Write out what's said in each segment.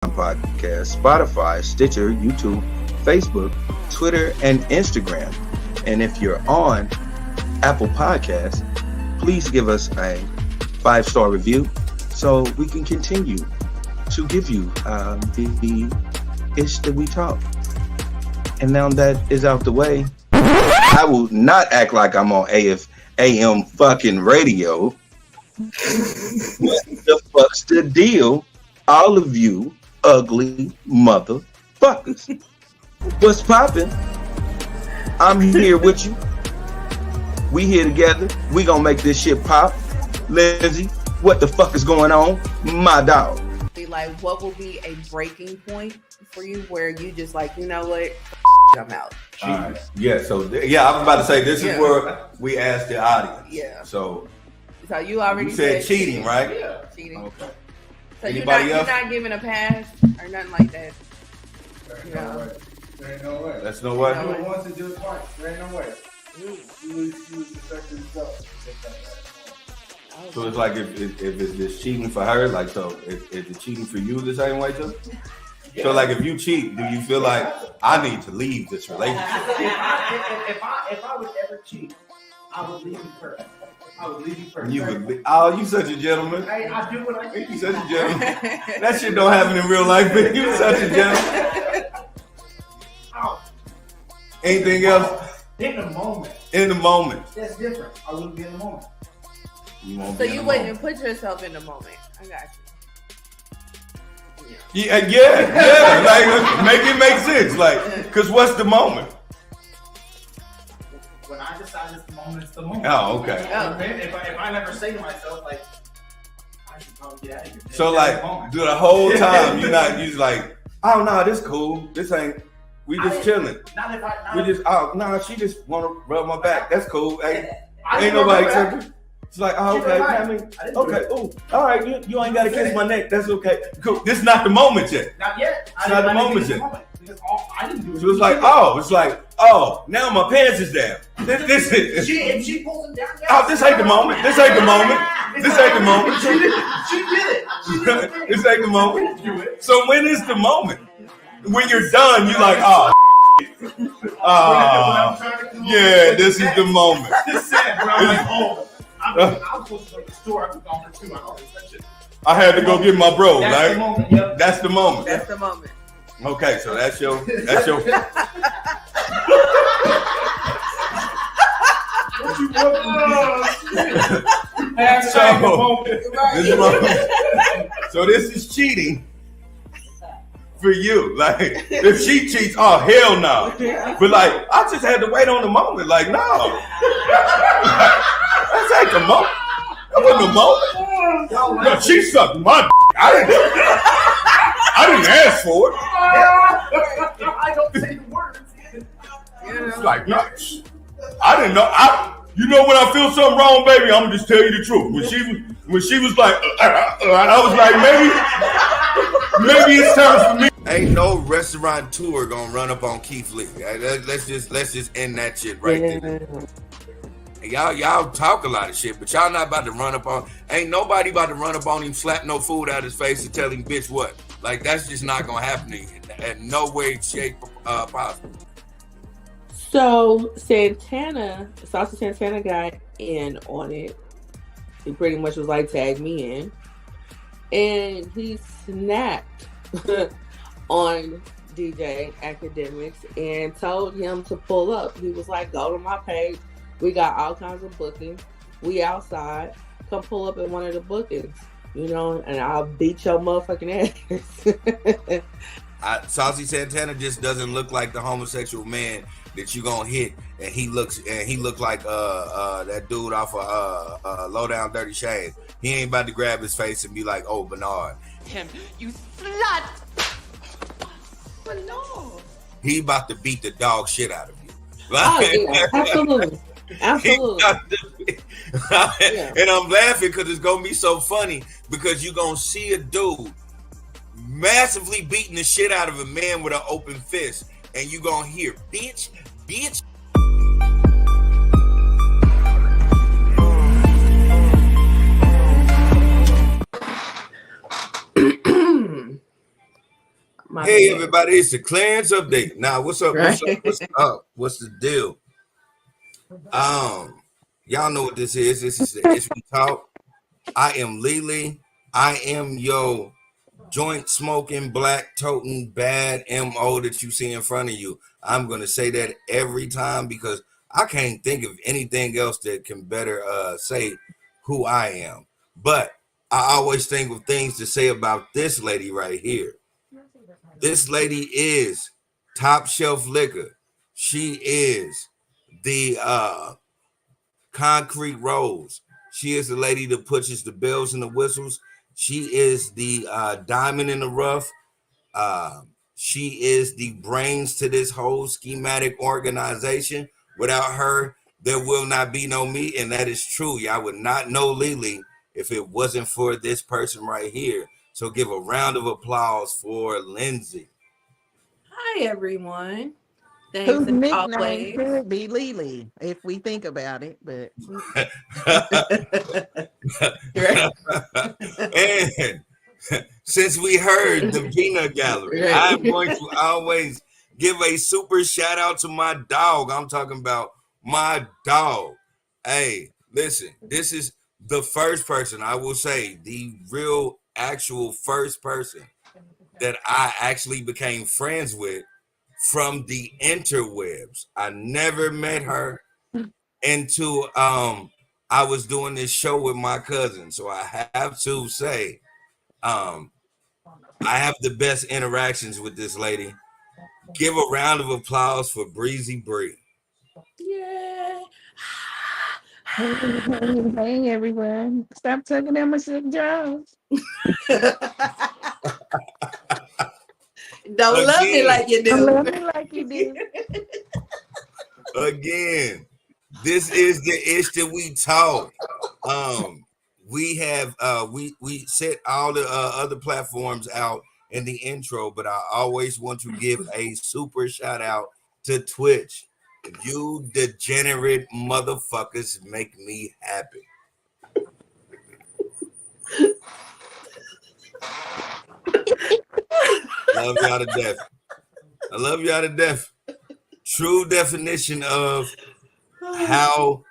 Podcast, Spotify, Stitcher, YouTube, Facebook, Twitter, and Instagram. And if you're on Apple Podcasts, please give us a 5-star review so we can continue to give you the ish that we talk. And now that is out the way, I will not act like I'm on AM fucking radio. What the fuck's the deal? All of you ugly motherfuckers. What's poppin'? I'm here with you. We here together. We gonna make this shit pop. Lindsay, what the fuck is going on? My dog. Like, what will be a breaking point for you where you just like, you know what? I'm out. Right. Yeah, so I was about to say this is where we asked the audience. Yeah. So you already said cheating, right? Yeah. Cheating. Okay. So Anybody you're not giving a pass or nothing like that. There ain't no way. That's no way. Do it once and do it twice. There ain't no way. You lose the second yourself. So it's like if it's cheating for her, like so if it's cheating for you the same way too? Yeah. So like if you cheat, do you feel like I need to leave this relationship? If I would ever cheat, I would leave you first. I would leave you first. You such a gentleman. I do what I do. You such a gentleman. That shit don't happen in real life, but you such a gentleman. Anything else? In the moment. In the moment. That's different. I wouldn't be in the moment. So you wouldn't put yourself in the moment. I got you. Yeah. Like, make it make sense. Like, cause what's the moment? When I decide it's the moment, it's the moment. Oh, okay. If I never say to myself, like, I should probably get out of here. So like, do the whole time you just like, oh no, this cool. This ain't. We just chilling. She just want to rub my back. That's cool. Ain't nobody tripping. It's like, oh, okay. Okay. Ooh, all right. You ain't got to kiss my neck. That's okay. Cool. This is not the moment yet. Not yet. It's not the moment yet. I didn't do it. So it's like, now my pants is down. This is. If she pulls him down. Oh, this ain't the moment. This ain't the moment. This ain't the moment. She did it. This ain't the moment. So when is the moment? When you're done, you're like, oh, yeah, this is the moment. This sad, bro. I'm like, oh. I was supposed to go to the store. I was gone for 2 hours. I had to go get my bro, that's right? The moment, yep. That's the moment. That's the moment. Okay, so that's your. What you So this is cheating for you. Like, if she cheats, oh hell no. But like, I just had to wait on the moment. Like, no. That ain't the moment. That wasn't the moment. No, she sucked my d. I didn't ask for it. I don't say the words. It's like, no, I didn't know. You know when I feel something wrong, baby, I'm gonna just tell you the truth. When she was like, I was like, maybe it's time for me. Ain't no restaurateur gonna run up on Keith Lee. Let's just end that shit right there. Y'all talk a lot of shit, but y'all not about to run up on. Ain't nobody about to run up on him, slap no food out his face, and tell him, bitch, what? Like, that's just not gonna happen to you in no way, shape, possible. So Saucy Santana got in on it. He pretty much was like, tag me in. And he snapped on DJ Academics and told him to pull up. He was like, go to my page. We got all kinds of bookings. We outside. Come pull up at one of the bookings. You know, and I'll beat your motherfucking ass. Saucy Santana just doesn't look like the homosexual man that you gonna hit, and he looks like that dude off of Low Down Dirty Shades. He ain't about to grab his face and be like, oh, Bernard. Him, you slut. But no. He about to beat the dog shit out of you. Yeah, absolutely. Absolutely. And I'm laughing because it's gonna be so funny because you're gonna see a dude massively beating the shit out of a man with an open fist, and you gonna hear bitch. Hey bad. everybody, it's the Clarence update. Now, what's up? What's Right. up? What's up? What's the deal? Y'all know what this is. This is the It's We Talk. I am Lily. I am your joint smoking, black toting, bad MO that you see in front of you. I'm gonna say that every time because I can't think of anything else that can better say who I am. But I always think of things to say about this lady right here. This lady is top shelf liquor. She is the concrete rose. She is the lady that pushes the bells and the whistles. She is the diamond in the rough. She is the brains to this whole schematic organization. Without her, there will not be no me, and that is true. Y'all would not know Lily if it wasn't for this person right here. So give a round of applause for Lindsay. Hi, everyone. Thanks Whose as nickname always. could be Lily, if we think about it. But And since we heard the peanut gallery, Right. I'm going to always give a super shout out to my dog. I'm talking about my dog. Hey, listen, this is the first person, I will say, the real actual first person that I actually became friends with from the interwebs. I never met her until I was doing this show with my cousin. So I have to say, I have the best interactions with this lady. Give a round of applause for Breezy Bree. Yay. hey, everyone. Stop tugging at my sick jaws. Don't love me Again. like you Don't do. love me like you do. Again, this is the ish that we talk. We have we set all the other platforms out in the intro, but I always want to give a super shout out to Twitch. You degenerate motherfuckers make me happy. Love y'all to death. I love y'all to death. True definition of how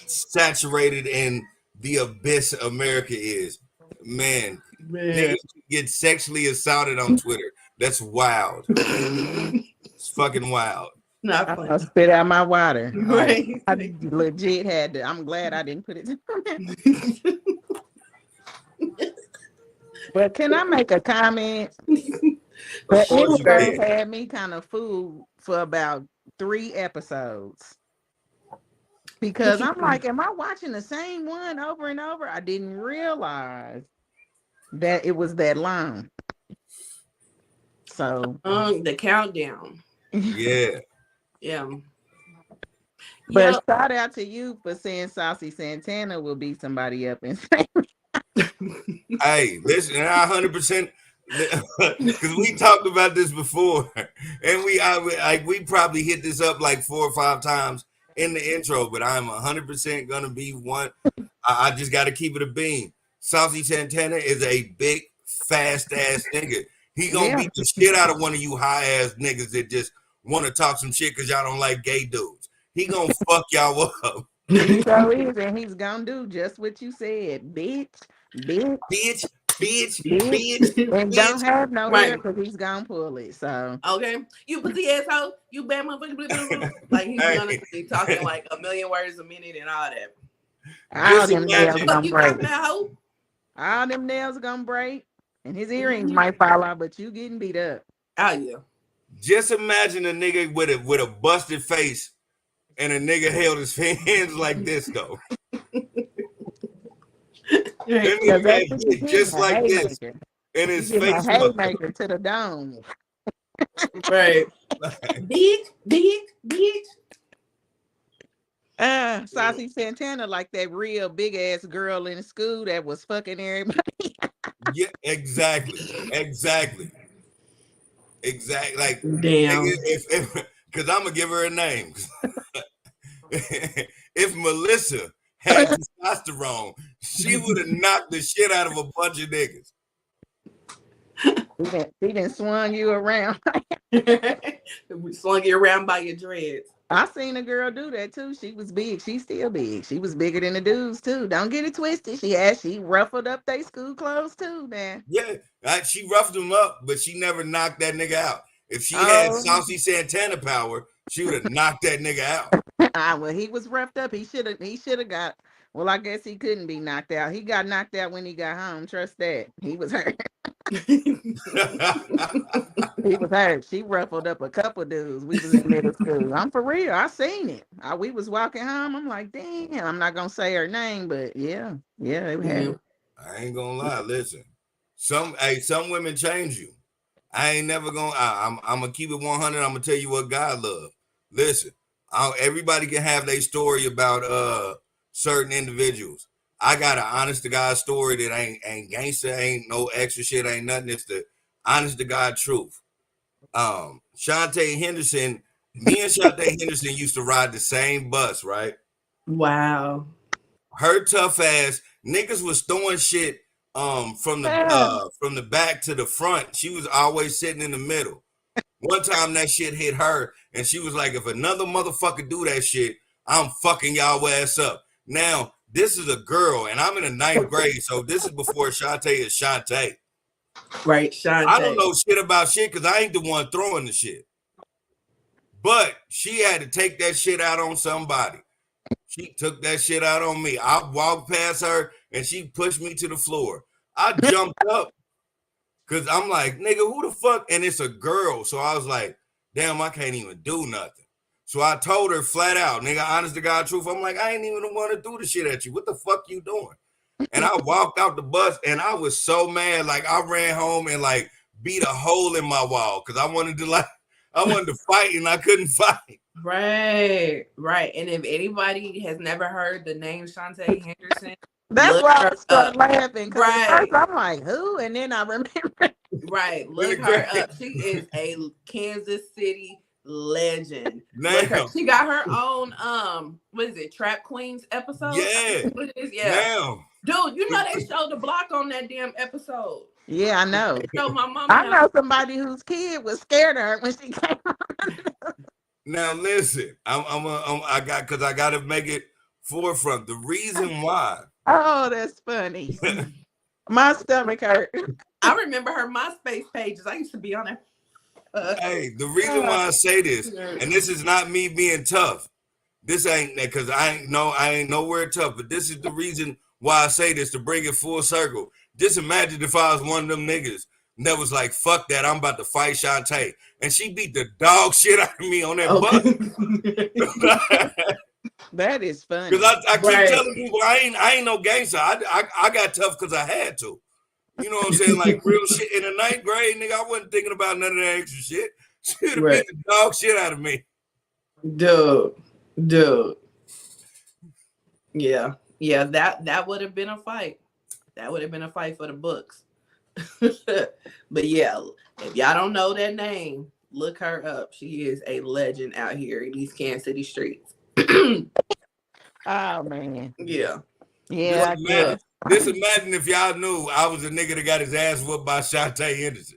saturated in the abyss America is. Man, niggas get sexually assaulted on Twitter. That's wild. It's fucking wild. Not I funny. spit out my water. Right. I legit had to. I'm glad I didn't put it. But can I make a comment? The course you intros can. had me kind of fooled for about 3 episodes. Because I'm like, am I watching the same one over and over? I didn't realize that it was that long. So The countdown. Yeah. Yeah. but Yep. shout out to you for saying Saucy Santana will beat somebody up and Hey, listen, I 100% because we talked about this before, and we probably hit this up like 4 or 5 times in the intro, but I'm 100% gonna be one. I just got to keep it a bean. Saucy Santana is a big, fast ass nigga. He gonna beat the shit out of one of you high ass niggas that just want to talk some shit because y'all don't like gay dudes. He gonna fuck y'all up. he so is, and he's gonna do just what you said, bitch. Bitch. And don't have no hair Right. because he's gonna pull it. So Okay. You pussy asshole. You bad motherfucker. Like he's gonna be talking like a million words a minute and all that. all them nails imagine. gonna You break. talking about hoe? All them nails gonna break, and his earrings might fall out, but you getting beat up. Oh yeah. Just imagine a nigga with a busted face and a nigga held his hands like this though. Because that's what you Just get, like a this, haymaker. and his You get a face haymaker to the dome. Right. Bitch. Saucy Santana, like that real big ass girl in school that was fucking everybody. Yeah, exactly. Like, Damn. because I'm gonna give her a name. If Melissa had testosterone, she would have knocked the shit out of a bunch of niggas. He didn't swung you around. Slung you around by your dreads. I seen a girl do that too. She was big. She's still big. She was bigger than the dudes too. Don't get it twisted. She ruffled up their school clothes too, man. Yeah, she roughed him up, but she never knocked that nigga out. If she had Saucy Santana power, she would have knocked that nigga out. Well, he was roughed up. He should have got. Well, I guess he couldn't be knocked out. He got knocked out when he got home. Trust that. He was hurt. He was hurt. She ruffled up a couple dudes. We was in middle school. I'm for real. I seen it. We was walking home. I'm like, damn. I'm not gonna say her name, but yeah, it happened. I ain't gonna lie. Listen, some women change you. I ain't never gonna. I'm gonna keep it 100. I'm gonna tell you what God loves. Listen, everybody can have their story about certain individuals. I got an honest to God story that ain't gangster, ain't no extra shit, ain't nothing. It's the honest to God truth. Shantae Henderson, me and Shantae Henderson used to ride the same bus, right? Wow. Her tough ass niggas was throwing shit from the back to the front. She was always sitting in the middle. One time that shit hit her, and she was like, if another motherfucker do that shit, I'm fucking y'all ass up. Now, this is a girl, and I'm in the 9th grade, so this is before Shantae is Shantae. Right, Shantae. I don't know shit about shit because I ain't the one throwing the shit. But she had to take that shit out on somebody. She took that shit out on me. I walked past her, and she pushed me to the floor. I jumped up because I'm like, nigga, who the fuck? And it's a girl, so I was like, damn, I can't even do nothing. So I told her flat out, nigga, honest to God truth. I'm like, I ain't even want to do the shit at you. What the fuck you doing? And I walked out the bus and I was so mad. Like I ran home and like beat a hole in my wall because I wanted to fight and I couldn't fight. Right. And if anybody has never heard the name Shantae Henderson, that's why I started laughing. Right. First I'm like, who? And then I remember. Right. Look her up. She is a Kansas City legend. She got her own what is it, Trap Queens episode? Yeah. What it is? Yeah. Dude, you know they showed the block on that damn episode. Yeah, I know. So my mama, I know somebody whose kid was scared of her when she came on. Now listen, I got to make it forefront. The reason why. Oh, that's funny. My stomach hurt. I remember her MySpace pages. I used to be on there. Hey, the reason why I say this, and this is not me being tough. This ain't because I ain't nowhere tough, but this is the reason why I say this, to bring it full circle. Just imagine if I was one of them niggas that was like, fuck that, I'm about to fight Shantae. And she beat the dog shit out of me on that bus. That is funny. Because I keep telling people I ain't no gangster. I got tough because I had to. You know what I'm saying? Like real shit. In the 9th grade, nigga, I wasn't thinking about none of that extra shit. She would have beat the dog shit out of me. Dude. Yeah, that would have been a fight. That would have been a fight for the books. But yeah, if y'all don't know that name, look her up. She is a legend out here in these Kansas City streets. Oh man. Yeah. Just imagine if y'all knew I was a nigga that got his ass whooped by Shantae Henderson.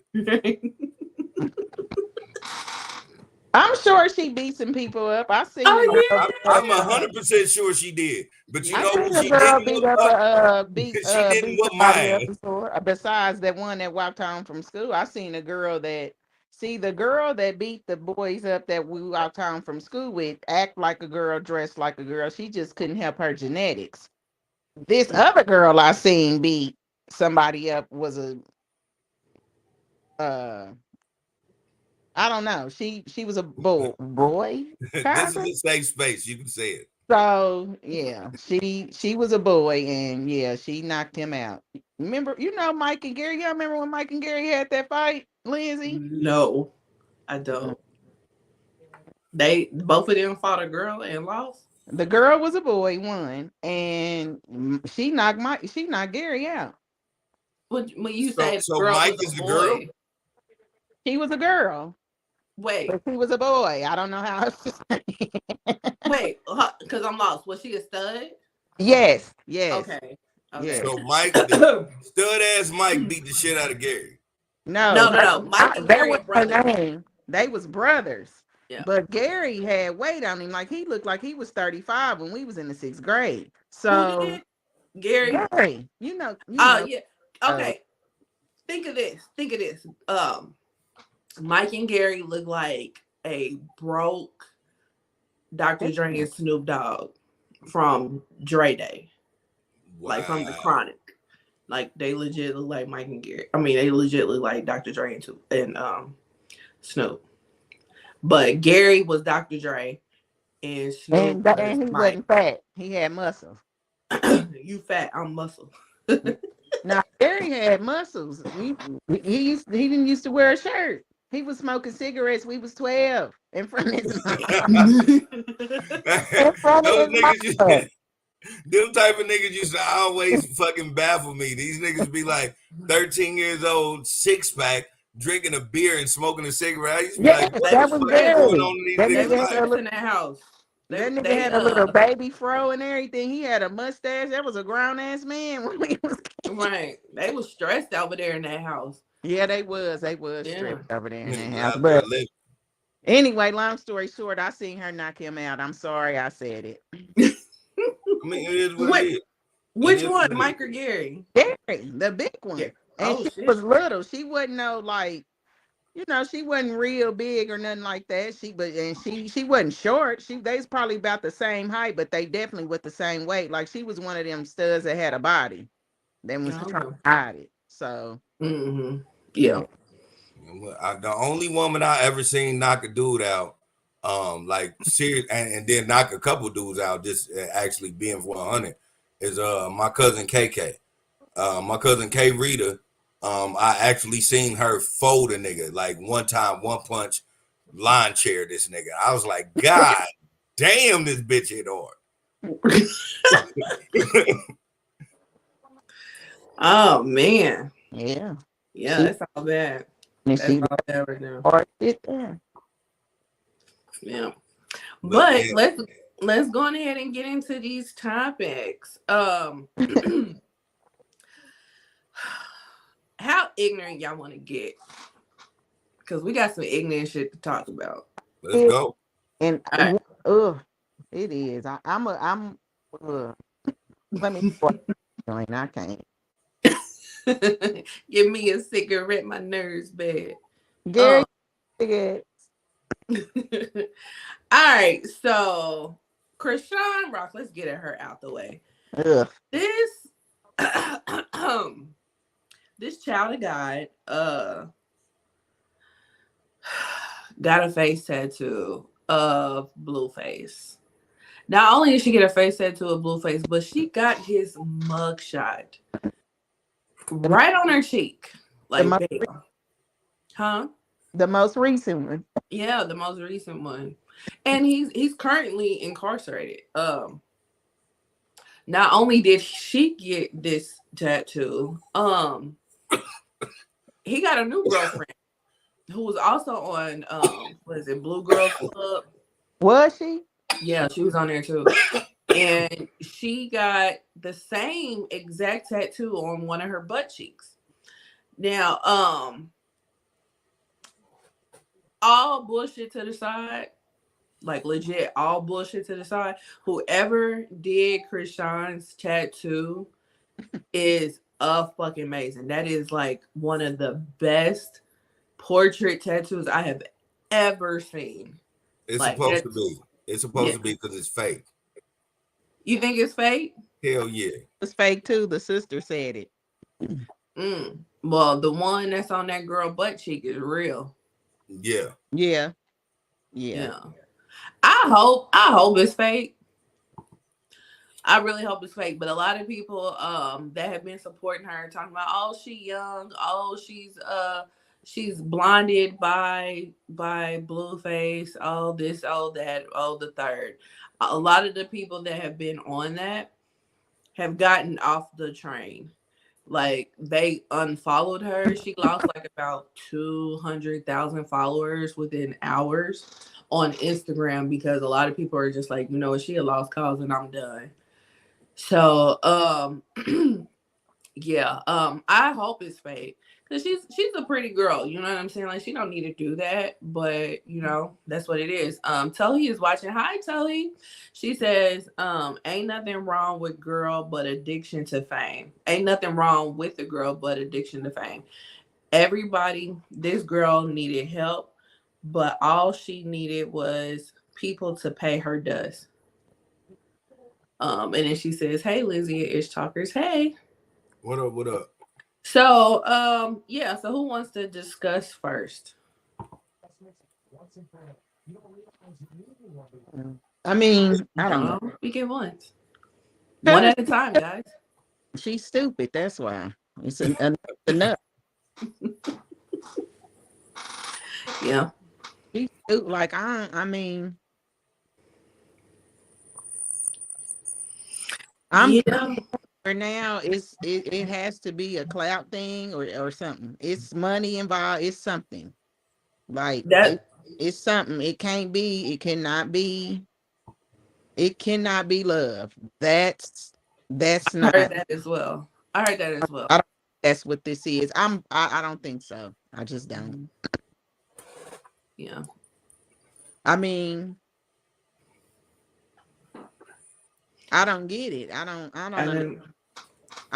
I'm sure she beat some people up. I seen. I'm 100% sure she did. But you know what she didn't beat up she didn't whoop my ass. Besides that one that walked home from school, I seen the girl that beat the boys up that we walked home from school with act like a girl, dressed like a girl. She just couldn't help her genetics. This other girl I seen beat somebody up was a I don't know. She was a boy. This is a safe space. You can say it. So yeah, she was a boy, and yeah, she knocked him out. Remember, Mike and Gary. Y'all remember when Mike and Gary had that fight, Lindsay? No, I don't. They both of them fought a girl and lost. The girl was a boy, won, and she knocked Gary out. When you say so Mike is the girl? She was a girl. Wait, but he was a boy. I don't know how else to say. Wait, because I'm lost. Was she a stud? Yes. Okay. So Mike, stud ass Mike beat the shit out of Gary. No, Mike and that Gary was are her brothers. name. They was brothers. Yeah. But Gary had weight on him. Like he looked like he was 35 when we was in the 6th grade. Who So did? Gary. Gary, Oh yeah. uh, Okay. Think of this. Mike and Gary look like a broke Dr. Dre and Snoop Dogg from Dre Day. Wow. Like from the Chronic. Like they legit look like Mike and Gary. I mean, they legit look like Dr. Dre and Snoop. But Gary was Dr. Dre and Snoop was and he Mike. wasn't fat. He had muscles. You fat, I'm muscle. Now Gary had muscles. He didn't used to wear a shirt. He was smoking cigarettes. We was 12 in front of his mom. In front of his mom. Them type of niggas used to always fucking baffle me. These niggas be like 13 years old, 6-pack, drinking a beer and smoking a cigarette. I used to be like, what that the was fuck Gary. is going on in these They niggas' was life? in that house. That nigga had a little baby fro and everything. He had a mustache. That was a grown ass man when we was right. They was stressed over there in that house. Yeah, they was stressed over there in that house. Out But there living. anyway, long story short, I seen her knock him out. I'm sorry I said it. I mean, it is what it is. Which one, Mike or Gary? Gary, the big one. Yeah. And Oh, she shit. was little. She wasn't no like, she wasn't real big or nothing like that. She wasn't short. They's probably about the same height, but they definitely with the same weight. Like she was one of them studs that had a body. They was trying to hide it. So yeah. The only woman I ever seen knock a dude out, like serious, and then knock a couple dudes out, just actually being 100, is my cousin KK. My cousin K Rita. I actually seen her fold a nigga like one time, one punch, line chair this nigga. I was like, God damn, this bitch hit hard. Oh man. Yeah. Yeah, that's all bad. That's all bad right now. Yeah. But let's go ahead and get into these topics. How ignorant y'all want to get? Because we got some ignorant shit to talk about. Let's go. And it is. I'm let me I can't. Give me a cigarette, my nerves bad. Gary, all right, so Chrisean Rock, let's get her out the way. Ugh. This child of God got a face tattoo of Blueface. Not only did she get a face tattoo of Blueface, but she got his mugshot right on her cheek. Like, huh? The most recent one. Yeah, the most recent one. And he's currently incarcerated. Not only did she get this tattoo, he got a new girlfriend who was also on what is it, Blue Girl Club? Was she? Yeah, she was on there too. And she got the same exact tattoo on one of her butt cheeks. Now, all bullshit to the side, like legit, all bullshit to the side. Whoever did Chrisean's tattoo is fucking amazing. That is like one of the best portrait tattoos I have ever seen. It's like, supposed to be. It's supposed to be because it's fake. You think it's fake? Hell yeah. It's fake too. The sister said it. Well, the one that's on that girl butt cheek is real. Yeah. I hope it's fake. I really hope it's fake. But a lot of people that have been supporting her talking about, oh, she young, oh, she's blinded by Blueface, oh this, oh that, oh the third. A lot of the people that have been on that have gotten off the train. Like they unfollowed her. She lost like about 200,000 followers within hours on Instagram because a lot of people are just like, she a lost cause and I'm done. So I hope it's fake Cause she's a pretty girl, you know what I'm saying? Like she don't need to do that, but you know that's what it is. Tully is watching. Hi, Tully. She says, "Ain't nothing wrong with girl, but addiction to fame. Ain't nothing wrong with the girl, but addiction to fame. Everybody, this girl needed help, but all she needed was people to pay her dust." And then she says, "Hey, Lizzie and Ish Talkers. Hey, What up? What up? So, yeah. So, who wants to discuss first? I mean, I don't know. We get once, one at a time, guys. She's stupid. That's why it's enough. Yeah. She's stupid. Like I mean, I'm for now. It has to be a clout thing or something. It's money involved. It's something like that. It's something. It can't be. It cannot be. It cannot be love. That's not. I heard that as well. I heard that as well. I don't, that's what this is. I don't think so. I just don't. Yeah. I mean, I don't get it. I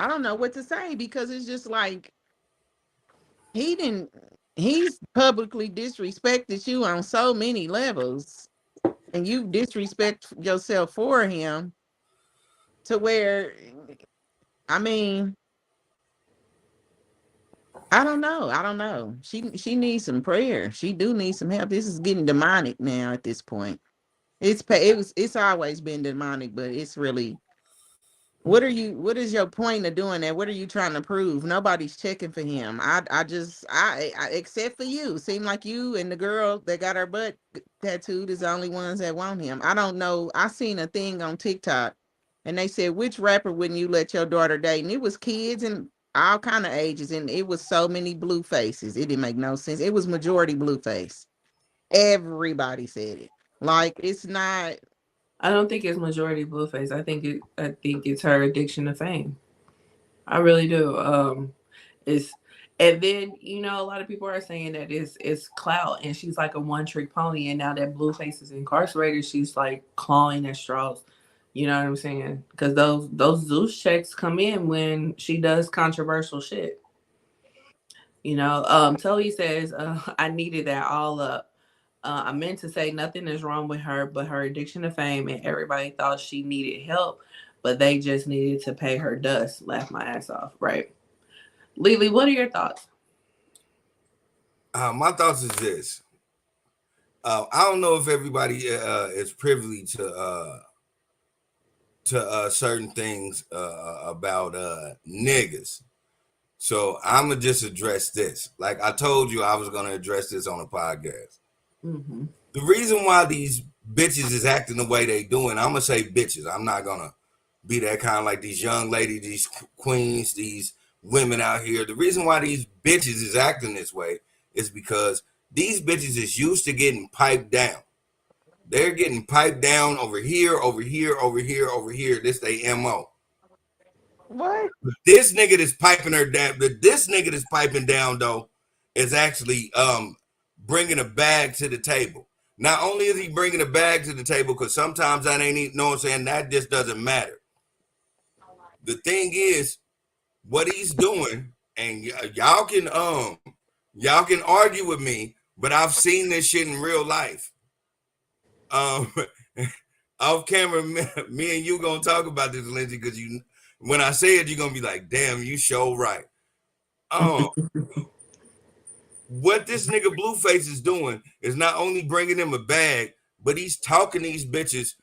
don't know what to say because it's just like he's publicly disrespected you on so many levels and you disrespect yourself for him to where, I mean, I don't know. She needs some prayer. She do need some help. This is getting demonic now at this point. It's always been demonic, but it's really, what is your point of doing that? What are you trying to prove? Nobody's checking for him. I except for you. Seem like you and the girl that got her butt tattooed is the only ones that want him. I don't know. I seen a thing on TikTok and they said, which rapper wouldn't you let your daughter date? And it was kids and all kind of ages, and it was so many blue faces. It didn't make no sense. It was majority blue face. Everybody said it. Like, it's not. I don't think it's majority blueface. I think it's her addiction to fame. I really do. And then a lot of people are saying that it's clout, and she's like a one-trick pony. And now that Blueface is incarcerated, she's like clawing at straws. You know what I'm saying? Because those Zeus checks come in when she does controversial shit. Tully says, I needed that all up. I meant to say nothing is wrong with her, but her addiction to fame, and everybody thought she needed help, but they just needed to pay her dust. Laugh my ass off, right? Lily, what are your thoughts? My thoughts is this. I don't know if everybody is privy to certain things about niggas. So I'm gonna just address this. Like I told you, I was gonna address this on a podcast. Mm-hmm. The reason why these bitches is acting the way they doing, I'm gonna say bitches. I'm not gonna be that kind of like these young ladies, these queens, these women out here. The reason why these bitches is acting this way is because these bitches is used to getting piped down. They're getting piped down over here, over here, over here, over here. This they MO. What? This nigga that's piping her down, this nigga that's piping down though, is actually bringing a bag to the table. Not only is he bringing a bag to the table, because sometimes that ain't even, know what I'm saying, that just doesn't matter. The thing is, what he's doing, and y'all can argue with me, but I've seen this shit in real life. Off camera, me and you gonna talk about this, Lindsay, because when I say it, you're gonna be like, damn, you show right. What this nigga Blueface is doing is not only bringing him a bag, but he's talking these bitches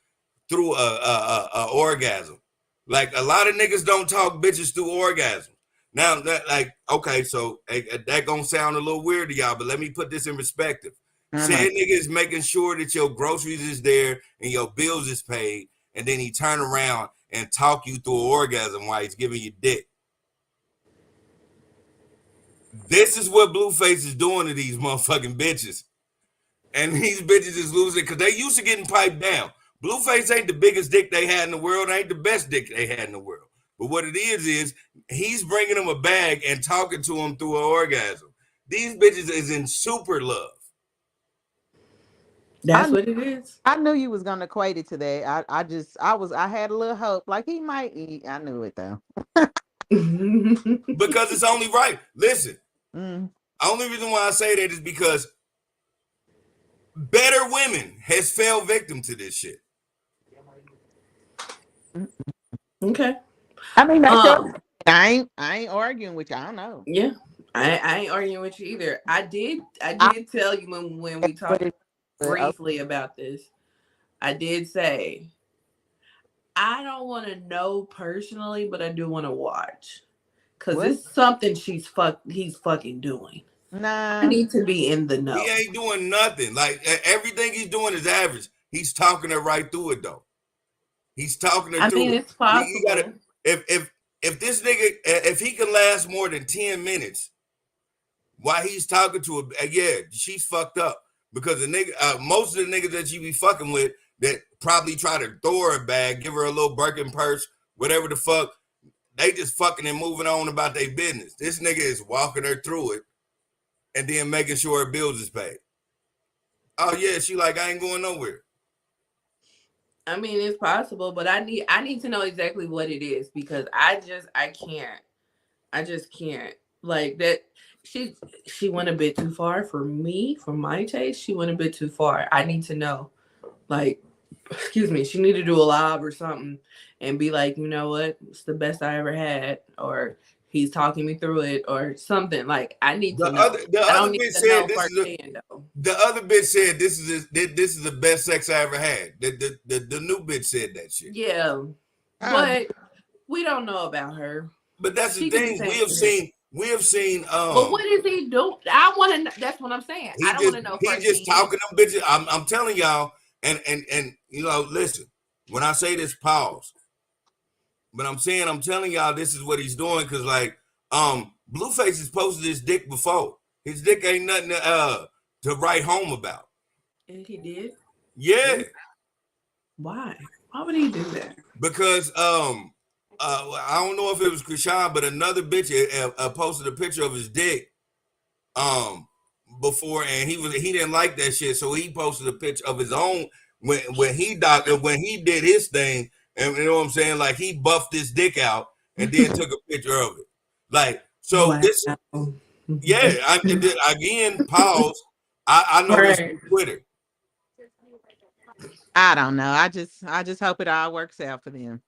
through a orgasm. Like a lot of niggas don't talk bitches through orgasm. Now that, like, okay, so that gonna sound a little weird to y'all, but let me put this in perspective. Said nigga is making sure that your groceries is there and your bills is paid, and then he turn around and talk you through an orgasm while he's giving you dick. This is what Blueface is doing to these motherfucking bitches. And these bitches is losing because they used to getting piped down. Blueface ain't the biggest dick they had in the world, ain't the best dick they had in the world. But what it is he's bringing him a bag and talking to him through an orgasm. These bitches is in super love. That's what it is. I knew you was gonna equate it to that. I had a little hope. Like he might eat. I knew it though. Because it's only right. Listen, Mm. only reason why I say that is because better women has fell victim to this shit. Okay. I mean, that's I ain't arguing with you. I don't know. Yeah. I ain't arguing with you either. I did tell you when we talked briefly about this. I did say I don't want to know personally, but I do want to watch. Because it's something he's fucking doing. Nah. I need to be in the know. He ain't doing nothing. Like everything he's doing is average. He's talking her right through it though. He's talking her through it. It's possible. You gotta, if this nigga, if he can last more than 10 minutes while he's talking to her, yeah, she's fucked up. Because the nigga, most of the niggas that you be fucking with that probably try to throw her a bag, give her a little Birkin purse, whatever the fuck, they just fucking and moving on about their business. This nigga is walking her through it and then making sure her bills is paid. Oh yeah, she like, I ain't going nowhere. I mean, it's possible, but I need to know exactly what it is because I just can't. Like that she went a bit too far for me, for my taste. She went a bit too far. I need to know. Like, excuse me, she need to do a live or something and be like, you know what? It's the best I ever had, or he's talking me through it, or something. Like, I need to know. The other bitch said this is the best sex I ever had. The new bitch said that shit. Yeah, but we don't know about her. But that's the thing. We have seen. But what is he doing? I want to know. That's what I'm saying. I don't want to know. He's just talking them bitches. I'm telling y'all, and you know, listen. When I say this, pause. But I'm telling y'all, this is what he's doing because, like, Blueface has posted his dick before. His dick ain't nothing to write home about. And he did. Yeah. Why? Why would he do that? Because I don't know if it was Chrisean, but another bitch posted a picture of his dick before, and he didn't like that shit, so he posted a picture of his own when he did his thing, and you know what I'm saying, like he buffed his dick out and then took a picture of it, like so. Wow. This, yeah, again, pause. I know this from Twitter. I don't know. I just hope it all works out for them.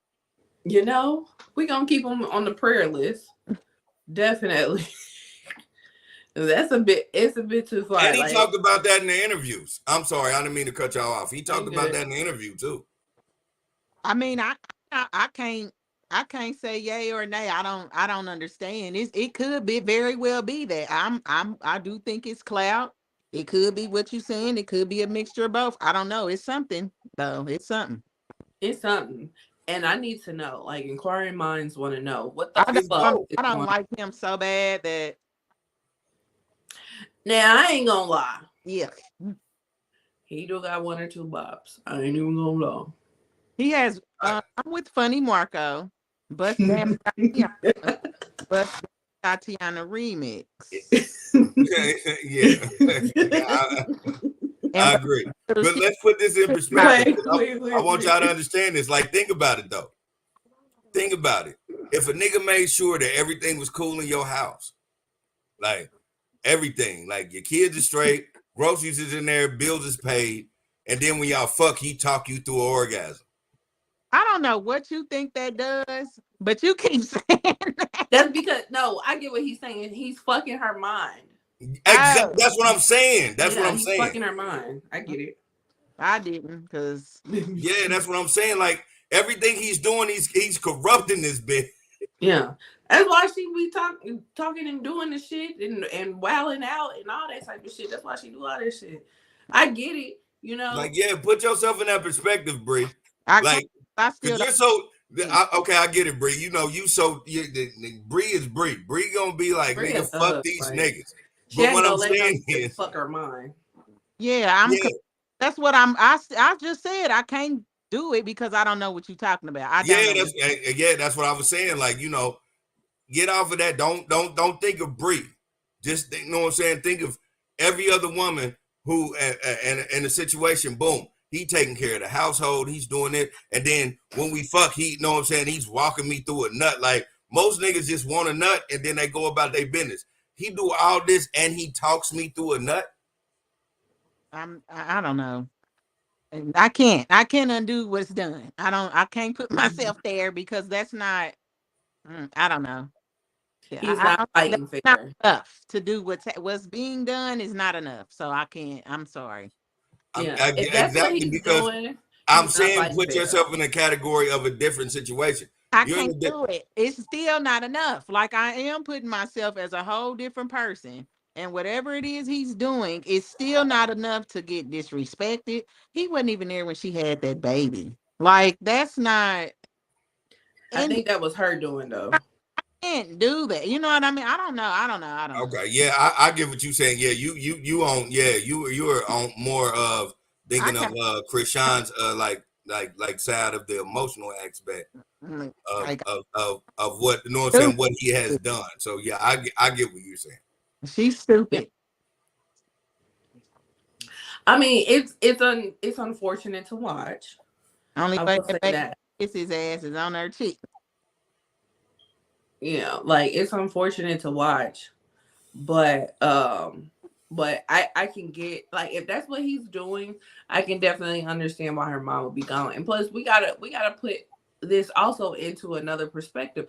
You know, we're going to keep them on the prayer list. Definitely. It's a bit too far. And he talked about that in the interviews. I'm sorry, I didn't mean to cut y'all off. He talked about that in the interview too. I mean, I can't say yay or nay. I don't understand. It could very well be that. I do think it's clout. It could be what you're saying. It could be a mixture of both. I don't know. It's something though. It's something. It's something. And I need to know, like, inquiring minds want to know what the fuck. I don't like him so bad that. Now I ain't gonna lie. Yeah, he do got one or two bops. I ain't even gonna lie. He has. I'm with Funny Marco, but Tatiana remix. I agree. But let's put this in perspective. I want y'all to understand this. Like, think about it, though. Think about it. If a nigga made sure that everything was cool in your house, like everything, like your kids are straight, groceries is in there, bills is paid, and then when y'all fuck, he talk you through an orgasm. I don't know what you think that does, but you keep saying that. That's because, no, I get what he's saying. He's fucking her mind. Exactly. That's what I'm saying. That's what I'm saying. Fucking her mind. I get it. I didn't, because yeah, that's what I'm saying. Like everything he's doing, he's corrupting this bitch. Yeah, that's why she be talking and doing the shit and wilding out and all that type of shit. That's why she do all that shit. I get it. You know, like yeah, put yourself in that perspective, Bree. I still you're so. Okay, I get it, Bree. You know, Bree is Bree. Bree gonna be like, nigga, fuck these niggas. But what I'm saying is, fuck her mind. Yeah, that's what I just said. I can't do it because I don't know what you're talking about. I don't know. That's what I was saying. Like, you know, get off of that. Don't think of Bree. Just think, you know what I'm saying? Think of every other woman who in a situation, boom, he taking care of the household, he's doing it, and then when we fuck, he, you know what I'm saying, he's walking me through a nut. Like, most niggas just want a nut and then they go about their business. He do all this and he talks me through a nut. I don't know. I can't undo what's done. I can't put myself there because that's not. I don't know. He's not fighting fair. Not enough to do what's being done is not enough. So I can't. I'm sorry. Yeah, if that's what he's doing, I'm saying put yourself in a category of a different situation. I can't do it. It's still not enough. Like, I am putting myself as a whole different person. And whatever it is he's doing, it's still not enough to get disrespected. He wasn't even there when she had that baby. Like, that's not. I think that was her doing, though. I can't do that. You know what I mean? I don't know. Okay, yeah, I get what you're saying. Yeah, you on. Yeah, you were on more of thinking of Chrisean's like side of the emotional aspect of what, you know what I'm saying, what he has done. So yeah, I get what you're saying. She's stupid. I mean, it's unfortunate to watch. Only way that his ass is on her cheek. Yeah, like, it's unfortunate to watch, but I can get, like, if that's what he's doing, I can definitely understand why her mom would be gone. And plus, we gotta put this also into another perspective.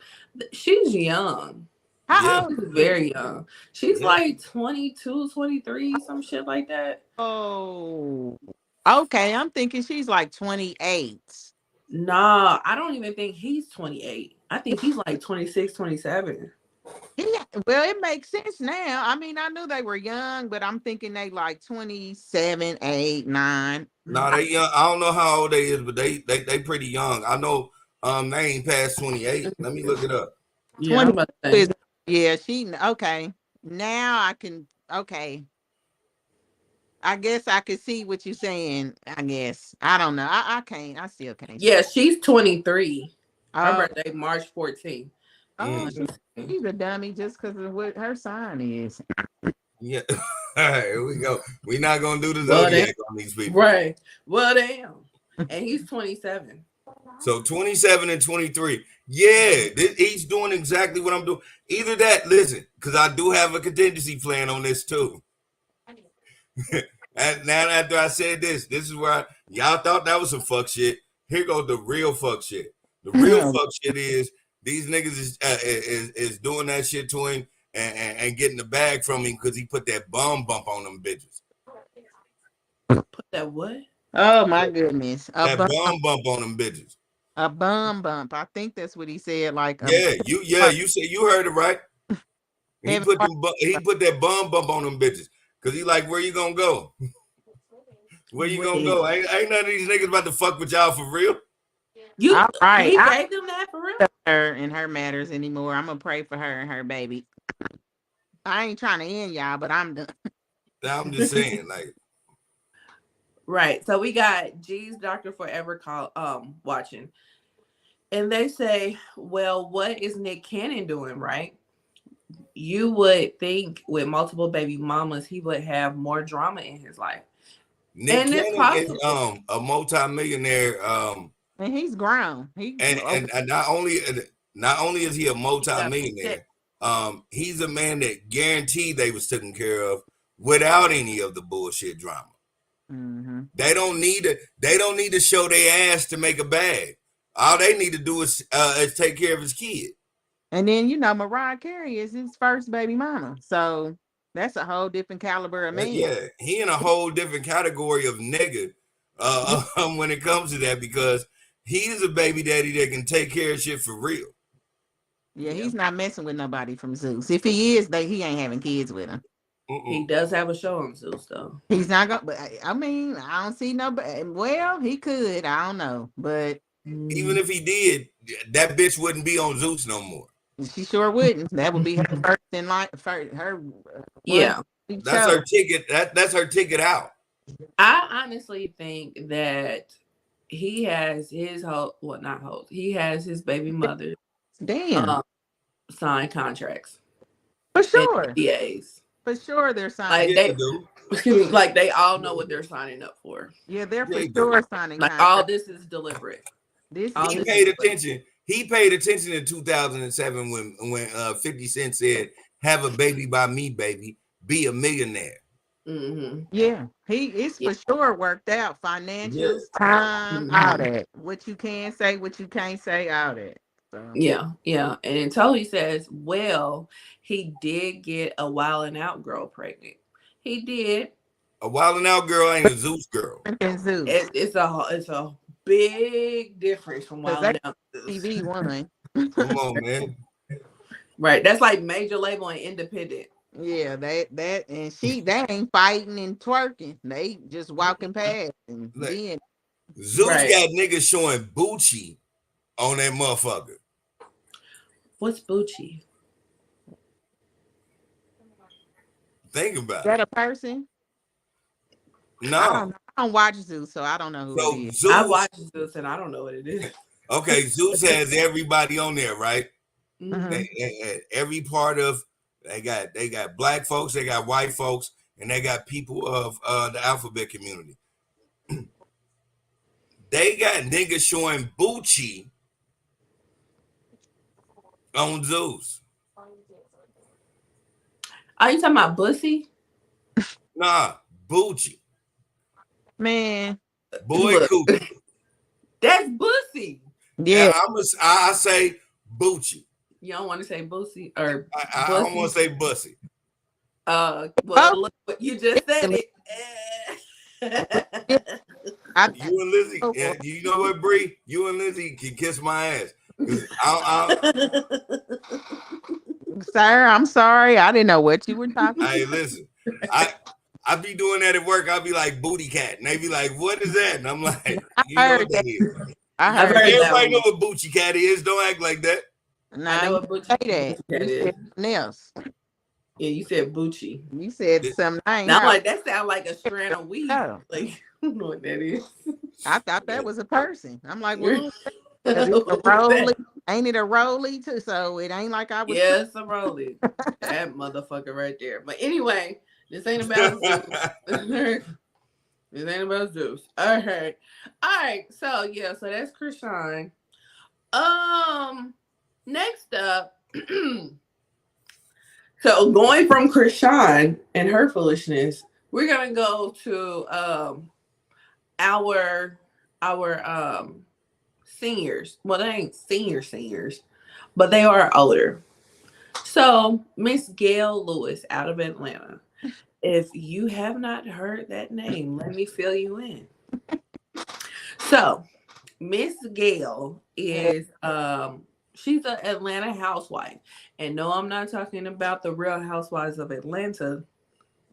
She's young. How old? She's very young. She's like 22, 23, some shit like that. Oh, okay. I'm thinking she's like 28. Nah, I don't even think he's 28. I think he's like 26, 27. Yeah, well, it makes sense now. I mean, I knew they were young, but I'm thinking they like 27, 8, 9. No, they young. I don't know how old they is, but they pretty young. I know they ain't past 28. Let me look it up. Yeah, she okay. Now I can I guess I could see what you're saying. I guess. I don't know. I can't. I still can't. Yeah, she's 23. Her birthday, March 14th. Oh, she's a dummy just because of what her sign is. Yeah. All right, here we go. We're not going to do the zodiac on these people. Right. Well, damn. And he's 27. So 27 and 23. Yeah, he's doing exactly what I'm doing. Either that, listen, because I do have a contingency plan on this too. And now after I said this is where y'all thought that was some fuck shit. Here goes the real fuck shit. The real fuck shit is these niggas is doing that shit to him and getting the bag from him because he put that bum bump on them bitches. Put that what? Oh my goodness. That bum bump on them bitches. A bum bump. I think that's what he said. Like, you said you heard it right. He put that bum bump on them bitches. Cause he like, where you gonna go? Where you gonna go? Ain't none of these niggas about to fuck with y'all for real. You all right. He gave them that for real. Her and her matters anymore. I'm gonna pray for her and her baby. I ain't trying to end y'all, but I'm done. I'm just saying, like. Right. So we got G's Dr. Forever watching. And they say, well, what is Nick Cannon doing, right? You would think with multiple baby mamas, he would have more drama in his life. Nick Cannon is a multi-millionaire. And he's grown. And not only is he a multi-millionaire, he's a man that guaranteed they was taken care of without any of the bullshit drama. Mm-hmm. They don't need to show their ass to make a bag. All they need to do is take care of his kid. And then, Mariah Carey is his first baby mama. So that's a whole different caliber of man. Yeah, he in a whole different category of nigga when it comes to that, because he's a baby daddy that can take care of shit for real. Yeah, he's not messing with nobody from Zeus. If he is, he ain't having kids with him. He does have a show on Zeus, though. He's not going to, but I mean, I don't see nobody. Well, he could. I don't know. But even if he did, that bitch wouldn't be on Zeus no more. She sure wouldn't. That would be her first in line. Yeah. That's her ticket. That's her ticket out. I honestly think that he has his he has his baby mother Damn. sign contracts For and sure. NDAs. For sure they're signing. Like Yeah, they, dude. excuse me, like they all know what they're signing up for. Yeah, they're for Yeah, sure signing Like all contracts. this is deliberate. This All He this paid is attention. He paid attention in 2007 when 50 Cent said, "Have a baby by me, baby. Be a millionaire." Mm-hmm. yeah, it's Yeah. for sure worked out. Financials, Yes. time, all Mm-hmm. that. What you can say, what you can't say, all that. So Yeah, yeah. And Tony says, well, he did get a Wild and Out girl pregnant. He did. A Wild and Out girl ain't a Zeus girl. and Zeus, It's a big difference from because Wild they and Out. to Zeus. TV one. Come on, man. Right. That's like major label and independent. Yeah, that and they ain't fighting and twerking. They just walking past and Look, being. Zeus Right. got niggas showing Bucci on that motherfucker. What's Bucci? Think Is about that it. a person? No. I don't watch Zeus, so I don't know who So it is. I Zeus, watched this and I don't know what it is. okay, Zeus has everybody on there, right? Mhm. Every part of they got black folks, they got white folks, and they got people of the alphabet community. They got niggas showing Bucci on Zeus. Are you talking about Bussy? Nah, Bucci. Man, Boy Look. Coochie. That's Bussy. yeah, I say Bucci. You don't want to say Bussy or I don't want to say Bussy. well, Oh. look what you just said it. You and Lizzie, yeah, you know what, Bree? You and Lizzie can kiss my ass. sir, I'm sorry. I didn't know what you were talking Hey, about. listen, I be doing that at work. I'll be like booty cat, and they be like, "What is that?" And I'm like, "You know heard what that is." I I've heard heard that Everybody one. know what booty cat is. Don't act like that. Nah, I know you what Bucci say that. You is. said something else. Yeah, you said Bucci. You said something I ain't Now I'm heard. like, that sounds like a strand of weed. Oh. Like, I don't know what that is. I thought that was a person. I'm like, You're- well, because it's a rolly. Ain't it a rolly too? So it ain't like I was. Yeah, it's a rolling. That motherfucker right there. But anyway, this ain't about Zeus. This ain't about Zeus. All right. So yeah, so that's Chrisean. Next up, so going from Chrisean and her foolishness, we're gonna go to our seniors. Well, they ain't seniors, but they are older. So Miss Gail Lewis out of Atlanta. If you have not heard that name, let me fill you in. So Miss Gail is she's an Atlanta housewife. And no, I'm not talking about the Real Housewives of Atlanta.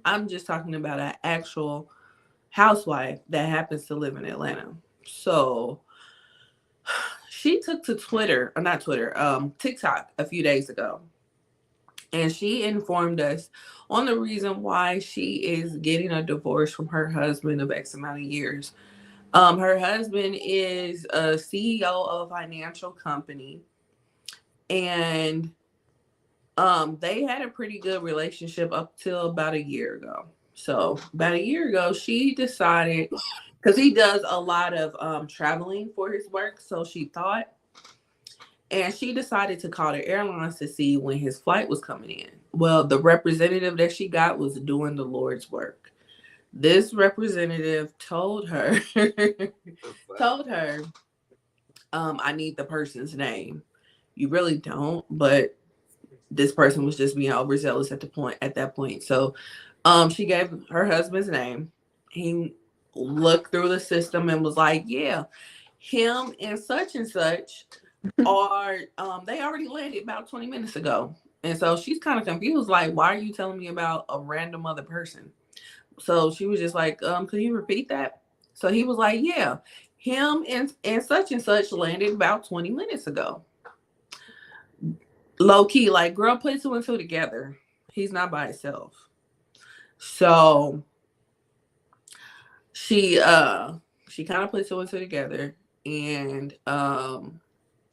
I'm just talking about an actual housewife that happens to live in Atlanta. So she took to TikTok a few days ago. And she informed us on the reason why she is getting a divorce from her husband of X amount of years. Her husband is a CEO of a financial company. And they had a pretty good relationship up till about a year ago. So about a year ago, she decided, because he does a lot of traveling for his work, so she thought, and she decided to call the airlines to see when his flight was coming in. Well, the representative that she got was doing the Lord's work. This representative told her, I need the person's name. You really don't, but this person was just being overzealous at that point. So she gave her husband's name. He looked through the system and was like, yeah, him and such are they already landed about 20 minutes ago. And so she's kind of confused, like, why are you telling me about a random other person? So she was just like, could you repeat that? So he was like, yeah, him and such landed about 20 minutes ago. Low key, like, girl, put 2 and 2 together. He's not by himself. So she she kind of put two and two together, and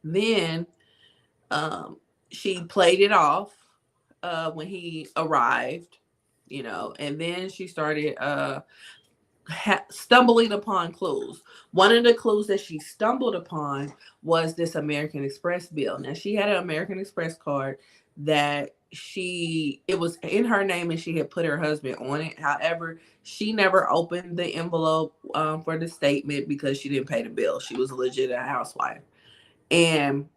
then she played it off when he arrived, and then she started stumbling upon clues. One of the clues that she stumbled upon was this American Express bill. Now, she had an American Express card that it was in her name and she had put her husband on it. However, she never opened the envelope for the statement because she didn't pay the bill. She was a legit housewife. And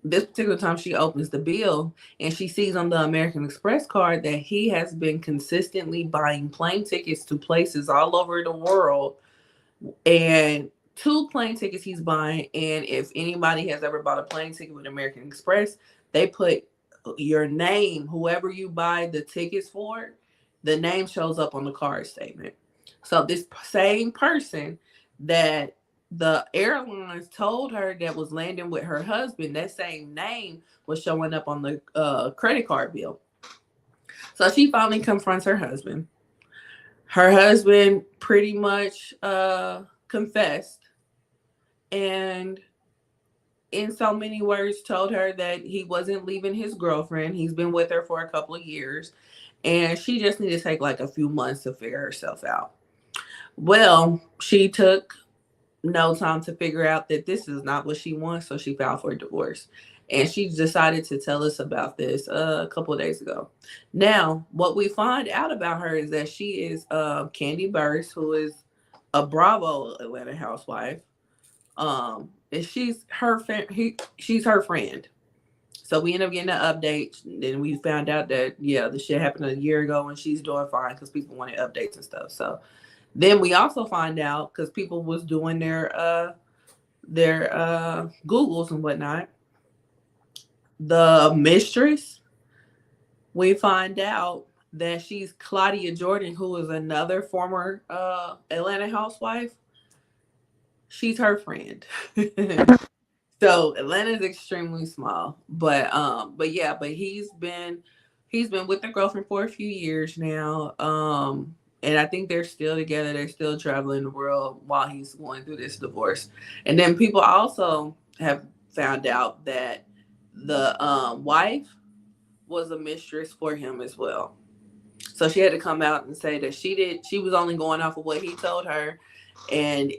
this particular time she opens the bill and she sees on the American Express card that he has been consistently buying plane tickets to places all over the world, and 2 plane tickets he's buying. And if anybody has ever bought a plane ticket with American Express, they put your name, whoever you buy the tickets for, the name shows up on the card statement. So this same person that the airlines told her that was landing with her husband, that same name was showing up on the credit card bill. So she finally confronts her husband. Her husband pretty much confessed, and in so many words told her that he wasn't leaving his girlfriend. He's been with her for a couple of years, and she just needed to take like a few months to figure herself out. Well, she took no time to figure out that this is not what she wants, so she filed for a divorce. And she decided to tell us about this a couple of days ago. Now, what we find out about her is that she is Candy Burst, who is a Bravo Atlanta housewife. And she's her she's her friend. So we ended up getting an update. Then we found out that the shit happened a year ago, and she's doing fine because people wanted updates and stuff. So then we also find out, because people was doing their Googles and whatnot, the mistress, we find out that she's Claudia Jordan, who is another former Atlanta housewife. She's her friend. So Atlanta is extremely small, but he's been with their girlfriend for a few years now. And I think they're still together. They're still traveling the world while he's going through this divorce. And then people also have found out that the wife was a mistress for him as well. So she had to come out and say that she was only going off of what he told her. And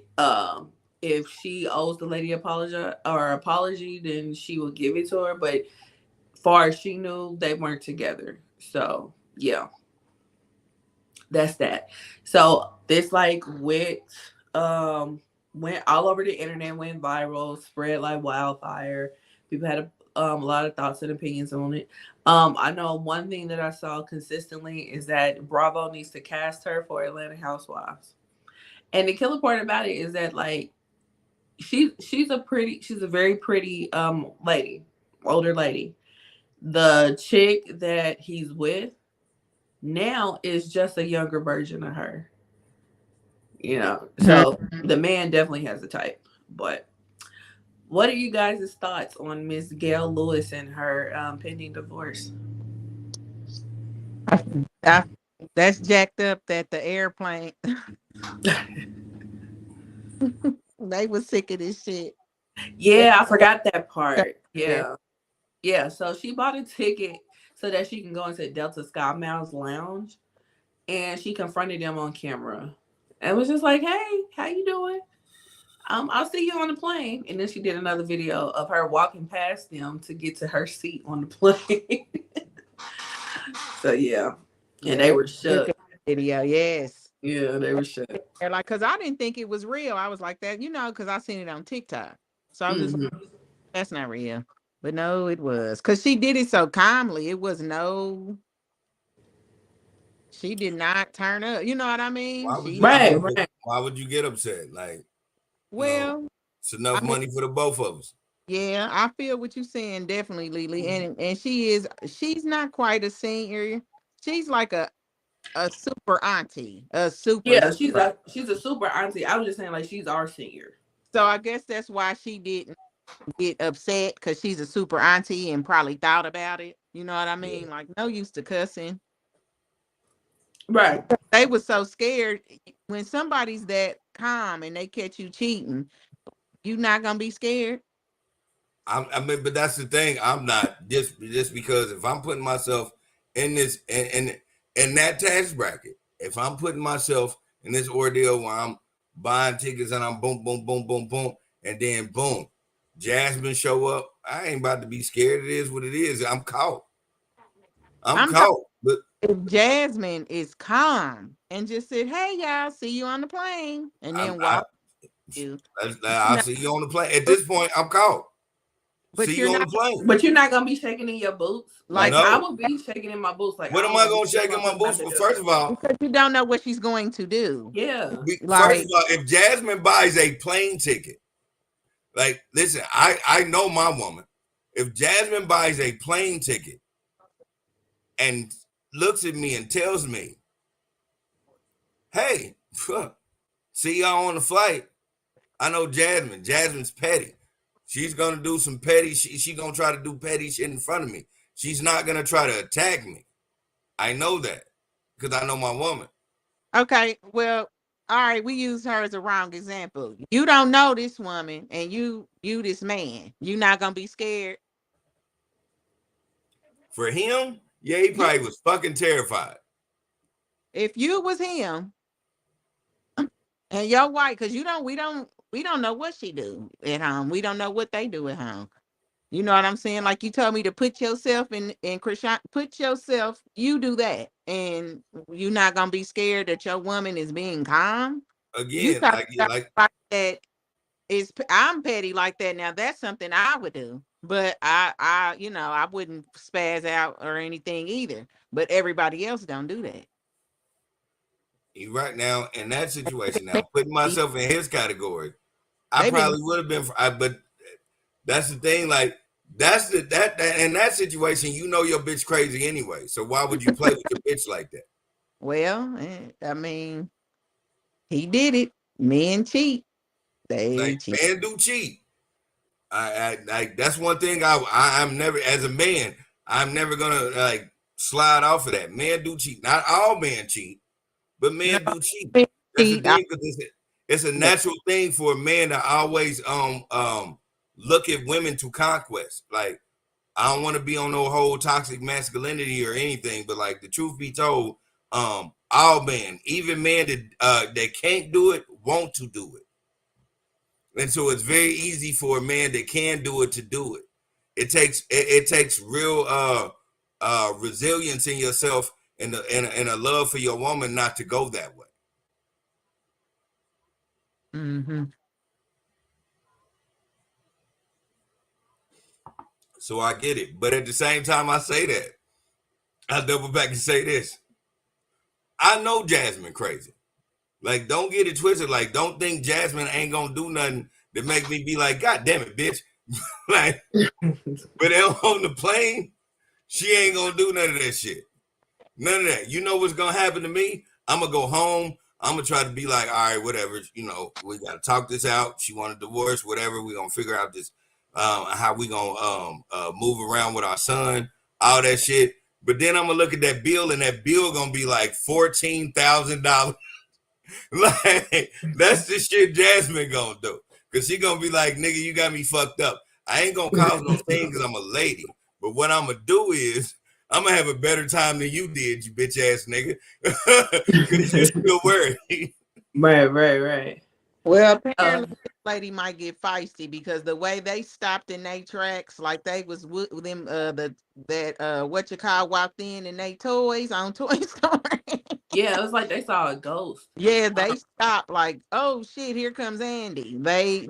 if she owes the lady apology, then she will give it to her. But far as she knew, they weren't together. So yeah. That's that. So this went all over the internet, went viral, spread like wildfire. People had a lot of thoughts and opinions on it. I know one thing that I saw consistently is that Bravo needs to cast her for Atlanta Housewives. And the killer part about it is that she's a very pretty lady, older lady. The chick that he's with now is just a younger version of her. So the man definitely has a type. But what are you guys' thoughts on Miss Gail Lewis and her pending divorce? That's jacked up that the airplane. They was sick of this shit. Yeah, I forgot that part. Yeah. So she bought a ticket so that she can go into Delta Sky Miles Lounge, and she confronted them on camera and was just like, "Hey, how you doing? I'll see you on the plane." And then she did another video of her walking past them to get to her seat on the plane. So yeah, and they were shook. Video, yes. Yeah, they were shook. They're like, because I didn't think it was real. I was like that, because I seen it on TikTok. So I was just like, that's not real. But no, it was. Because she did it so calmly. It was she did not turn up. You know what I mean? Why would you get upset? Well, it's enough money for the both of us. Yeah, I feel what you're saying, definitely, Lily. And she's not quite a senior. She's like a super auntie. She's a super auntie. I was just saying, she's our senior. So I guess that's why she didn't get upset, because she's a super auntie and probably thought about it. You know what I mean? No use to cussing. Right. They were so scared. When somebody's that calm and they catch you cheating, you not gonna be scared. I mean, but that's the thing. I'm not just because if I'm putting myself in this in that tax bracket, if I'm putting myself in this ordeal where I'm buying tickets and I'm boom, boom, boom, boom, boom, and then boom, Jasmine show up. I ain't about to be scared. It is what it is. I'm caught. I'm I'm talking caught. But if Jasmine is calm and just said, "Hey y'all, see you on the plane," and then walk you. I'll see you on the plane. At this point, I'm caught. But See you're you on not the plane. But you're not gonna be shaking in your boots. Like No. I would be shaking in my boots. Like What am I gonna shake in my boots for? First of all, because you don't know what she's going to do. Yeah. First of all, if Jasmine buys a plane ticket, like listen, I know my woman. If Jasmine buys a plane ticket and looks at me and tells me, "Hey, see y'all on the flight," I know Jasmine. Jasmine's petty. She's gonna do some petty. She gonna try to do petty shit in front of me. She's not gonna try to attack me. I know that because I know my woman. Okay, well, all right, we use her as a wrong example. You don't know this woman, and you this man. You not gonna be scared. For him, yeah, he probably was fucking terrified. If you was him and your wife, because we don't know what she do at home. We don't know what they do at home. You know what I'm saying? Like you told me to put yourself in Chrisean, put yourself, you do that. And you're not gonna be scared that your woman is being calm. Again, like that is I'm petty like that. Now that's something I would do. But I wouldn't spaz out or anything either. But everybody else don't do that. Right now, in that situation, now putting myself in his category, I probably would have been. But that's the thing. Like that in that situation, you know your bitch crazy anyway. So why would you play with your bitch like that? Well, I mean, he did it. Men cheat. They cheat. Men do cheat. I that's one thing I'm never, as a man, I'm never gonna like slide off of that. Men do cheat. Not all men cheat, but men do cheat. That's the thing, because it's a natural thing for a man to always look at women to conquest. Like, I don't want to be on no whole toxic masculinity or anything, but like the truth be told, all men, even men that can't do it, want to do it. And so it's very easy for a man that can do it to do it. It takes real resilience in yourself and a love for your woman not to go that way. Mm-hmm. So I get it. But at the same time I say that, I double back and say this. I know Jasmine crazy. Like, don't get it twisted. Like, don't think Jasmine ain't gonna do nothing to make me be like, God damn it, bitch. Like, but on the plane, she ain't gonna do none of that shit. None of that. You know what's gonna happen to me? I'm gonna go home. I'm gonna try to be like, all right, whatever. You know, we gotta talk this out. She want a divorce, whatever. We gonna figure out this, how we gonna move around with our son, all that shit. But then I'm gonna look at that bill, and that bill gonna be like $14,000. Like, that's the shit Jasmine gonna do. Cause she gonna be like, nigga, you got me fucked up. I ain't gonna cause no thing because I'm a lady. But what I'm gonna do is I'm gonna have a better time than you did, you bitch ass nigga. Cause you still worried. Right. Well, apparently this lady might get feisty because the way they stopped in their tracks, like they was with them what you call walked in and they toys on Toy Story. Yeah, it was like they saw a ghost. Yeah, they stopped like, oh shit, here comes Andy. They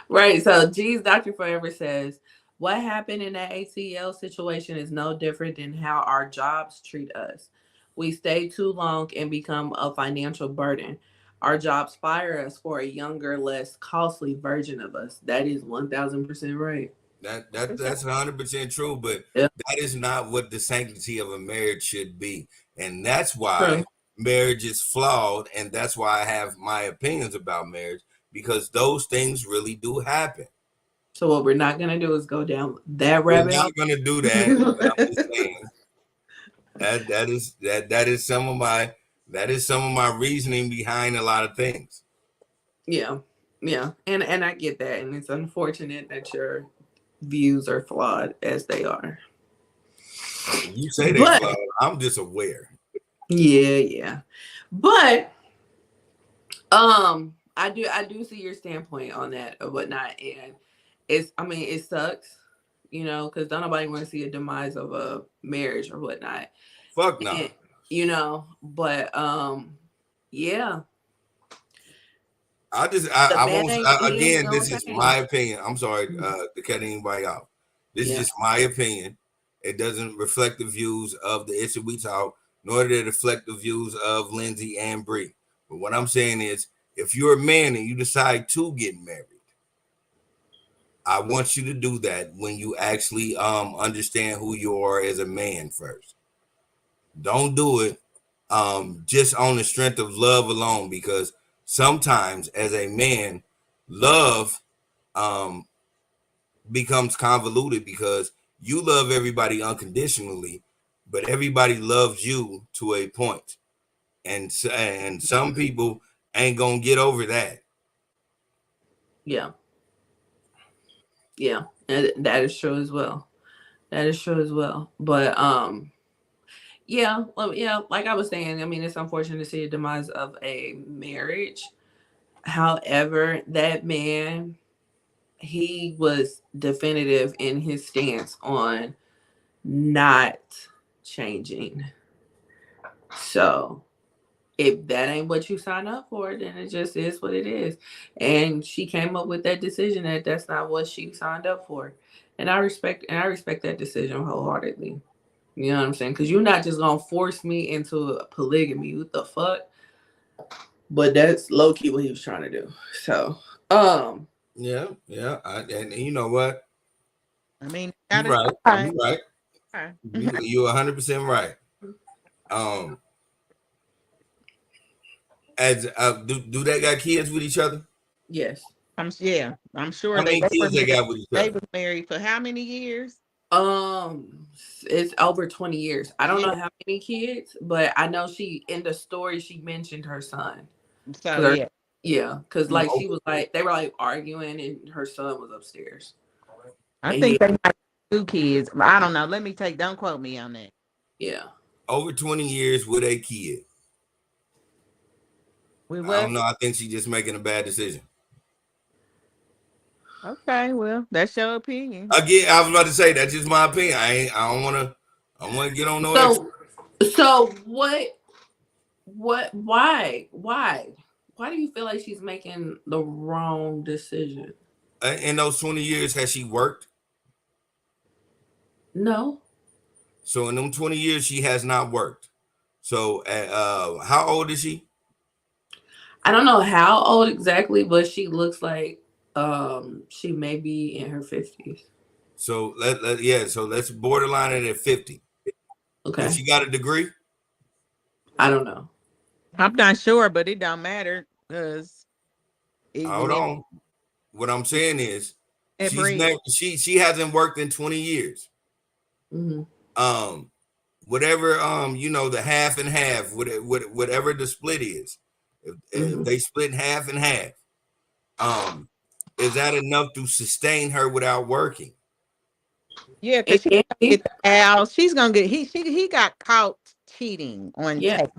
Right. So G's Dr. Forever says, what happened in that ATL situation is no different than how our jobs treat us. We stay too long and become a financial burden. Our jobs fire us for a younger, less costly version of us. That is 1,000% right. That's 100% true, but that is not what the sanctity of a marriage should be. And that's why marriage is flawed, and that's why I have my opinions about marriage, because those things really do happen. So what we're not going to do is go down that rabbit hole. We're not going to do that. I'm just saying, That is some of my reasoning behind a lot of things. Yeah. And I get that, and it's unfortunate that your views are flawed as they are. You say they flawed. I'm just aware. Yeah. But I do see your standpoint on that or whatnot, and it sucks, because don't nobody want to see a demise of a marriage or whatnot. Fuck no. And, but yeah. I won't again. This is my opinion. I'm sorry to cut anybody out. This is just my opinion. It doesn't reflect the views of the issue we talk, nor did it reflect the views of Lindsay and Bree. But what I'm saying is, if you're a man and you decide to get married, I want you to do that when you actually understand who you are as a man first. Don't do it just on the strength of love alone, because sometimes as a man, love becomes convoluted because you love everybody unconditionally, but everybody loves you to a point. And some people ain't gonna get over that. Yeah. And that is true as well. But yeah, like I was saying, it's unfortunate to see the demise of a marriage. However, that man, he was definitive in his stance on not changing. So if that ain't what you sign up for, then it just is what it is. And she came up with that decision that that's not what she signed up for. And I respect that decision wholeheartedly. You know what I'm saying? Because you're not just gonna force me into polygamy. What the fuck? But that's low key what he was trying to do. So, yeah. And you know what? I mean, you're right. You're 100% right. As do they got kids with each other? Yes. I'm sure. How many kids they got with each other? They were married for how many years? It's over 20 years. I don't know how many kids, but I know in the story she mentioned her son. So because she was they were arguing, and her son was upstairs. I think they might have 2 kids. I don't know. Don't quote me on that. Yeah. Over 20 years with a kid. I don't know. I think she's just making a bad decision. Okay, well, that's your opinion. Again, I was about to say that's just my opinion. I don't want to get on no. So what? Why do you feel like she's making the wrong decision? In those 20 years, has she worked? No. So in them 20 years, she has not worked. So how old is she? I don't know how old exactly, but she looks like she may be in her 50s. So so let's borderline it at 50. Okay. So she got a degree? I don't know. I'm not sure, but it don't matter because hold on. What I'm saying is she hasn't worked in 20 years. Mm-hmm. Whatever the half and half, whatever the split is, if they split half and half, is that enough to sustain her without working? Yeah, because she's gonna get he got caught cheating on tape.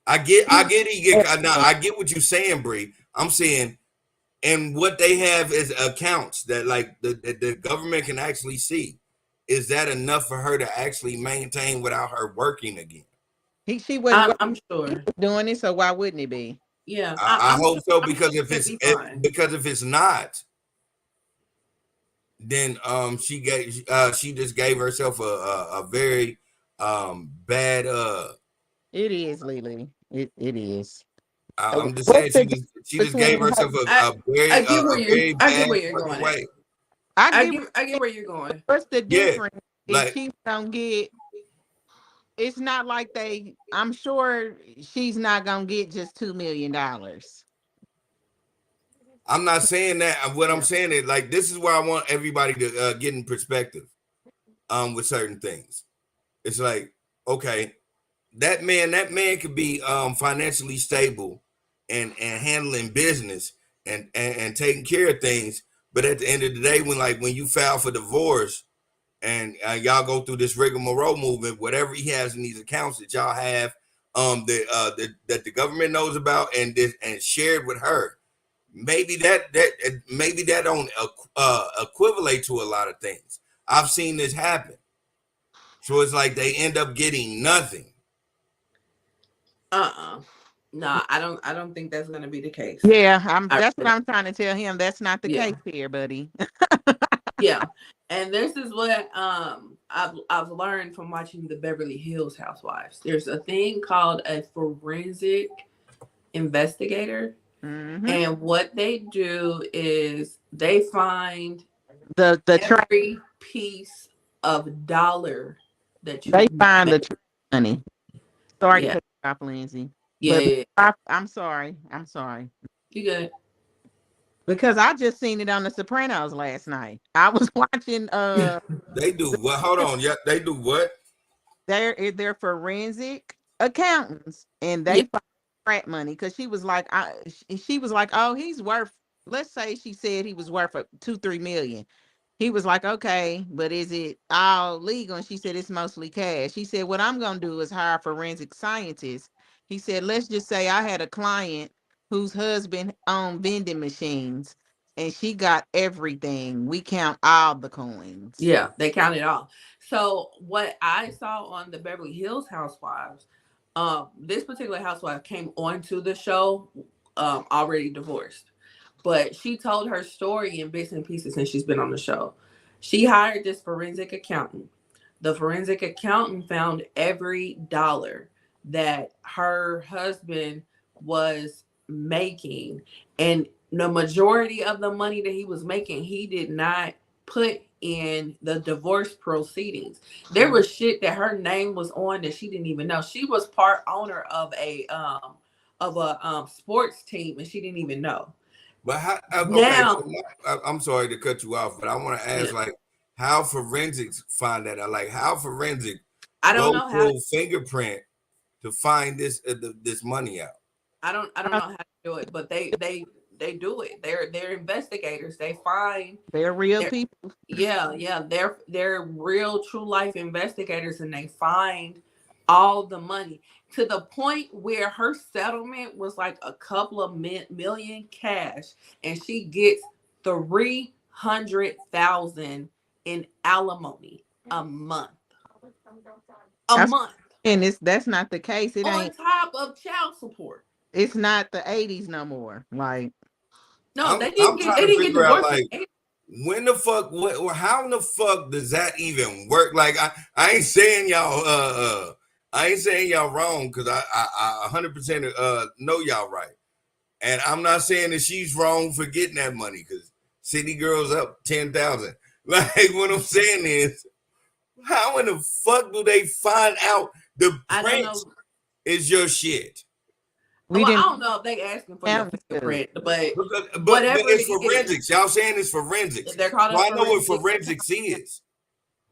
I get I get what you're saying, Bree. I'm saying, and what they have is accounts that the government can actually see. Is that enough for her to actually maintain without her working again? She was. I'm sure doing it, so why wouldn't it be? Yeah, I hope so, because if it's not, then she just gave herself a very bad. It is, Lily. It is. I'm just saying she just gave herself a very bad way. I get where you're going. What's the difference? If she's gonna get, it's not like I'm sure she's not gonna get just $2 million. I'm not saying that. What I'm saying is this is where I want everybody to get in perspective with certain things. It's okay, that man could be financially stable and handling business and taking care of things. But at the end of the day, when you file for divorce and y'all go through this rigmarole movement, whatever he has in these accounts that y'all have, that the government knows about and shared with her, maybe that don't equivalent to a lot of things. I've seen this happen. So it's like they end up getting nothing. No, I don't think that's gonna be the case. Yeah, that's what I'm trying to tell him. That's not the case here, buddy. Yeah. And this is what I've learned from watching the Beverly Hills Housewives. There's a thing called a forensic investigator. Mm-hmm. And what they do is they find the every piece of dollar that you they find the money. Sorry to cut you off, Lindsay. Yeah. I'm sorry. You good? Because I just seen it on The Sopranos last night. I was watching. They do what? Hold on. Yeah, they do what? They're forensic accountants, and they find frat money because she was like, oh, he's worth. Let's say she said he was worth $2-3 million. He was like, okay, but is it all legal? And she said it's mostly cash. He said, what I'm gonna do is hire forensic scientists. He said, let's just say I had a client whose husband owned vending machines and she got everything. We count all the coins. Yeah, they count it all. So what I saw on the Beverly Hills Housewives, this particular housewife came onto the show already divorced. But she told her story in bits and pieces since she's been on the show. She hired this forensic accountant. The forensic accountant found every dollar that her husband was making. And the majority of the money that he was making, he did not put in the divorce proceedings. There was shit that her name was on that she didn't even know. She was part owner of a sports team and she didn't even know. But how? Okay, now, so I'm sorry to cut you off, but I want to ask, like, how forensics find that out? Like, how forensic? I don't know how fingerprint to find this money out. I don't know how to do it, but they do it. They're investigators. They find they're real people. Yeah. They're real true life investigators, and they find all the money to the point where her settlement was like a couple of million cash, and she gets $300,000 in alimony a month. And that's not the case. It on ain't top of child support. It's not the 80s no more. Like, no, they didn't get divorced. Like, when the fuck? How in the fuck does that even work? Like, I ain't saying y'all. I ain't saying y'all wrong because I 100% know y'all right, and I'm not saying that she's wrong for getting that money because City Girls up 10,000. Like, what I'm saying is, how in the fuck do they find out the print is your shit? Well, I don't know if they asking for your fingerprint, but whatever it's forensics. Y'all saying it's forensics. They're called I know what forensics is.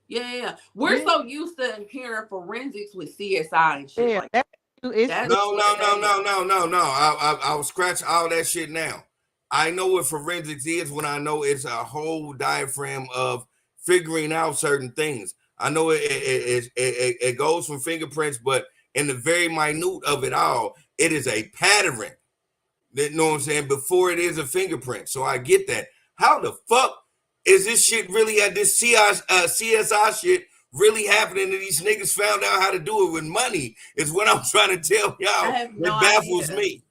Yeah. We're so used to hearing forensics with CSI and shit like that. No. I'll scratch all that shit now. I know what forensics is when I know it's a whole diaphragm of figuring out certain things. I know it goes from fingerprints, but in the very minute of it all, it is a pattern. You know what I'm saying? Before it is a fingerprint. So I get that. How the fuck is this shit really at this CSI shit really happening that these niggas found out how to do it with money is what I'm trying to tell y'all. It baffles me.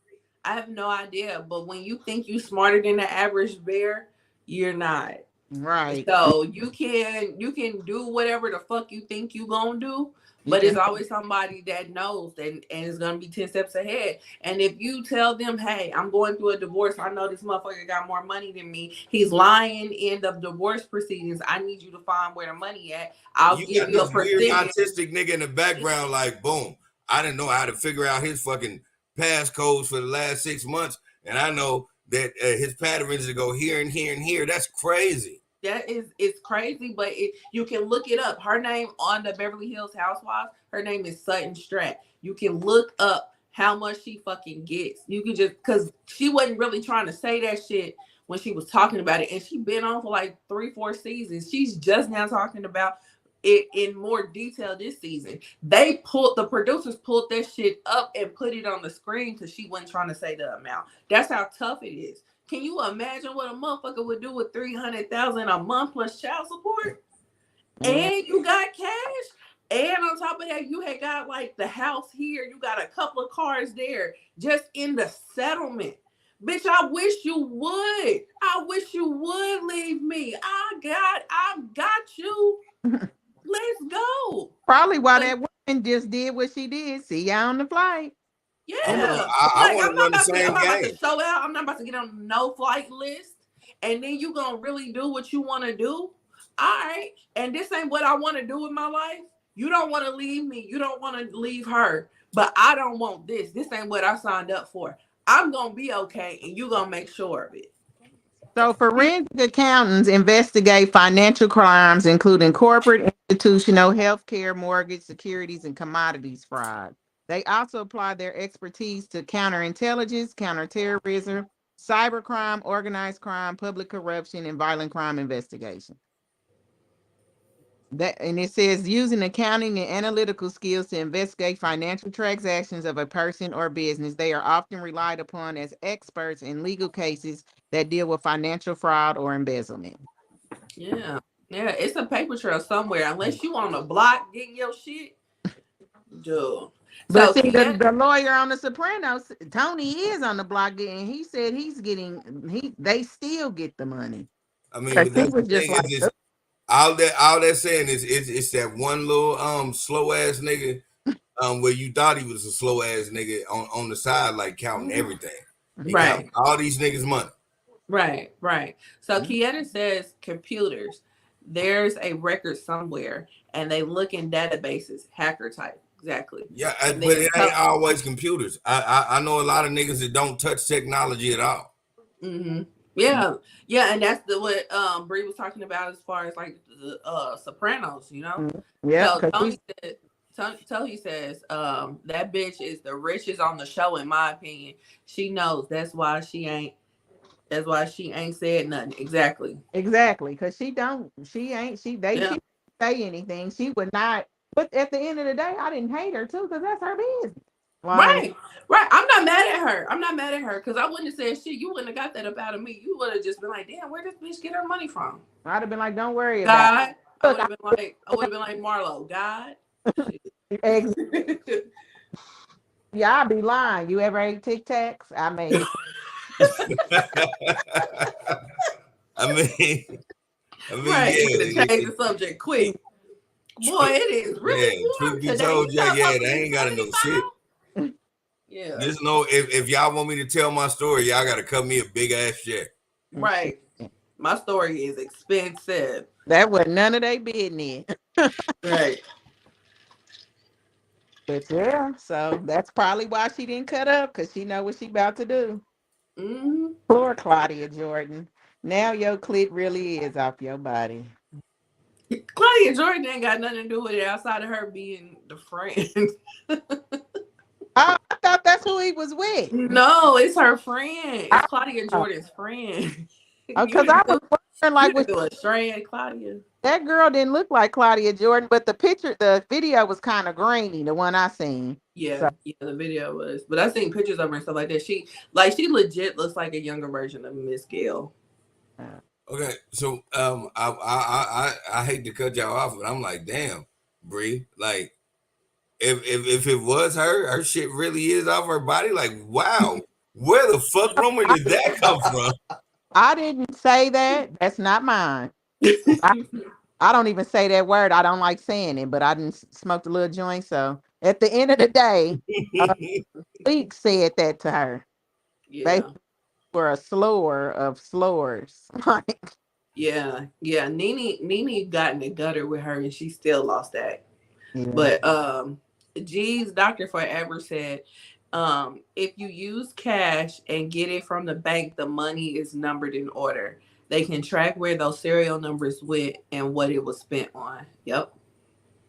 I have no idea. But when you think you're smarter than the average bear, you're not. Right. So you can do whatever the fuck you think you gonna do, but it's always somebody that knows and is gonna be 10 steps ahead. And if you tell them, hey, I'm going through a divorce, I know this motherfucker got more money than me, he's lying in the divorce proceedings, I need you to find where the money at. I'll give you a percentage. Weird autistic nigga in the background, like, boom, I didn't know how to figure out his fucking passcodes for the last 6 months, and I know that his patterns to go here and here and here. That's crazy. It's crazy, but you can look it up. Her name on the Beverly Hills Housewives, her name is Sutton Stratt. You can look up how much she fucking gets. You can just, because she wasn't really trying to say that shit when she was talking about it, and she been on for like 3-4 seasons. She's just now talking about it in more detail this season. The producers pulled that shit up and put it on the screen because she wasn't trying to say the amount. That's how tough it is. Can you imagine what a motherfucker would do with $300,000 a month plus child support? And you got cash, and on top of that, you had got like the house here. You got a couple of cars there, just in the settlement. Bitch, I wish you would. I wish you would leave me. I got you. Let's go. Probably why that woman just did what she did. See you on the flight. Yeah. I want to run the same game. I'm about to show out. I'm not about to get on the no flight list. And then you going to really do what you want to do. All right. And this ain't what I want to do with my life. You don't want to leave me. You don't want to leave her. But I don't want this. This ain't what I signed up for. I'm going to be okay. And you going to make sure of it. So forensic accountants investigate financial crimes, including corporate, institutional, healthcare, mortgage, securities, and commodities fraud. They also apply their expertise to counterintelligence, counterterrorism, cybercrime, organized crime, public corruption, and violent crime investigation. And it says using accounting and analytical skills to investigate financial transactions of a person or business. They are often relied upon as experts in legal cases that deal with financial fraud or embezzlement. Yeah, it's a paper trail somewhere. Unless you on the block getting your shit, dude. But see, the lawyer on The Sopranos, Tony, is on the block getting. He said they still get the money. I mean, but that's the thing. Like, it's just, all that saying is it's that one little slow ass nigga where you thought he was a slow ass nigga on the side, like counting everything. He right. All these niggas' money. Right. So Kieta says computers. There's a record somewhere, and they look in databases, hacker type. Exactly. Yeah, but it ain't always computers. I know a lot of niggas that don't touch technology at all. Mm-hmm. Yeah, and that's what Bree was talking about as far as like the Sopranos, you know. Yeah. So Tony says that bitch is the richest on the show, in my opinion. She knows that's why she ain't said nothing. Exactly, because she ain't say anything. She would not. But at the end of the day, I didn't hate her too, because that's her business. Right. I'm not mad at her because I wouldn't have said shit. You wouldn't have got that up out of me. You would have just been like, damn, where does bitch get her money from? I'd have been like, don't worry about it. I would have been like Marlo, God. Yeah, I'd be lying. You ever ate Tic Tacs? I mean, right. You could change the subject quick. Boy, it is really truth be told, they ain't gotta know shit. Yeah. Just know if y'all want me to tell my story, y'all gotta cut me a big ass check. Right. My story is expensive. That was none of their business. Right. But yeah, so that's probably why she didn't cut up, because she know what she about to do. Mm-hmm. Poor Claudia Jordan. Now your clit really is off your body. Claudia Jordan ain't got nothing to do with it outside of her being the friend. I thought that's who he was with. No, it's her friend. It's Claudia Jordan's friend. Because I was wondering, like, was a strand, Claudia? That girl didn't look like Claudia Jordan, but the video was kind of grainy. The one I seen. Yeah, the video was. But I seen pictures of her and stuff like that. She legit looks like a younger version of Miss Gail. Okay, so I hate to cut y'all off, but I'm like, damn, Bree, like if it was her shit really is off her body, like, wow, where the fuck Roman did that come from? I didn't say that. That's not mine. I don't even say that word. I don't like saying it, but I didn't smoke a little joint. So at the end of the day, Leak said that to her. Yeah. They were a slower of slowers. Yeah. Nene got in the gutter with her and she still lost that. Yeah. But G's doctor forever said, if you use cash and get it from the bank, the money is numbered in order. They can track where those serial numbers went and what it was spent on. Yep.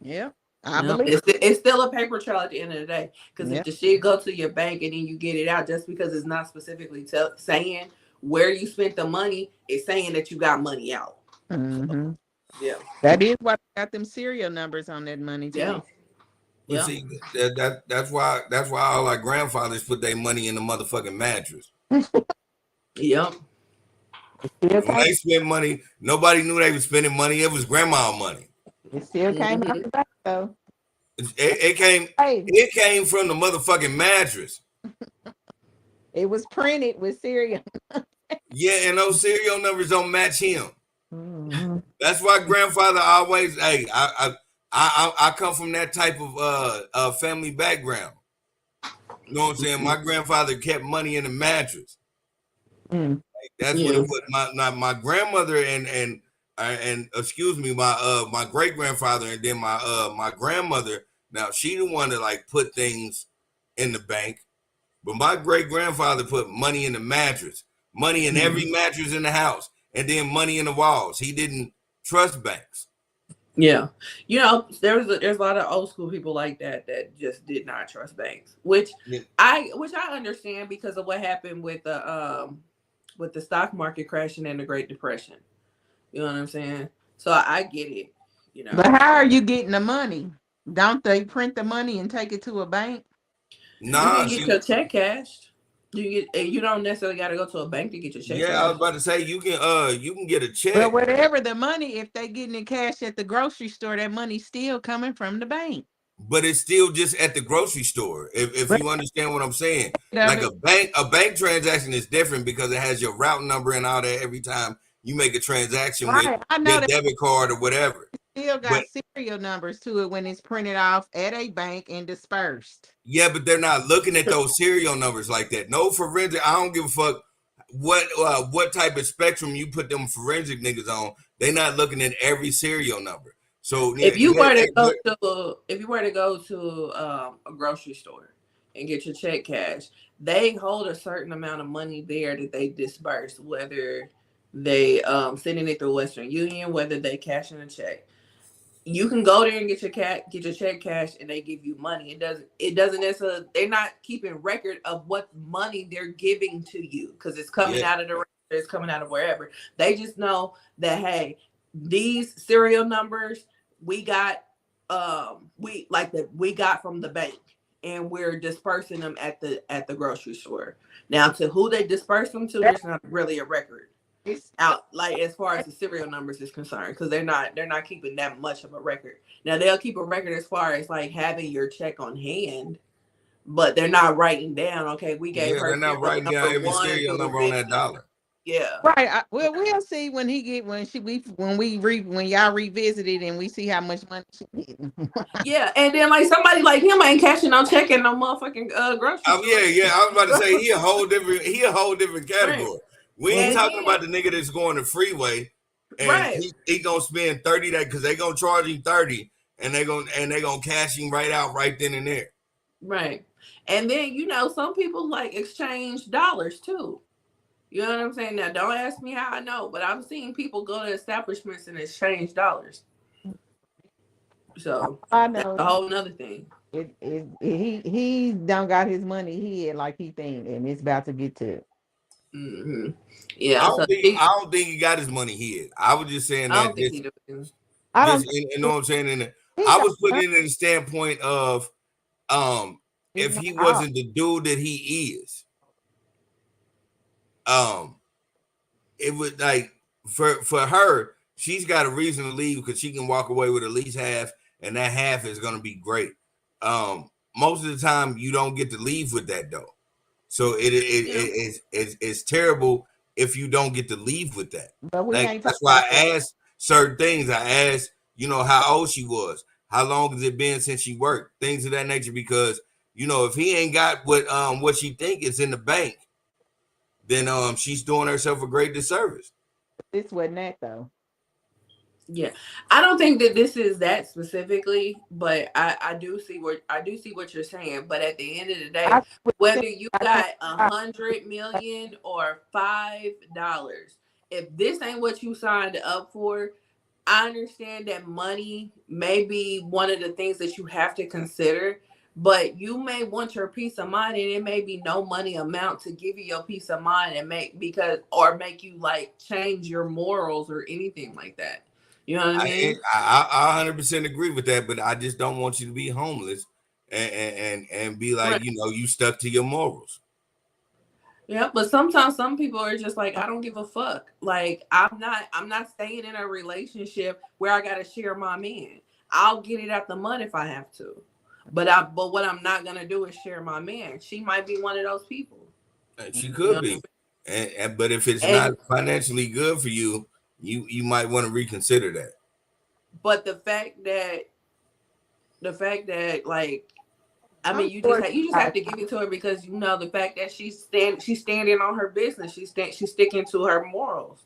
Yeah, I believe it's still a paper trail at the end of the day. Because if Yep. the shit go to your bank and then you get it out, just because it's not specifically saying where you spent the money, it's saying that you got money out. Mm-hmm. Yeah. That is why I got them serial numbers on that money too. Yeah. But Yeah. see, that's why all our grandfathers put their money in the motherfucking mattress. Yep. Still When they spent money, nobody knew they were spending money. It was grandma money. It still came out the back though. It came from the motherfucking mattress. It was printed with serial. Yeah, and those serial numbers don't match him. Mm-hmm. That's why grandfather always. Hey, I come from that type of family background. You know what I'm saying? My grandfather kept money in the mattress. Mm. That's what it was. My grandmother and excuse me, my great grandfather and then my grandmother. Now she the one that like put things in the bank, but my great grandfather put money in the mattress, money in every mattress in the house, and then money in the walls. He didn't trust banks. Yeah, there's a lot of old school people like that just did not trust banks, which I understand because of what happened with the stock market crashing and the Great Depression. You know what I'm saying? So I get it. But how are you getting the money? Don't they print the money and take it to a bank? Nah, you can get your check cashed. You don't necessarily got to go to a bank to get your check. Yeah, I was about to say you can get a check. But whatever the money, if they getting it cash at the grocery store, that money's still coming from the bank. But it's still just at the grocery store. If you understand what I'm saying, like a bank transaction is different because it has your route number and all that every time you make a transaction with your debit card or whatever. Still got serial numbers to it when it's printed off at a bank and dispersed. Yeah, but they're not looking at those serial numbers like that. No forensic. I don't give a fuck what type of spectrum you put them forensic niggas on. They're not looking at every serial number. So if you were to go to a grocery store and get your check cash, they hold a certain amount of money there that they disperse, whether they sending it through Western Union, whether they cash in a check. You can go there and get your check cash, and they give you money. It doesn't necessarily. They're not keeping record of what money they're giving to you because it's coming out of the register, it's coming out of wherever. They just know that hey, these serial numbers we got we got from the bank, and we're dispersing them at the grocery store. Now, to who they disperse them to, there's not really a record out, like as far as the serial numbers is concerned, because they're not keeping that much of a record. Now they'll keep a record as far as like having your check on hand, but they're not writing down. Okay, we gave her. They're not writing down every serial number on that dollar. Yeah, right. We'll see when y'all revisit it and we see how much money she getting. Yeah, and then like somebody like him ain't cashing no check in no motherfucking grocery store. Yeah. I was about to say he a whole different category. Right. We ain't talking about the nigga that's going to freeway and he gonna spend 30 days because they gonna charge him 30 and they gonna cash him right out right then and there. Right. And then some people like exchange dollars too. You know what I'm saying? Now don't ask me how I know, but I've seen people go to establishments and exchange dollars. So I know that's a whole nother thing. He don't got his money hid like he think, and it's about to get to it. Mm-hmm. Yeah, I don't think he got his money hid. I was just saying that. You know what I'm saying? I was putting it in the standpoint of, if he wasn't the dude that he is, it would like for her, she's got a reason to leave because she can walk away with at least half, and that half is gonna be great. Most of the time, you don't get to leave with that though. So it's terrible if you don't get to leave with that. That's why I asked certain things. I asked, how old she was, how long has it been since she worked, things of that nature. Because if he ain't got what she think is in the bank, then she's doing herself a great disservice. This wasn't that though. Yeah, I don't think that this is that specifically, but I do see what you're saying. But at the end of the day, whether you got 100 million or $5, if this ain't what you signed up for, I understand that money may be one of the things that you have to consider, but you may want your peace of mind, and it may be no money amount to give you your peace of mind and make you like change your morals or anything like that. You know what I mean? I 100% agree with that, but I just don't want you to be homeless and be like, Right. you know, you stuck to your morals. Yeah, but sometimes some people are just like, I don't give a fuck. Like, I'm not staying in a relationship where I gotta share my man. I'll get it out the mud if I have to. But what I'm not gonna do is share my man. She might be one of those people. She You could know? be. But if it's And not financially good for you, you might want to reconsider that. but the fact that like, I mean, you just have to give it to her, because you know the fact that she's standing on her business. She's sticking to her morals.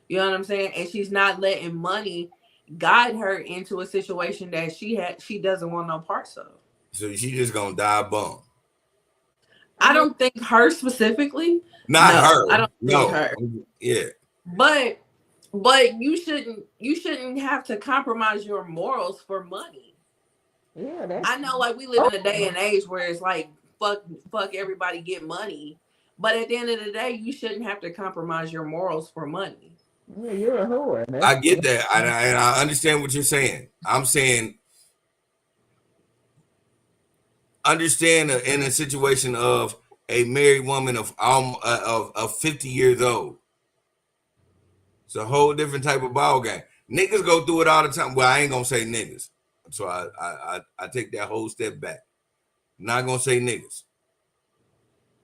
You know what I'm saying? And she's not letting money guide her into a situation that she doesn't want no parts of. So she just gonna die bum. I don't think her specifically. Not no, her. I don't think No. her. Yeah. But you shouldn't have to compromise your morals for money. Yeah, I know, like, we live in a day and age where it's like fuck everybody, get money. But at the end of the day, you shouldn't have to compromise your morals for money. Yeah, you're a whore. I get that, and I understand what you're saying. I'm saying, understand in a situation of a married woman of 50 years old. It's a whole different type of ball game. Niggas go through it all the time. Well, I ain't gonna say niggas, so I take that whole step back. I'm not gonna say niggas.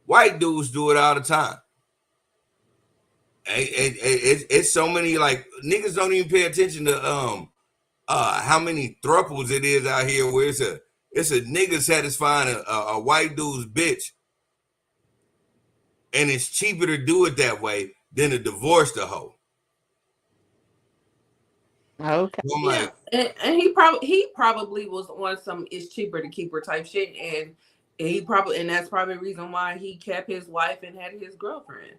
White dudes do it all the time. It's so many, like, niggas don't even pay attention to how many thruples it is out here where it's a nigga satisfying a white dude's bitch, and it's cheaper to do it that way than to divorce the hoe. Okay. So I'm Yeah, like, and he probably was on some "it's cheaper to keep her" type shit, and that's probably the reason why he kept his wife and had his girlfriend.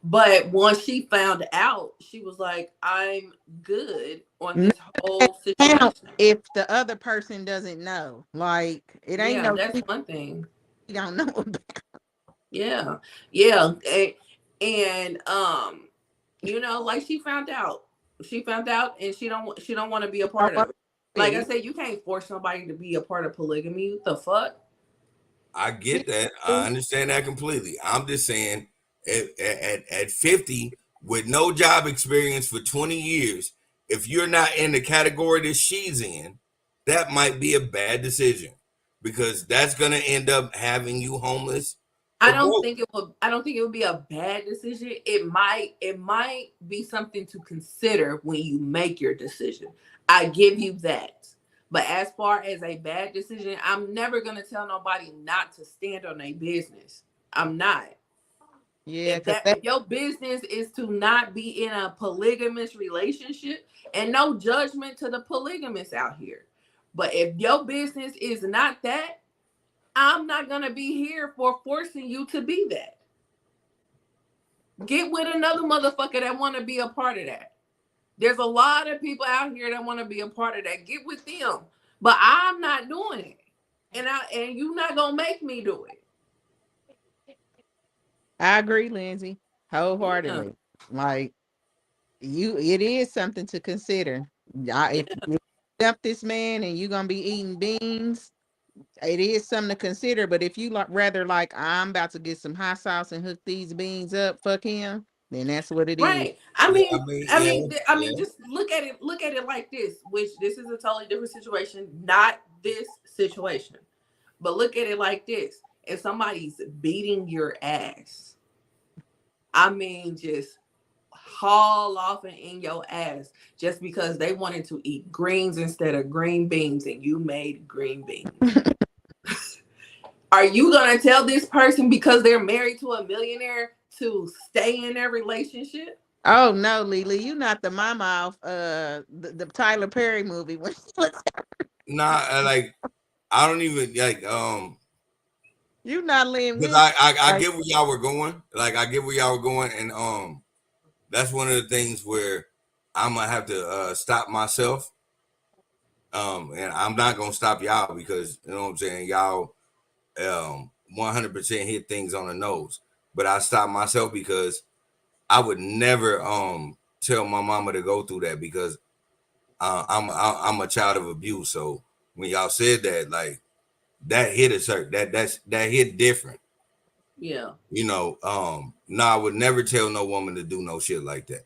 But once she found out, she was like, "I'm good on this whole situation." If the other person doesn't know, like, it ain't no. That's one thing. You don't know about. Yeah, and you know, like, she found out, and she don't want to be a part of it. Like I said, you can't force somebody to be a part of polygamy. What the fuck? I get that. I understand that completely. I'm just saying, at 50, with no job experience for 20 years, if you're not in the category that she's in, that might be a bad decision, because that's gonna end up having you homeless. I don't think it would be a bad decision. It might be something to consider when you make your decision. I give you that. But as far as a bad decision, I'm never gonna tell nobody not to stand on their business. I'm not. Yeah, If your business is to not be in a polygamous relationship, and no judgment to the polygamists out here, but if your business is not that, I'm not gonna be here for forcing you to be that. Get with another motherfucker that want to be a part of that. There's a lot of people out here that want to be a part of that. Get with them. But I'm not doing it. And you're not gonna make me do it. I agree, Lindsay, wholeheartedly. Yeah. Like, it is something to consider. If you accept this man and you're gonna be eating beans, it is something to consider. But if you rather, like, I'm about to get some hot sauce and hook these beans up, fuck him, then that's what it is. Right. I mean, just look at it like this, which this is a totally different situation, not this situation. But look at it like this. If somebody's beating your ass, I mean, just haul off and in your ass just because they wanted to eat greens instead of green beans and you made green beans. Are you going to tell this person because they're married to a millionaire to stay in their relationship? Oh no, Lily, you not the mama of the Tyler Perry movie. Nah, like, I don't even like you not Lynn. Because I get where y'all were going. Like, I get where y'all were going, and that's one of the things where I'm gonna have to stop myself. And I'm not gonna stop y'all because you know what I'm saying, y'all 100% hit things on the nose. But I stop myself because I would never tell my mama to go through that because I'm a child of abuse. So when y'all said that, like that hit a certain that hit different. Yeah. You know, no, I would never tell no woman to do no shit like that.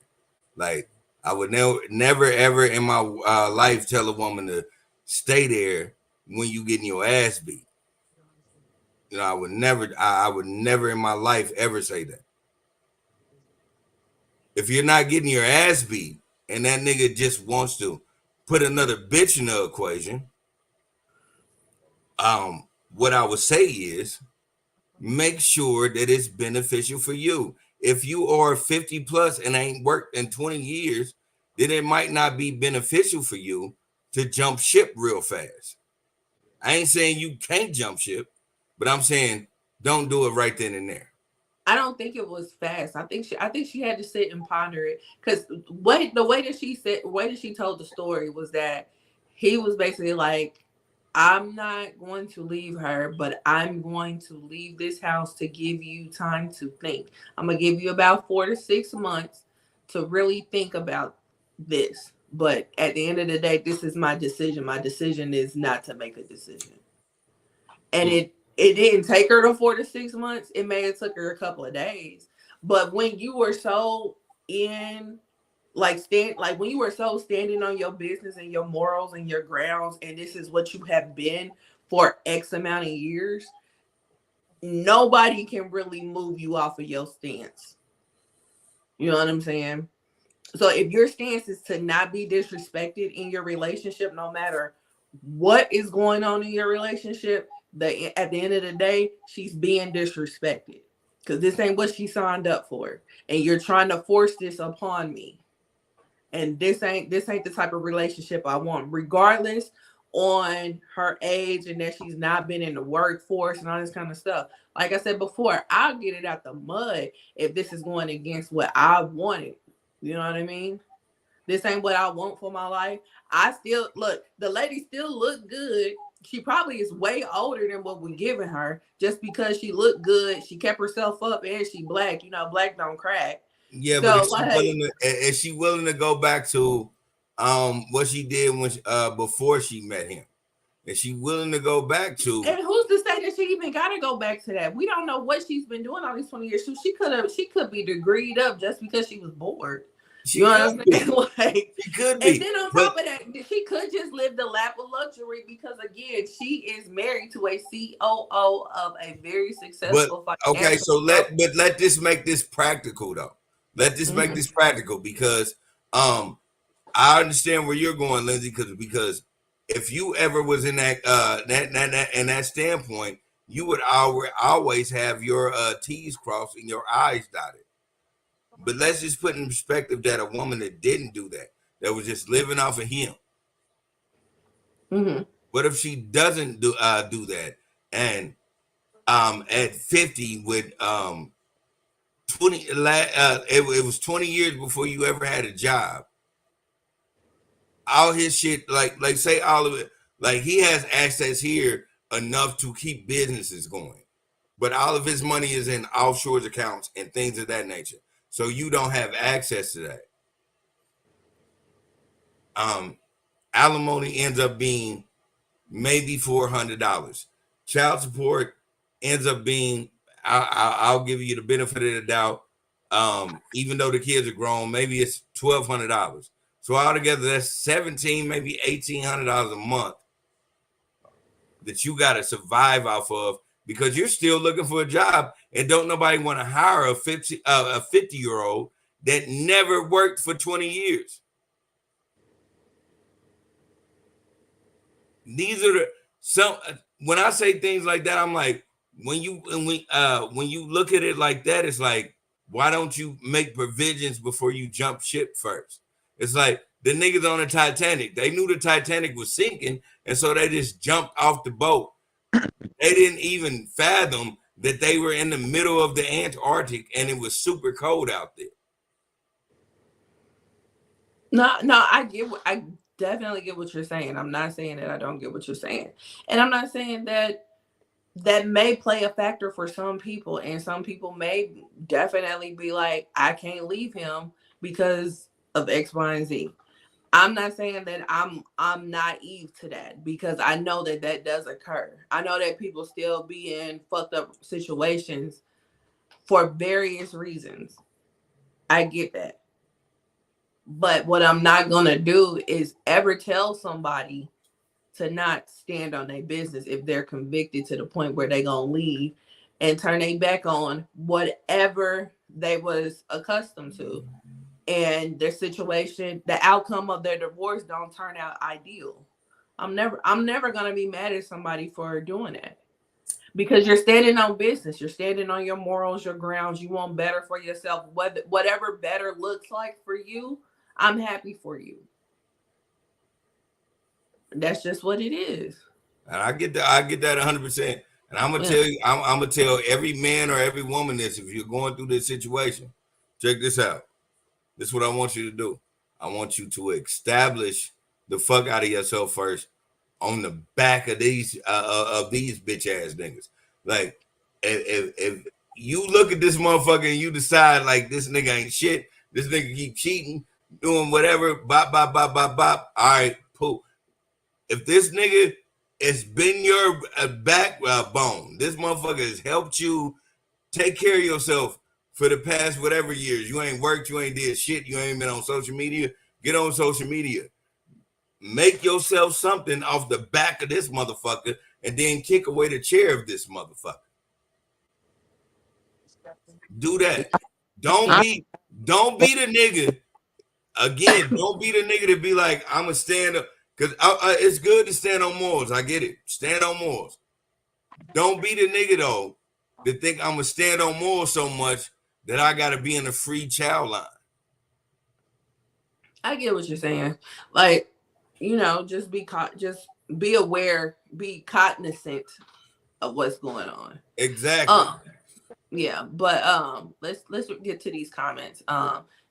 Like I would never ever in my life tell a woman to stay there when you getting your ass beat. You know, I would never in my life ever say that. If you're not getting your ass beat and that nigga just wants to put another bitch in the equation, what I would say is make sure that it's beneficial for you. If you are 50 plus and ain't worked in 20 years, then it might not be beneficial for you to jump ship real fast. I ain't saying you can't jump ship, but I'm saying don't do it right then and there. I don't think it was fast. I think she had to sit and ponder it because the way that she told the story was that he was basically like, I'm not going to leave her, but I'm going to leave this house to give you time to think. I'm gonna give you about 4 to 6 months to really think about this. But at the end of the day, this is my decision. My decision is not to make a decision. And it didn't take her to 4 to 6 months. It may have took her a couple of days. But when you were so when you were so standing on your business and your morals and your grounds, and this is what you have been for X amount of years, nobody can really move you off of your stance. You know what I'm saying? So if your stance is to not be disrespected in your relationship, no matter what is going on in your relationship, at the end of the day, she's being disrespected because this ain't what she signed up for, and you're trying to force this upon me. And this ain't the type of relationship I want, regardless on her age and that she's not been in the workforce and all this kind of stuff. Like I said before, I'll get it out the mud if this is going against what I wanted. You know what I mean? This ain't what I want for my life. I still look, the lady still look good. She probably is way older than what we're giving her just because she looked good. She kept herself up and she black. You know, black don't crack. Yeah, so, but is she willing to go back to what she did when before she met him? Is she willing to go back to? And who's to say that she even got to go back to that? We don't know what she's been doing all these 20 years. So she could be degreed up just because she was bored. You know what I'm saying? Like, she could be. And then on top of that, she could just live the lap of luxury because, again, she is married to a COO of a very successful. Okay, so let this make this practical though. Let this make this practical because I understand where you're going, Lindsay, because if you ever was in that standpoint, you would always have your T's crossed and your I's dotted. But let's just put in perspective that a woman that didn't do that was just living off of him. Mm-hmm. What if she doesn't do that? And at 50 with 20, it was 20 years before you ever had a job. All his shit, like say all of it, like he has assets here enough to keep businesses going, but all of his money is in offshore accounts and things of that nature. So you don't have access to that. Alimony ends up being maybe $400. Child support ends up being, I'll give you the benefit of the doubt. Even though the kids are grown, maybe it's $1,200. So altogether, that's $1,700, maybe $1,800 a month that you got to survive off of because you're still looking for a job and don't nobody want to hire a 50-year-old that never worked for 20 years. These are when I say things like that, I'm like, when you look at it like that, it's like, why don't you make provisions before you jump ship first? It's like the niggas on the Titanic. They knew the Titanic was sinking, and so they just jumped off the boat. They didn't even fathom that they were in the middle of the Antarctic and it was super cold out there. No, I definitely get what you're saying. I'm not saying that I don't get what you're saying. And I'm not saying that may play a factor for some people, and some people may definitely be like, I can't leave him because of X, Y, and Z. I'm not saying that I'm naive to that, because I know that does occur. I know that people still be in fucked up situations for various reasons. I get that. But what I'm not going to do is ever tell somebody to not stand on their business if they're convicted to the point where they're going to leave and turn their back on whatever they was accustomed to. And their situation, the outcome of their divorce don't turn out ideal. I'm never going to be mad at somebody for doing that. Because you're standing on business, you're standing on your morals, your grounds. You want better for yourself. Whatever better looks like for you, I'm happy for you. That's just what it is. And I get that 100%. And I'm gonna tell you, I'm gonna tell every man or every woman this: if you're going through this situation, check this out. This is what I want you to do. I want you to establish the fuck out of yourself first on the back of these bitch ass niggas. Like, if you look at this motherfucker and you decide like this nigga ain't shit, this nigga keep cheating, doing whatever, bop. All right, poof. If this nigga has been your backbone, this motherfucker has helped you take care of yourself for the past whatever years. You ain't worked, you ain't did shit, you ain't been on social media. Get on social media. Make yourself something off the back of this motherfucker and then kick away the chair of this motherfucker. Do that. Don't be the nigga. Again, don't be the nigga to be like, I'm going to stand up. Because it's good to stand on morals. I get it. Stand on morals. Don't be the nigga, though, to think I'm going to stand on morals so much that I got to be in the free child line. I get what you're saying. Like, just be aware, be cognizant of what's going on. Exactly. Yeah, but let's get to these comments.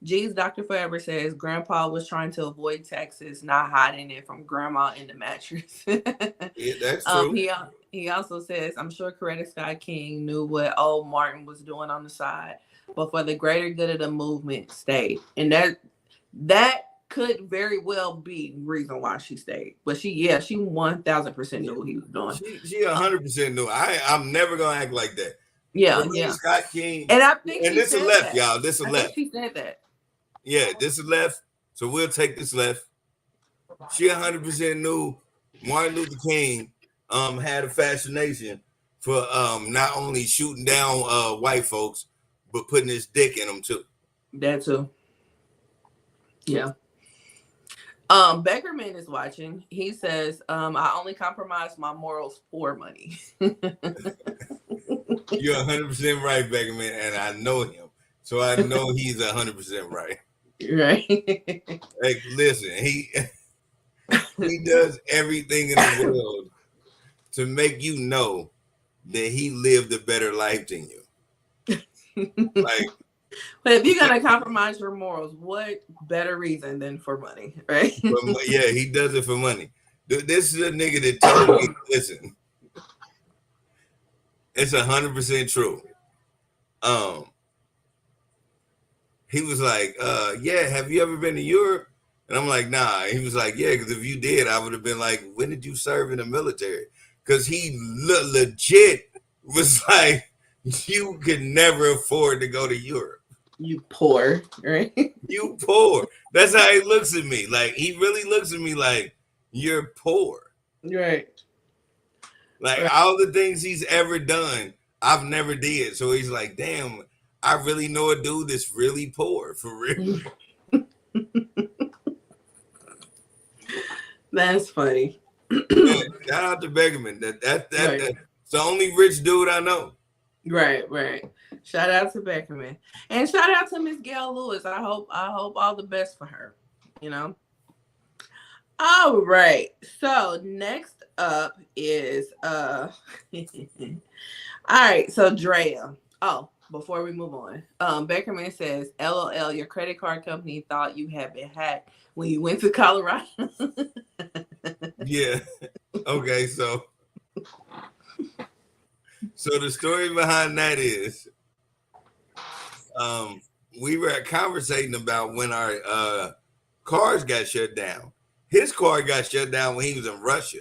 G's Dr. Forever says Grandpa was trying to avoid taxes, not hiding it from Grandma in the mattress. Yeah, that's true. He also says, I'm sure Coretta Scott King knew what old Martin was doing on the side, but for the greater good of the movement, stayed. And that could very well be the reason why she stayed. But she 1000% knew what he was doing. She 100% knew. I'm never gonna act like that. Yeah. Scott King. And I think this is left, that. Y'all. This is left. She said that. Yeah, this is left. So we'll take this left. She 100% knew Martin Luther King had a fascination for not only shooting down white folks, but putting his dick in them too. That too. Yeah. Beckerman is watching. He says, I only compromise my morals for money. You're 100% right, Beckerman, and I know him. So I know he's 100% right. Right. Like, listen, he does everything in the world to make you know that he lived a better life than you. Like, but if you're gonna compromise your morals, what better reason than for money, right? Yeah, he does it for money. This is a nigga that told me, listen, it's 100% true. He was like, yeah, have you ever been to Europe? And I'm like, nah. He was like, yeah, because if you did, I would have been like, when did you serve in the military? Because he legit was like, you could never afford to go to Europe. You poor, right? You poor. That's how he looks at me. Like, he really looks at me like, you're poor. Right. Like, all the things he's ever done, I've never did. So he's like, damn, I really know a dude that's really poor, for real. That's funny. Yeah, shout out to Beckerman. That's the only rich dude I know. Right. Shout out to Beckerman. And shout out to Miss Gail Lewis. I hope all the best for her. All right. So next up is all right, so Draya. Oh, before we move on, Beckerman says, LOL, your credit card company thought you had been hacked when you went to Colorado. Yeah. Okay, so the story behind that is we were conversating about when our cars got shut down. His car got shut down when he was in Russia.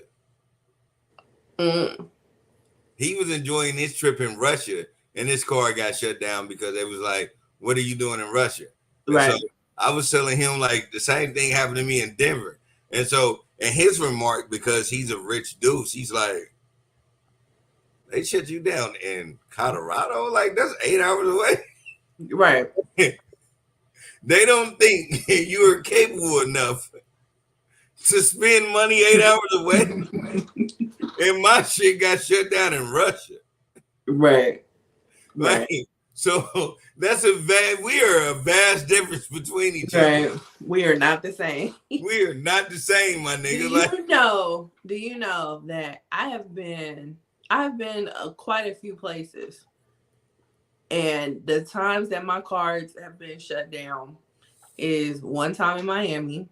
He was enjoying his trip in Russia, and his car got shut down because it was like, what are you doing in Russia? And Right. So I was telling him like the same thing happened to me in Denver. And so, and his remark, because he's a rich dude, he's like, they shut you down in Colorado? Like, that's 8 hours away. Right. They don't think you are capable enough to spend money 8 hours away. And my shit got shut down in Russia. Right. Like, so that's we are a vast difference between each Right. other. We are not the same. We are not the same, my nigga. Do you know that I've been quite a few places, and the times that my cards have been shut down is one time in Miami,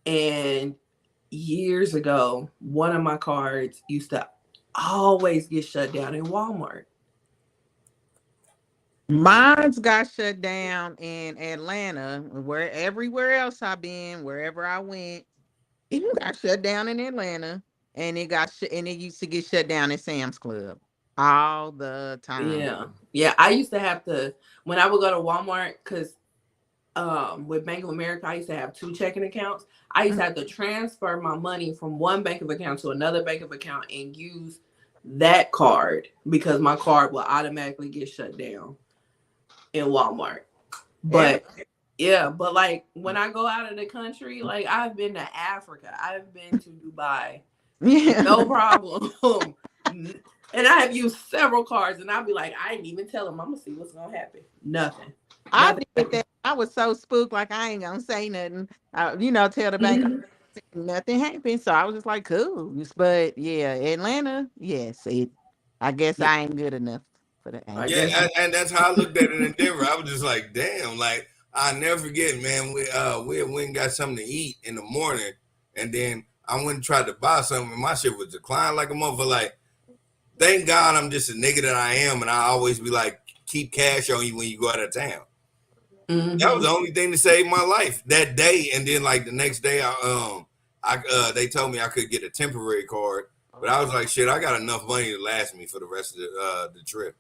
and years ago, one of my cards used to always get shut down in Walmart. Mine's got shut down in Atlanta. Everywhere else I've been, wherever I went, it got shut down in Atlanta, and it used to get shut down in Sam's Club all the time. Yeah. I used to have to, when I would go to Walmart, because with Bank of America, I used to have 2 checking accounts. I used to have to transfer my money from one bank of account to another bank of account and use that card because my card will automatically get shut down in Walmart. But but like when I go out of the country, like I've been to Africa, I've been to Dubai, no problem. And I have used several cards, and I'll be like, I didn't even tell them. I'm gonna see what's gonna happen. Nothing. I did that. I was so spooked, like I ain't gonna say nothing. Tell the bank nothing happened. So I was just like, cool. But yeah, Atlanta, yes, I guess I ain't good enough for that. Yeah, and that's how I looked at it in Denver. I was just like, damn, like I never forget, man. We went and got something to eat in the morning, and then I went and tried to buy something, and my shit was declined like a motherfucker. Like, thank God I'm just a nigga that I am, and I always be like, keep cash on you when you go out of town. That was the only thing to save my life that day. And then like the next day, they told me I could get a temporary card, but I was like, shit, I got enough money to last me for the rest of the trip.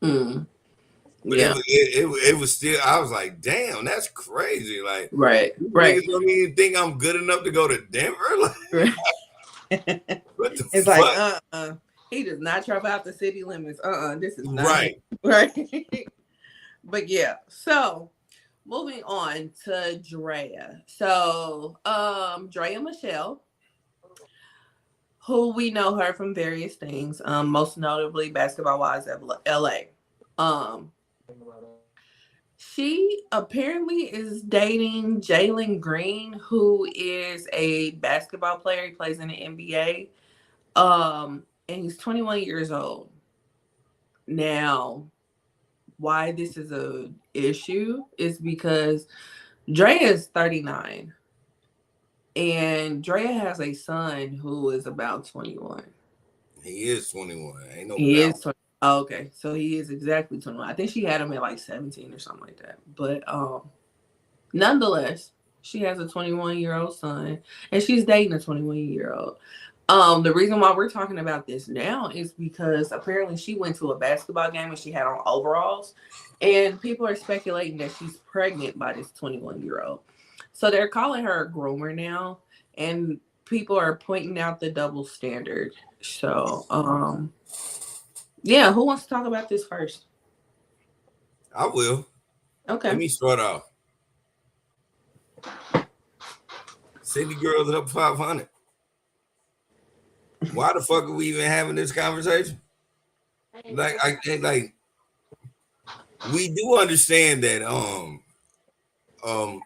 But it was still, I was like, damn, that's crazy. Like, niggas don't even think I'm good enough to go to Denver. Like, what the it's fuck? like, he does not travel out the city limits. This is not right. But yeah, so moving on to Draya. So Draya Michelle, who we know her from various things, most notably Basketball Wives of LA. She apparently is dating Jalen Green, who is a basketball player. He plays in the NBA. And he's 21 years old. Now, why this is a issue is because Draya is 39. And Draya has a son who is about 21. He is 21. Ain't no He doubt. is 20. Oh, okay. So he is exactly 21. I think she had him at like 17 or something like that. But nonetheless, she has a 21-year-old son, and she's dating a 21-year-old. The reason why we're talking about this now is because apparently she went to a basketball game and she had on overalls, and people are speculating that she's pregnant by this 21-year-old. So they're calling her a groomer now, and people are pointing out the double standard. So, who wants to talk about this first? I will. Okay. Let me start off. City Girls up 500. Why the fuck are we even having this conversation? We do understand that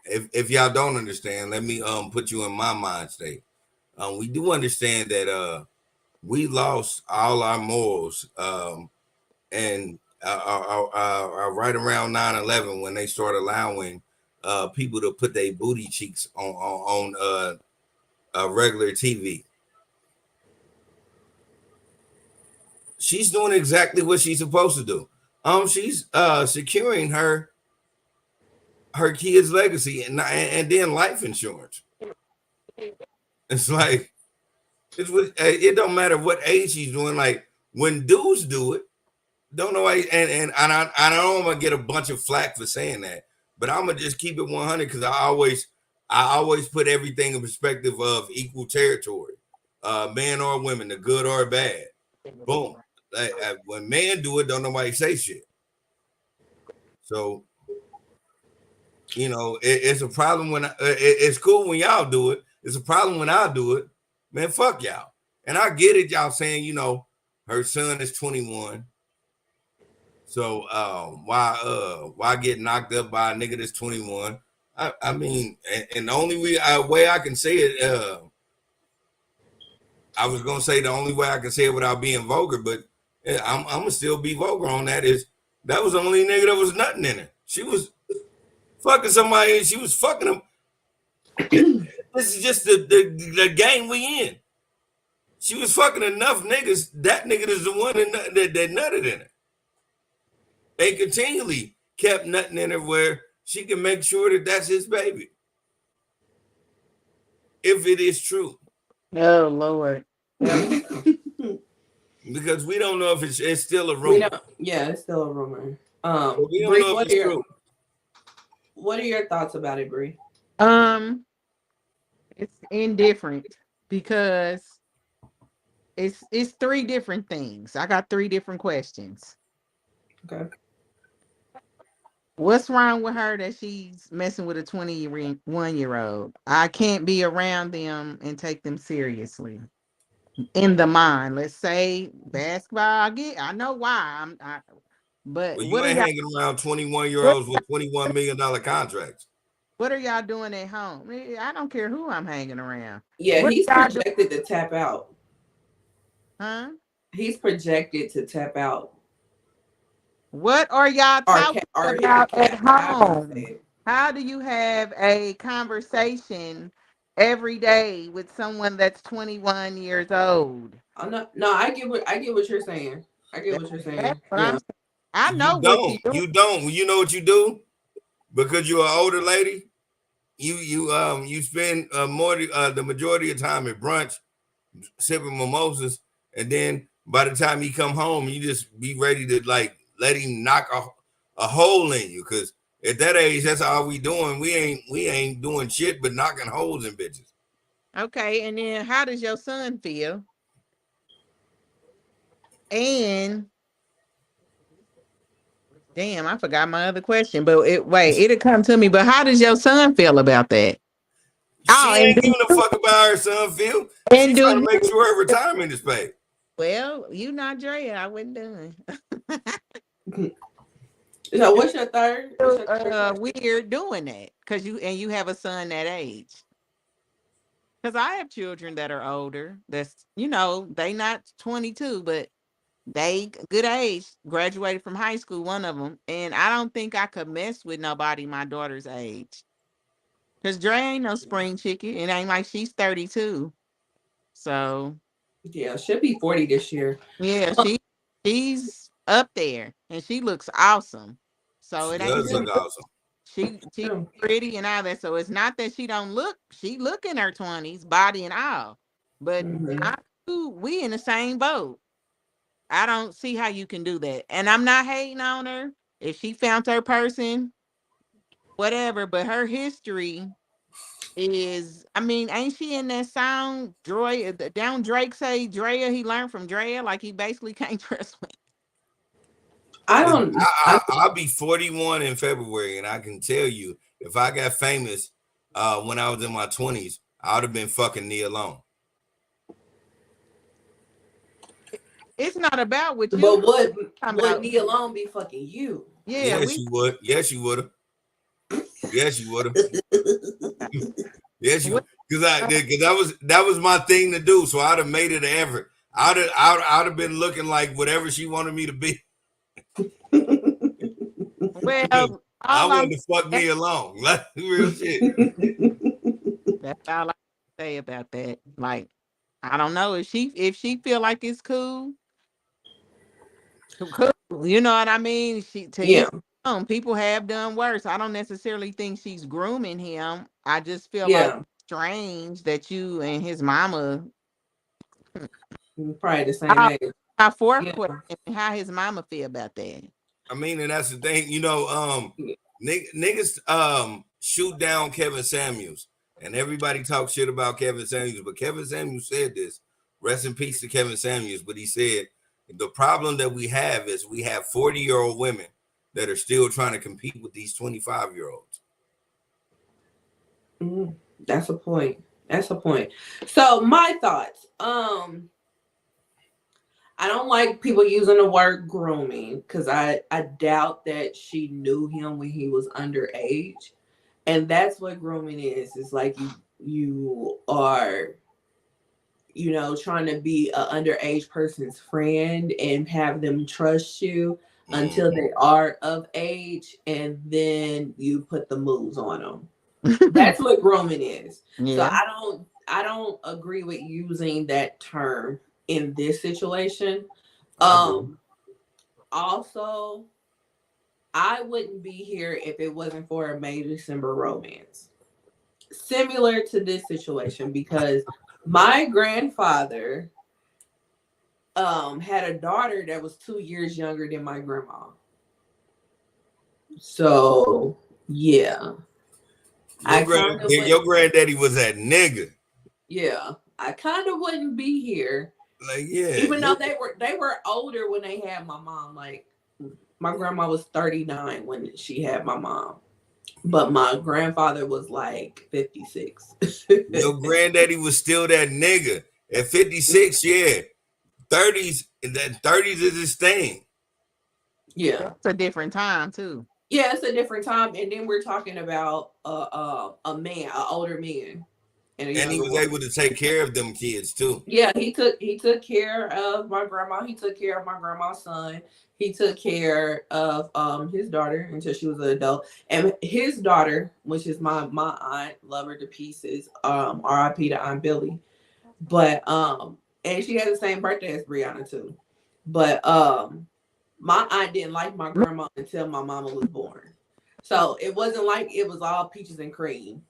if y'all don't understand, let me put you in my mind state. We do understand that we lost all our morals and right around 9/11 when they started allowing people to put their booty cheeks on regular TV. She's doing exactly what she's supposed to do. She's securing her kids' legacy and then life insurance. It's like it don't matter what age she's doing. Like when dudes do it, don't know why. And I don't want to get a bunch of flack for saying that, but I'm gonna just keep it 100 because I always put everything in perspective of equal territory, man or women, the good or bad. Boom. When men do it, don't nobody say shit. So, you know, it's a problem when it's cool when y'all do it. It's a problem when I do it. Man, fuck y'all. And I get it, y'all saying, you know, her son is 21. So why get knocked up by a nigga that's 21? I mean, and the only way I can say it, I was gonna say the only way I can say it without being vulgar, but I'm gonna still be vulgar on that. Is that was the only nigga that was nothing in her. She was fucking somebody and she was fucking him. This is just the game we in. She was fucking enough niggas. That nigga is the one that nutted in her. They continually kept nutting in her where she can make sure that that's his baby. If it is true. Oh, Lord. Because we don't know if it's still a rumor. Yeah, it's still a rumor. We don't know if it's true. What are your thoughts about it, Bree? It's indifferent because it's three different things. I got three different questions. Okay. What's wrong with her that she's messing with a 21-year-old? I can't be around them and take them seriously. In the mind, let's say basketball. I know why. But well, you ain't hanging around 21-year-olds with $21 million contracts. What are y'all doing at home? I don't care who I'm hanging around. Yeah, he's projected to tap out. Huh? He's projected to tap out. What are y'all talking about at home? How do you have a conversation every day with someone that's 21 years old? I get what you're saying. I get what you're saying. Yeah. I know you don't. You know what you do? Because you're an older lady, you spend the majority of time at brunch sipping mimosas, and then by the time you come home, you just be ready to like let him knock a hole in you. Because at that age, that's all we doing. We ain't doing shit but knocking holes in bitches. Okay, and then how does your son feel? And damn, I forgot my other question, but it'll come to me. But how does your son feel about that? She ain't giving a fuck about her son feel. She's trying to make sure her retirement is paid. Well, you not Draya, I wasn't done. So what's your third? Weird doing that because you have a son that age. Because I have children that are older. That's they not 22, but they good age, graduated from high school, one of them. And I don't think I could mess with nobody my daughter's age. Because Dre ain't no spring chicken. It ain't like she's 32. So. Yeah, she'll be 40 this year. Yeah, she's up there. And she looks awesome. So it ain't. Does look awesome. She's pretty and all that. So it's not that she don't look. She look in her 20s, body and all. But we in the same boat. I don't see how you can do that. And I'm not hating on her. If she found her person, whatever. But her history is, ain't she in that song, down Drake say, Draya, he learned from Draya? Like he basically can't trust me. I'll be 41 in February, and I can tell you, if I got famous when I was in my 20s, I would have been fucking Nia Long. It's not about what you. But would Nia Long be fucking you? Yeah, yes, you would. Yes, you would have. Yes, you would have. Yes, you would. Because that was my thing to do. So I'd have made it an effort. I'd have been looking like whatever she wanted me to be. Well, I want to fuck me alone. Like real shit. That's all I can say about that. Like, I don't know if she feel like it's cool. You know what I mean? Yeah. People have done worse. I don't necessarily think she's grooming him. I just feel like Yeah. it's strange that you and his mama Probably the same age. My fourth question: how his mama feel about that? I mean, and that's the thing, you know. Niggas shoot down Kevin Samuels, and everybody talks shit about Kevin Samuels, but Kevin Samuels said this. Rest in peace to Kevin Samuels, but he said the problem that we have is we have 40-year-old women that are still trying to compete with these 25-year-olds. That's a point. That's a point. So my thoughts. I don't like people using the word grooming because I doubt that she knew him when he was underage. And that's what grooming is. It's like you are, you know, trying to be an underage person's friend and have them trust you until they are of age, and then you put the moves on them. That's what grooming is. Yeah. So I don't agree with using that term in this situation. Also, I wouldn't be here if it wasn't for a May December romance. Similar to this situation, because my grandfather had a daughter that was 2 years younger than my grandma. So yeah. Your granddaddy was that nigga. Yeah. I kind of wouldn't be here. Like, yeah. Even though they were older when they had my mom. Like, my grandma was 39 when she had my mom. But my grandfather was like 56. Your granddaddy was still that nigga. At 56, yeah. 30s, that 30s is his thing. Yeah. It's a different time too. Yeah, it's a different time. And then we're talking about a man, an older man. And he was able to take care of them kids too. Yeah, he took care of my grandma. He took care of my grandma's son. He took care of his daughter until she was an adult. And his daughter, which is my aunt, love her to pieces. R.I.P. to Aunt Billy. But and she has the same birthday as Brianna too. But my aunt didn't like my grandma until my mama was born. So it wasn't like it was all peaches and cream.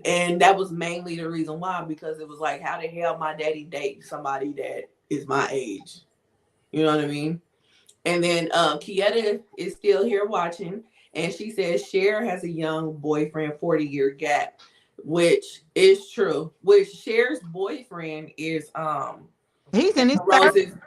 And that was mainly the reason why, because it was like, how the hell my daddy date somebody that is my age? You know what I mean? And then Kieta is still here watching, and she says Cher has a young boyfriend, 40-year gap, which is true. Which Cher's boyfriend is he's in his 30s.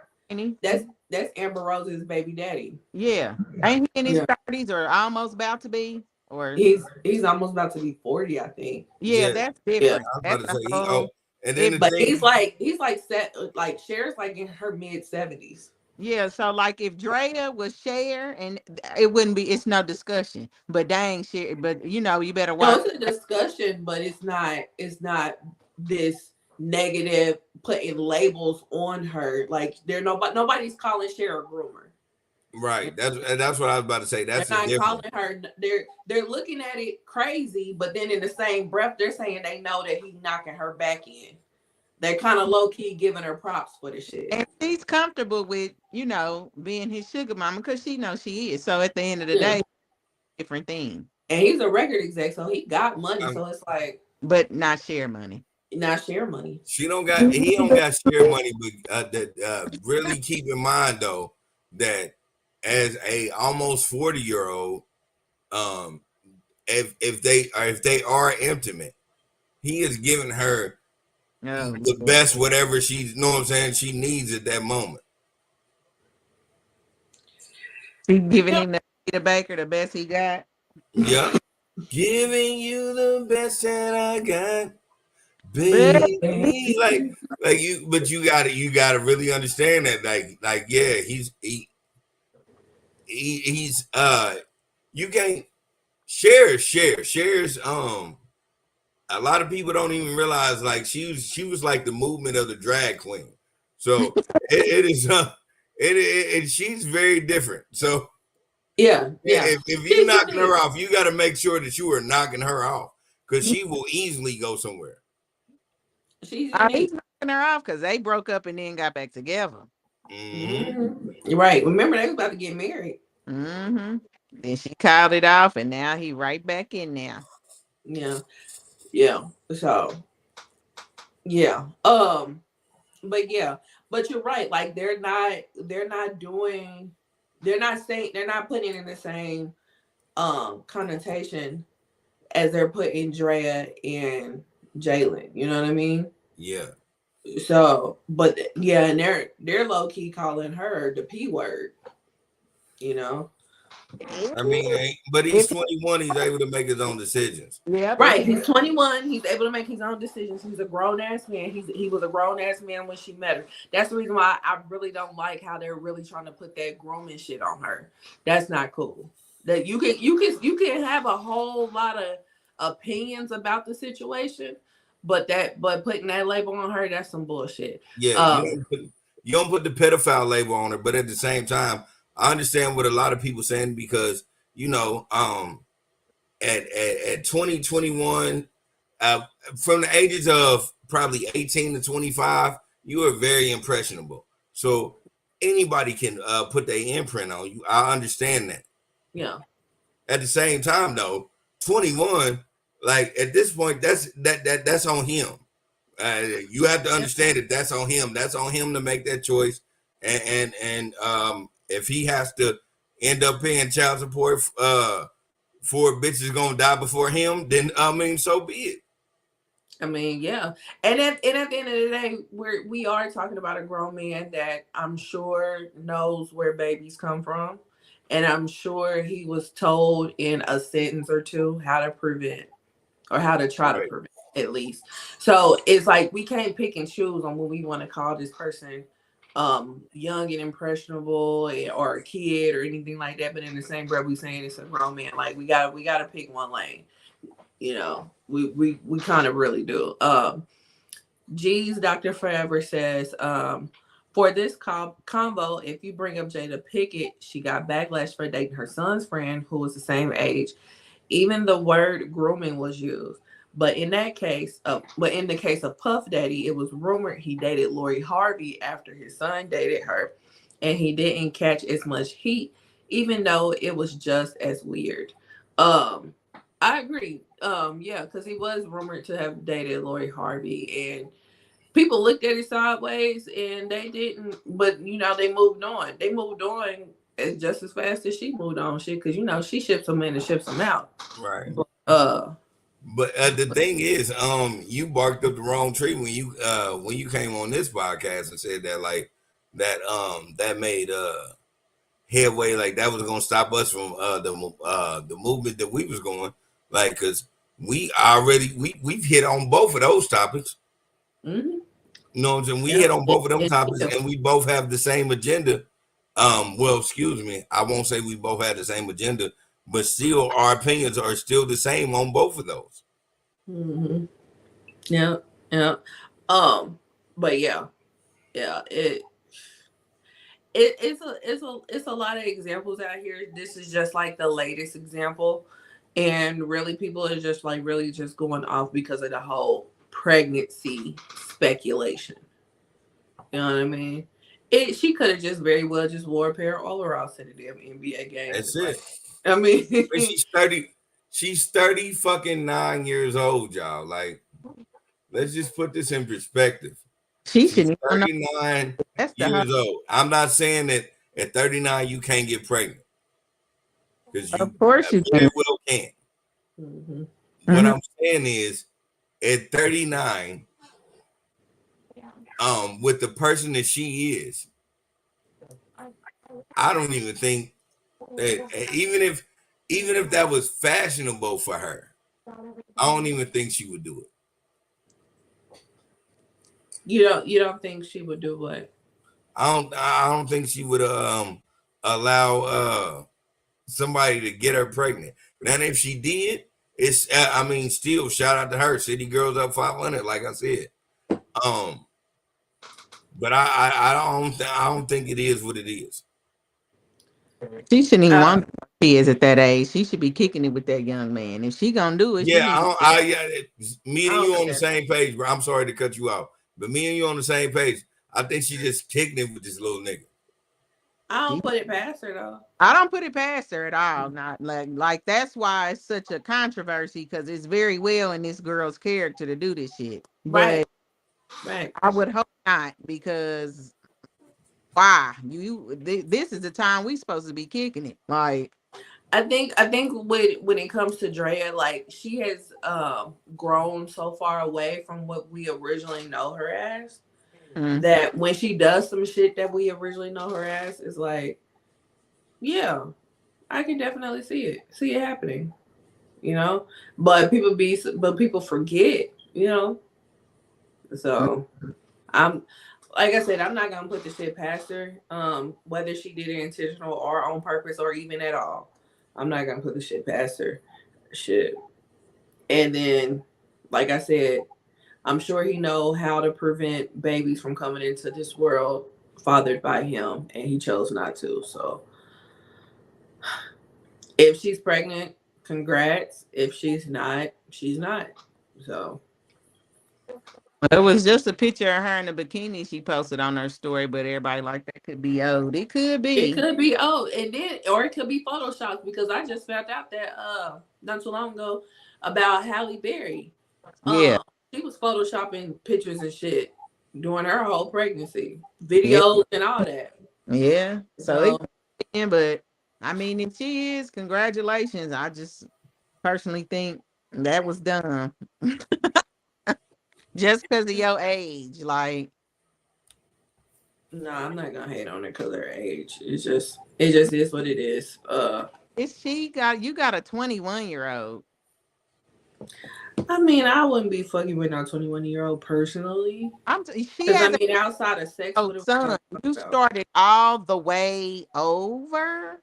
That's Amber Rose's baby daddy. Yeah, ain't he in his 30s or almost about to be? Or he's almost about to be 40, I think. Yeah, that's different. Yeah, and then he's like Cher's like in her mid 70s. Yeah, so like if Draya was Cher, and it wouldn't be, it's no discussion. But dang, Cher, but you know, you better watch. No, it's a discussion, but it's not this negative putting labels on her. Like nobody's calling Cher a groomer. Right. That's what I was about to say. They're not calling her. They're looking at it crazy, but then in the same breath, they're saying they know that he's knocking her back in. They're kind of low key giving her props for the shit. And she's comfortable with, you know, being his sugar mama because she knows she is. So at the end of the day, different thing. And he's a record exec, so he got money. So it's like, but not Cher money. Not Cher money. He don't got Cher money, but really keep in mind though that as a almost 40-year-old, if they are intimate, he is giving her the best whatever she's, you know what I'm saying, she needs at that moment. He's giving him the Baker the best he got. Yeah. Giving you the best that I got. Baby. like you, but you gotta really understand that like yeah, he's you can't Cher's a lot of people don't even realize like she was like the movement of the drag queen. So it is and she's very different. So Yeah. If you're knocking her off, you got to make sure that you are knocking her off because she will easily go somewhere. She's He's knocking her off because they broke up and then got back together. Mm-hmm. Right. Remember, they was about to get married. Mm-hmm. Then she called it off, and now he right back in there. Yeah. So, yeah. But yeah, but you're right. Like they're not putting it in the same connotation as they're putting Draya and Jalen. You know what I mean? Yeah. So, but yeah, and they're low key calling her the P word. You know. I mean, but he's 21. He's able to make his own decisions. Yeah, right. He's 21. He's able to make his own decisions. He's a grown ass man. He was a grown ass man when she met her. That's the reason why I really don't like how they're really trying to put that grooming shit on her. That's not cool. That you can have a whole lot of opinions about the situation, but putting that label on her, that's some bullshit. Yeah, you don't put the pedophile label on her, but at the same time, I understand what a lot of people saying because at 20, 21, from the ages of probably 18 to 25, you are very impressionable. So anybody can put their imprint on you. I understand that. Yeah. At the same time, though, 21, like at this point, that's on him. You have to understand that that's on him. That's on him to make that choice. And if he has to end up paying child support for bitches gonna die before him, then I mean, so be it. I mean, yeah. And at the end of the day, we are talking about a grown man that I'm sure knows where babies come from. And I'm sure he was told in a sentence or two how to prevent or how to try to prevent at least. So it's like we can't pick and choose on when we want to call this person young and impressionable or a kid or anything like that. But in the same breath, we saying it's a grown man. Like we gotta pick one lane. You know, we kind of really do. G's Dr. Forever says, for this convo, if you bring up Jada Pickett, she got backlash for dating her son's friend who was the same age. Even the word grooming was used. But in the case of Puff Daddy, it was rumored he dated Lori Harvey after his son dated her, and he didn't catch as much heat, even though it was just as weird. I agree. Yeah, because he was rumored to have dated Lori Harvey, and people looked at it sideways, and they didn't. But they moved on. They moved on just as fast as she moved on. Shit, because she ships them in and ships them out. Right. But the thing is, you barked up the wrong tree when you came on this podcast and said that that made headway, like that was gonna stop us from the movement that we was going, like, because we've hit on both of those topics. Mm-hmm. You know what I'm saying? We hit on both of them topics, and we both have the same agenda. Well, excuse me, I won't say we both had the same agenda, but still, our opinions are still the same on both of those. Mm-hmm. Yeah. But yeah. It's a lot of examples out here. This is just like the latest example, and really, people are just really just going off because of the whole pregnancy speculation. You know what I mean? She could have just very well just wore a pair of overalls to the damn NBA game. That's it. I mean, she's 30. She's 30 fucking 9 years old, y'all. Like, let's just put this in perspective. She's 39 years old. I'm not saying that at 39 you can't get pregnant, because of course you very well can. Mm-hmm. What I'm saying is, at 39, with the person that she is, I don't even think that even if that was fashionable for her, I don't even think she would do it. You don't think she would do what? I don't think she would allow somebody to get her pregnant. And if she did, it's still shout out to her. City Girls Up 500, like I said. But I don't think it is what it is. She shouldn't even want. She is at that age. She should be kicking it with that young man. If she gonna do it, she Yeah, needs me I and don't you think on the that's- same page, bro. I'm sorry to cut you out, but me and you on the same page. I think she just kicking it with this little nigga. I don't put it past her though. I don't put it past her at all. Not like that's why it's such a controversy, because it's very well in this girl's character to do this shit. But Right. I would hope not, because why? This is the time we supposed to be kicking it. Like, I think when it comes to Draya, like she has grown so far away from what we originally know her as, that when she does some shit that we originally know her as, it's like, yeah, I can definitely see it happening, you know. But people forget, you know. So I'm, like I said, I'm not gonna put the shit past her, whether she did it intentional or on purpose or even at all. I'm not gonna put the shit past her. Shit. And then, like I said, I'm sure he know how to prevent babies from coming into this world fathered by him, and he chose not to. So if she's pregnant, congrats. If she's not, she's not. So it was just a picture of her in a bikini she posted on her story, but everybody like that could be old. It could be. it could be and then or it could be photoshopped, because I just found out that not too long ago about Halle Berry. Yeah. She was photoshopping pictures and shit during her whole pregnancy, videos and all that. Yeah. So but I mean, if she is, congratulations. I just personally think that was dumb. Just because of your age. Like, no, I'm not gonna hate on her because of her age. It just is what it is. you got a 21-year-old. I mean, I wouldn't be fucking with a 21-year-old personally. Outside of sex, son, you started all the way over,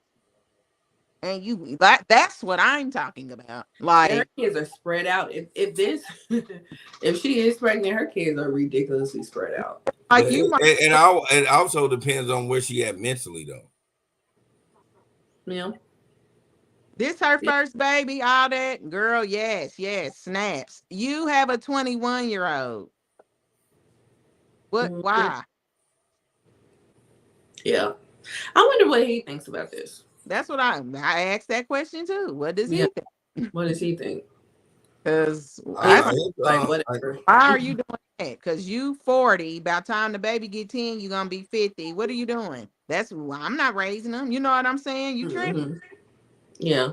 and that's what I'm talking about. Like, her kids are spread out. If she is pregnant, her kids are ridiculously spread out. Like, it also depends on where she at mentally, though. Yeah. This her first baby, all that, girl. Yes, snaps. You have a 21-year-old. What? Mm-hmm. Why? Yeah, I wonder what he thinks about this. That's what I asked that question too. What does he think? What does he think? Because whatever. Why are you doing that? Because you 40. By the time the baby get 10, you're gonna be 50. What are you doing? I'm not raising them. You know what I'm saying? You tripping. Mm-hmm. Yeah,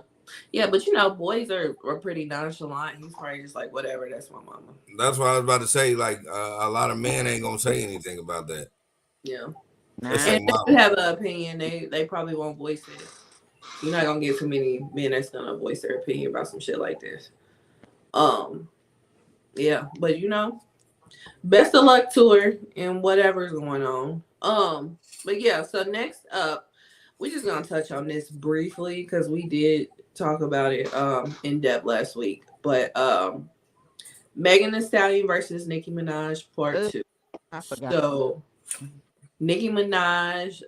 but boys are pretty nonchalant. He's probably just like, whatever, that's my mama. That's what I was about to say. Like, a lot of men ain't gonna say anything about that. Yeah. Nah. And if they have an opinion, they probably won't voice it. You're not gonna get too many men that's gonna voice their opinion about some shit like this. Yeah, but best of luck to her and whatever's going on. But yeah, so next up, we're just gonna touch on this briefly because we did talk about it in depth last week. But Megan Thee Stallion versus Nicki Minaj part 2. I forgot. So Nicki Minaj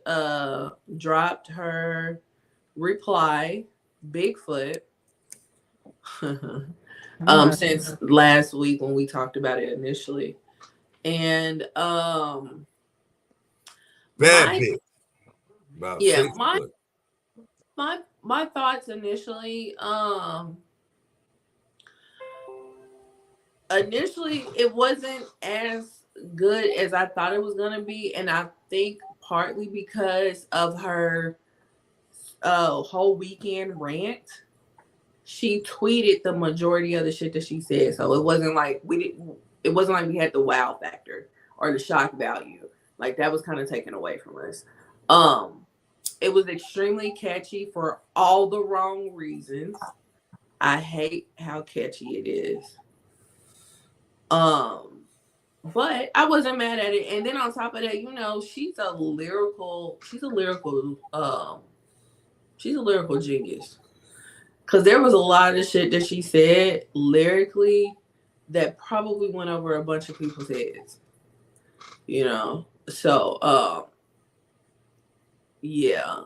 dropped her reply, Bigfoot, since last week when we talked about it initially. And bad bitch. My thoughts initially, it wasn't as good as I thought it was gonna be, and I think partly because of her whole weekend rant. She tweeted the majority of the shit that she said, so it wasn't like we had the wow factor or the shock value. Like, that was kind of taken away from us. It was extremely catchy for all the wrong reasons. I hate how catchy it is. But I wasn't mad at it. And then on top of that, she's a lyrical genius. Because there was a lot of shit that she said lyrically that probably went over a bunch of people's heads. So, yeah.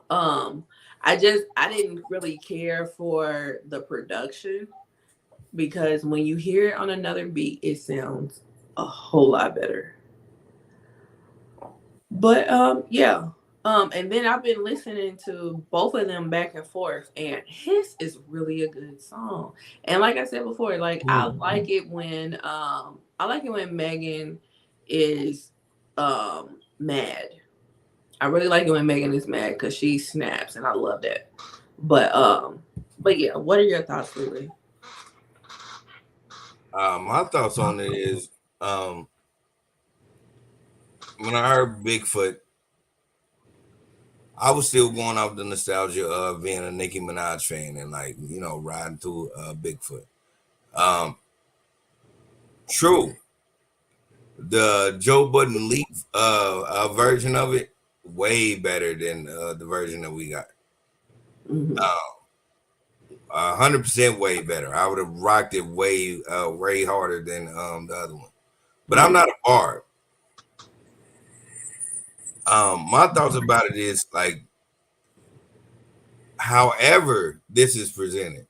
I didn't really care for the production because when you hear it on another beat, it sounds a whole lot better. But yeah. And then I've been listening to both of them back and forth, and his is really a good song. And like I said before, like I like it when Megan is mad. I really like it when Megan is mad because she snaps, and I love that. But yeah, what are your thoughts, Lily? My thoughts on it is when I heard Bigfoot, I was still going off the nostalgia of being a Nicki Minaj fan and like, you know, riding through Bigfoot. True. The Joe Budden Leap version of it, way better than the version that we got. 100% way better. I would have rocked it way harder than the other one. But I'm not a bard. My thoughts about it is like, however this is presented,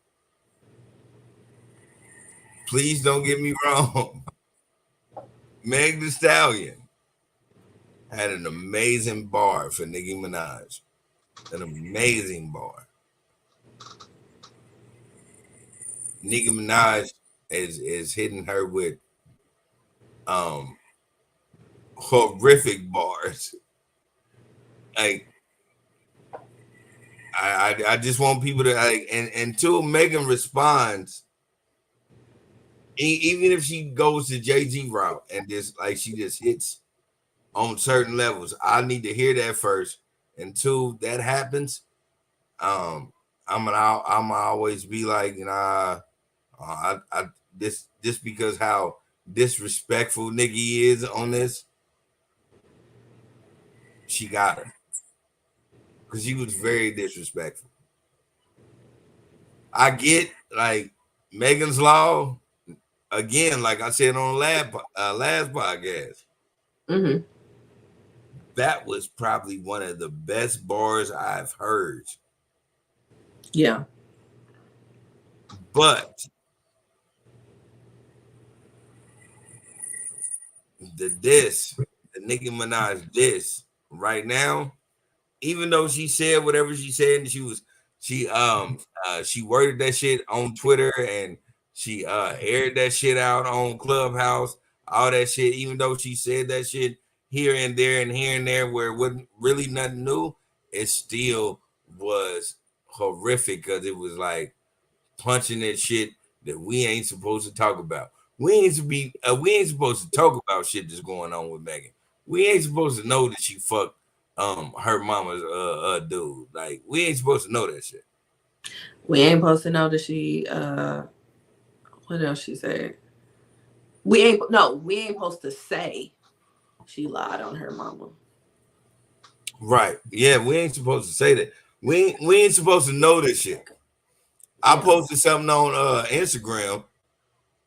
please don't get me wrong. Meg Thee Stallion had an amazing bar for Nicki Minaj. An amazing bar. Nicki Minaj is hitting her with horrific bars. Like I just want people to like, and until Megan responds, even if she goes to JG route and just like she just hits on certain levels, I need to hear that first. Until that happens, I'm gonna always be like, I this because how disrespectful Nicki is on this, she got her because she was very disrespectful. I get like Megan's Law again, like I said on the last podcast. That was probably one of the best bars I've heard. Yeah. But the Nicki Minaj diss right now, even though she said whatever she said, and she worded that shit on Twitter and she aired that shit out on Clubhouse, all that shit, even though she said that shit here and there where it wasn't really nothing new, it still was horrific because it was like punching that shit that we ain't supposed to talk about. We ain't supposed to talk about shit that's going on with Megan. We ain't supposed to know that she fucked her mama's dude. Like we ain't supposed to know that shit. We ain't supposed to know that she what else she said? We ain't supposed to say she lied on her mama. Right. Yeah, we ain't supposed to say that. We ain't supposed to know this shit. I posted something on Instagram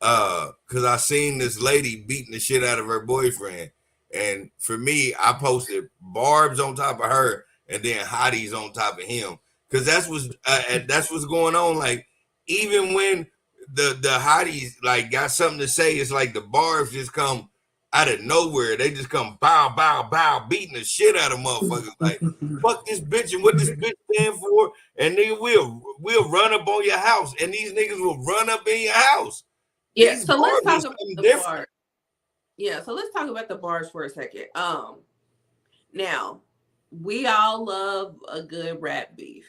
because I seen this lady beating the shit out of her boyfriend. And for me, I posted Barb's on top of her and then Hottie's on top of him. Because that's what's going on. Like, even when the Hotties like got something to say, it's like the Barbs just come out of nowhere. They just come bow, bow, bow, beating the shit out of motherfuckers. Like, fuck this bitch and what this bitch stand for. And nigga, we'll run up on your house. And these niggas will run up in your house. Yeah, These so let's bars talk about the different. bars. Yeah, so let's talk about the bars for a second. Now, we all love a good rap beef.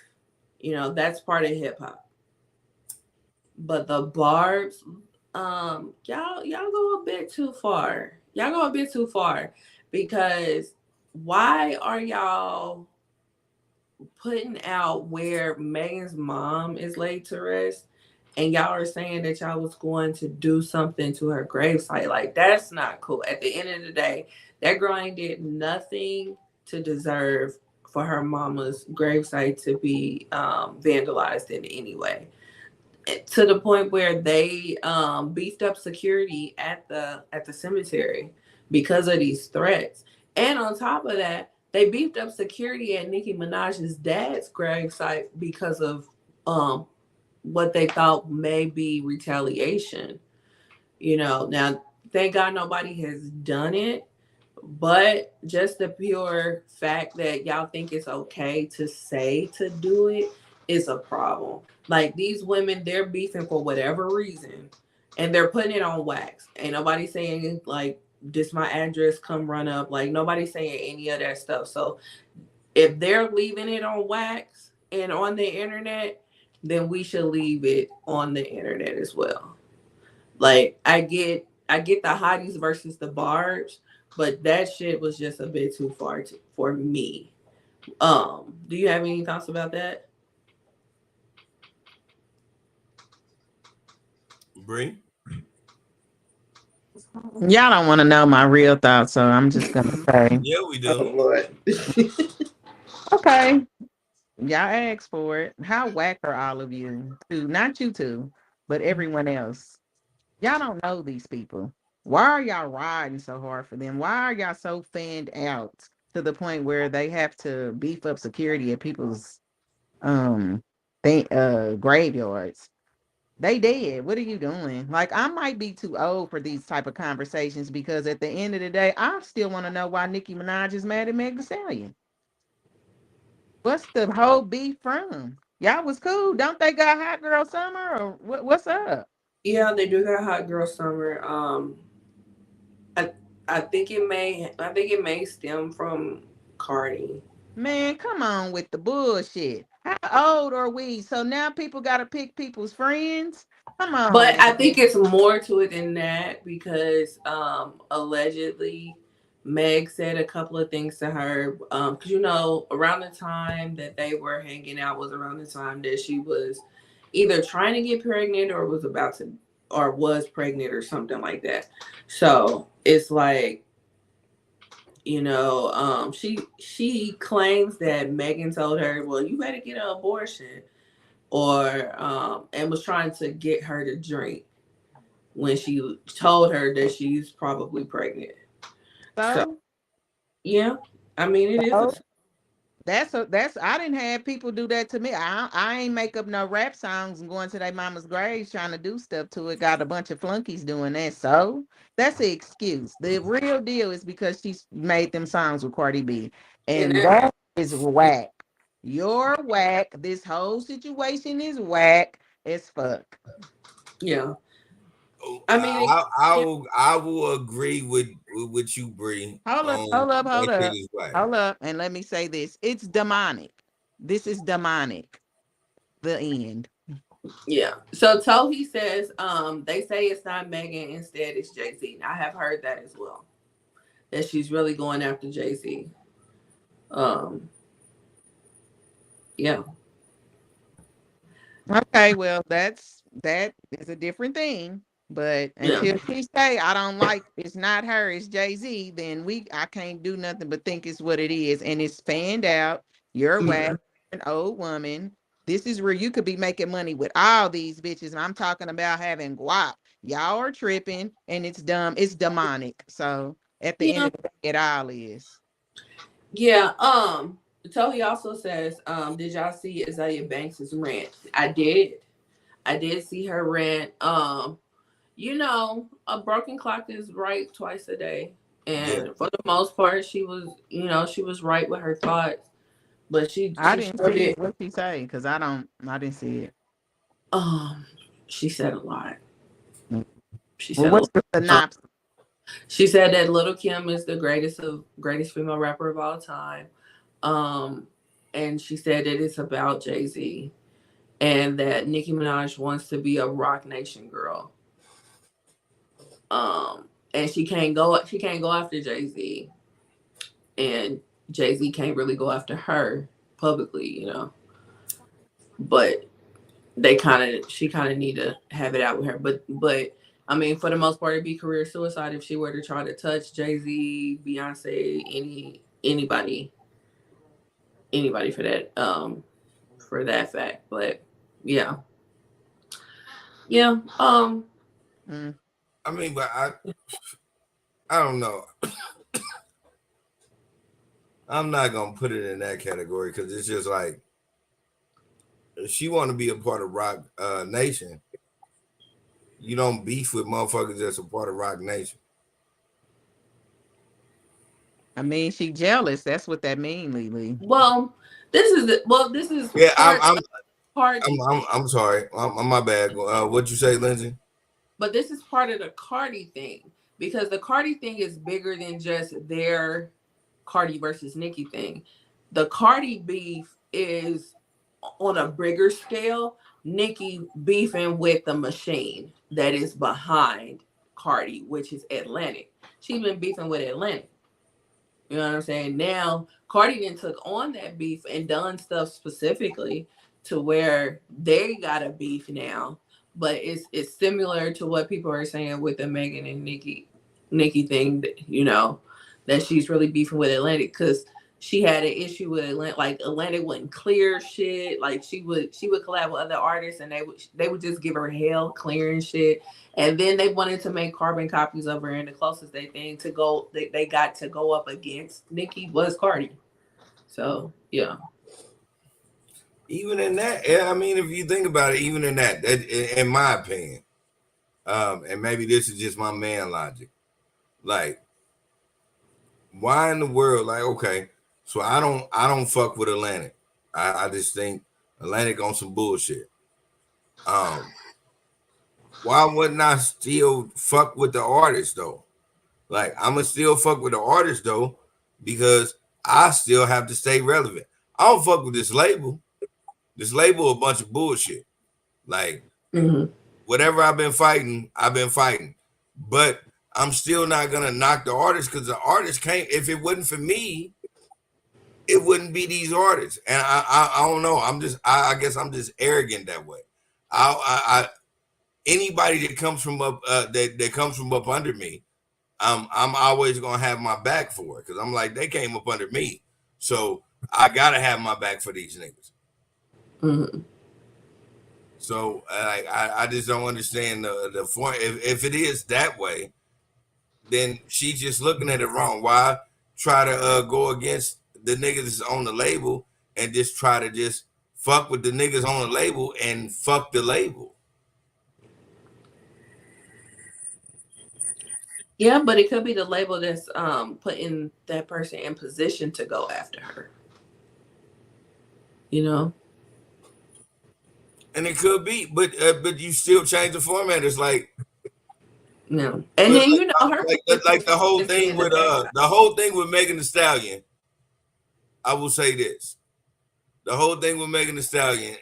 You know, that's part of hip hop. But the bars, y'all go a bit too far. Y'all go a bit too far because why are y'all putting out where Megan's mom is laid to rest and y'all are saying that y'all was going to do something to her gravesite? Like, that's not cool. At the end of the day, that girl ain't did nothing to deserve for her mama's gravesite to be vandalized in any way. To the point where they beefed up security at the cemetery because of these threats. And on top of that, they beefed up security at Nicki Minaj's dad's gravesite because of what they thought may be retaliation. You know, now thank God nobody has done it, but just the pure fact that y'all think it's okay to say to do it is a problem. Like these women, they're beefing for whatever reason, and they're putting it on wax. Ain't nobody saying like this my address, come run up. Like nobody's saying any of that stuff. So if they're leaving it on wax and on the internet, then we should leave it on the internet as well. Like I get the hotties versus the barbs, but that shit was just a bit too far for me. Do you have any thoughts about that? Bree? Y'all don't want to know my real thoughts, so I'm just gonna say. Yeah, we do. Oh, Lord. Okay. Y'all asked for it. How whack are all of you? Not you two, but everyone else. Y'all don't know these people. Why are y'all riding so hard for them? Why are y'all so fanned out to the point where they have to beef up security at people's graveyards? They dead. What are you doing? Like, I might be too old for these type of conversations because at the end of the day, I still want to know why Nicki Minaj is mad at Meg Thee Stallion. What's the whole beef from? Y'all was cool. Don't they got Hot Girl Summer or what's up? Yeah, they do got Hot Girl Summer. I think it may stem from Cardi. Man, come on with the bullshit. How old are we? So now people got to pick people's friends? Come on. But I think it's more to it than that because allegedly Meg said a couple of things to her. Because you know, around the time that they were hanging out was around the time that she was either trying to get pregnant or was pregnant or something like that. So it's like, you know, she claims that Megan told her, well, you better get an abortion, or and was trying to get her to drink when she told her that she's probably pregnant. So yeah, I mean it is. That's I didn't have people do that to me. I ain't make up no rap songs and going to their mama's graves trying to do stuff to it. Got a bunch of flunkies doing that. So that's an excuse. The real deal is because she's made them songs with Cardi B. And that is whack. You're whack. This whole situation is whack as fuck. Yeah. I mean, I will agree with you, Bree. Hold up. And let me say this. It's demonic. This is demonic. The end. Yeah. So Tohi says, they say it's not Megan, instead it's Jay-Z. I have heard that as well. That she's really going after Jay-Z. Yeah. Okay, well, that is a different thing. But until she say I don't like it's not her, it's Jay-Z, then I can't do nothing but think it's what it is. And it's fanned out. You're whack, an old woman. This is where you could be making money with all these bitches. And I'm talking about having guap. Y'all are tripping and it's dumb. It's demonic. So at the end of the day, it all is. Yeah. Tohi also says, did y'all see Azalea Banks' rant? I did see her rant. You know, a broken clock is right twice a day. And for the most part, she was right with her thoughts. But I didn't see it. What she say? Because I didn't see it. She said a lot. She said what's the synopsis? She said that Lil' Kim is the greatest female rapper of all time. And she said that it's about Jay-Z and that Nicki Minaj wants to be a Rock Nation girl. And she can't go after Jay-Z. And Jay-Z can't really go after her publicly, you know. But she kind of need to have it out with her. But I mean, for the most part, it'd be career suicide if she were to try to touch Jay-Z, Beyonce, anybody for that fact. But yeah. I mean, but I don't know. I'm not gonna put it in that category because it's just like if she want to be a part of Rock Nation. You don't beef with motherfuckers that's a part of Rock Nation. I mean, she jealous. That's what that means, Lily. Well, this is Yeah, I'm sorry. My bad. What you say, Lindsay? But this is part of the Cardi thing because the Cardi thing is bigger than just their Cardi versus Nicki thing. The Cardi beef is on a bigger scale. Nicki beefing with the machine that is behind Cardi, which is Atlantic. She's been beefing with Atlantic. You know what I'm saying? Now, Cardi then took on that beef and done stuff specifically to where they got a beef now. But it's similar to what people are saying with the Megan and Nicki thing, that, you know, that she's really beefing with Atlantic because she had an issue with Atlantic. Like Atlantic wouldn't clear shit. Like she would collab with other artists and they would just give her hell clearing shit. And then they wanted to make carbon copies of her, and the closest they got to go up against Nicki was Cardi. So yeah. Even in that, yeah, I mean, if you think about it, even in that, in my opinion, and maybe this is just my man logic, like, why in the world, like, okay, so I don't fuck with Atlantic. I just think Atlantic on some bullshit. Why wouldn't I still fuck with the artist though? Like, I'ma still fuck with the artist though, because I still have to stay relevant. I don't fuck with this label. This label a bunch of bullshit. Like, whatever I've been fighting. But I'm still not gonna knock the artist because the artist can't. If it wasn't for me, it wouldn't be these artists. And I don't know. I guess I'm just arrogant that way. Anybody that comes from up that comes from up under me, I'm always gonna have my back for it because I'm like, they came up under me, so I gotta have my back for these niggas. So I just don't understand the point. If it is that way, then she's just looking at it wrong. Why try to go against the niggas that's on the label and just try to just fuck with the niggas on the label and fuck the label? Yeah, but it could be the label that's putting that person in position to go after her. You know? And it could be, but you still change the format. It's like no. And then you know her like the whole thing with Megan Thee Stallion. I will say this: the whole thing with Megan Thee Stallion.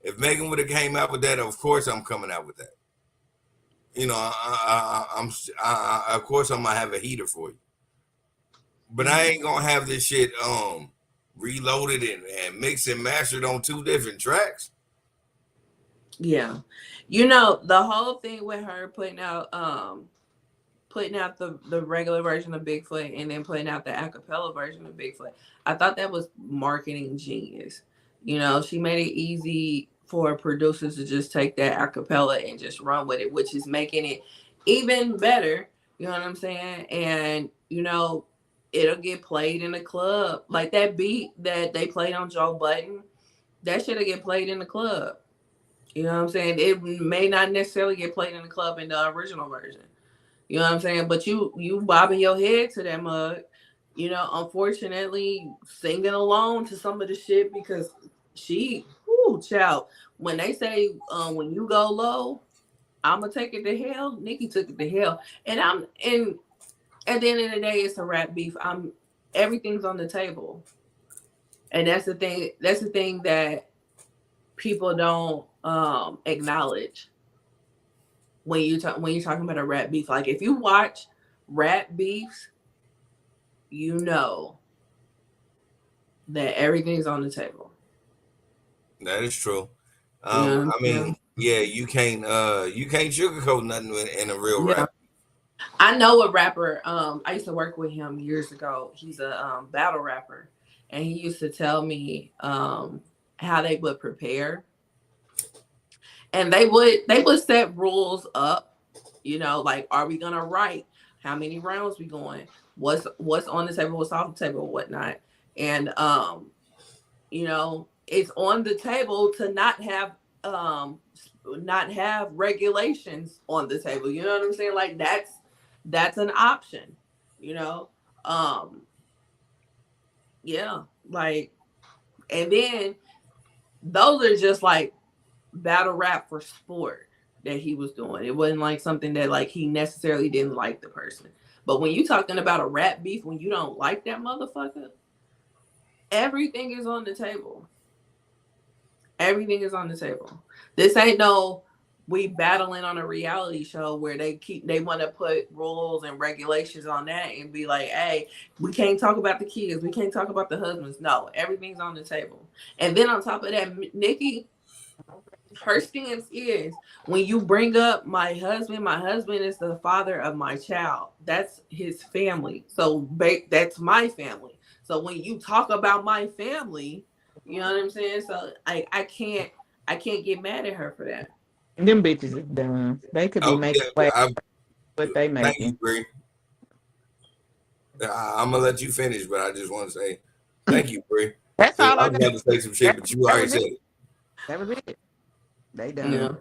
If Megan would have came out with that, of course I'm coming out with that. You know, I'm of course I'm gonna have a heater for you, but I ain't gonna have this shit reloaded and mixed and mastered on 2 different tracks. Yeah, you know, the whole thing with her putting out the regular version of Bigfoot and then putting out the acapella version of Bigfoot, I thought that was marketing genius. You know, she made it easy for producers to just take that acapella and just run with it, which is making it even better. You know what I'm saying? And you know, it'll get played in the club. Like that beat that they played on Joe Budden, that shit'll get played in the club. You know what I'm saying? It may not necessarily get played in the club in the original version. You know what I'm saying? But you bobbing your head to that mug, you know, unfortunately singing along to some of the shit because child, when they say when you go low, I'ma take it to hell. Nicki took it to hell. And at the end of the day, it's a rap beef. Everything's on the table. And that's the thing that people don't acknowledge when you're talking about a rap beef. Like if you watch rap beefs, you know that everything's on the table. That is true. I mean, yeah, you can't sugarcoat nothing in a real rap. I know a rapper. I used to work with him years ago. He's a battle rapper, and he used to tell me how they would prepare, and they would set rules up. You know, like, are we gonna write? How many rounds we going? what's on the table, what's off the table, whatnot. And you know, it's on the table to not have regulations on the table. You know what I'm saying? Like that's an option, you know. Yeah, like, and then those are just like battle rap for sport that he was doing. It wasn't like something that like he necessarily didn't like the person. But when you talking about a rap beef, when you don't like that motherfucker, everything is on the table. Everything is on the table. This ain't no we battling on a reality show where they want to put rules and regulations on that and be like, hey, we can't talk about the kids, we can't talk about the husbands. No, everything's on the table. And then on top of that, Nicki, her stance is when you bring up my husband is the father of my child. That's his family. So that's my family. So when you talk about my family, you know what I'm saying? So I can't get mad at her for that. Them bitches is dumb. They could be making what they making. Thank you, Bree. I'm gonna let you finish, but I just want to say thank you, Bree. That's all I was about to say some shit, but you already said it. That was it. They done.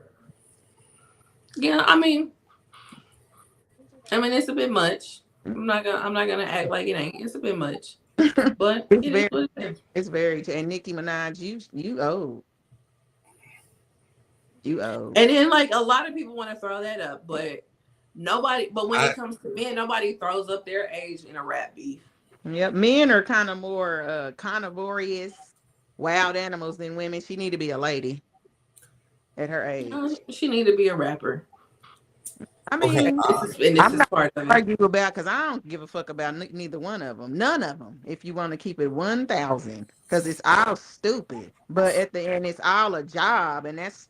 Yeah. I mean, it's a bit much. I'm not gonna act like it ain't. It's a bit much, but it's very. And Nicki Minaj, you old. You old. And then like a lot of people want to throw that up, but nobody. But when it comes to men, nobody throws up their age in a rap beef. Yep, men are kind of more carnivorous, wild animals than women. She need to be a lady at her age. She need to be a rapper. I mean, I'm not part of it. Argue about because I don't give a fuck about neither one of them. None of them. If you want to keep it 1,000, because it's all stupid. But at the end, it's all a job, and that's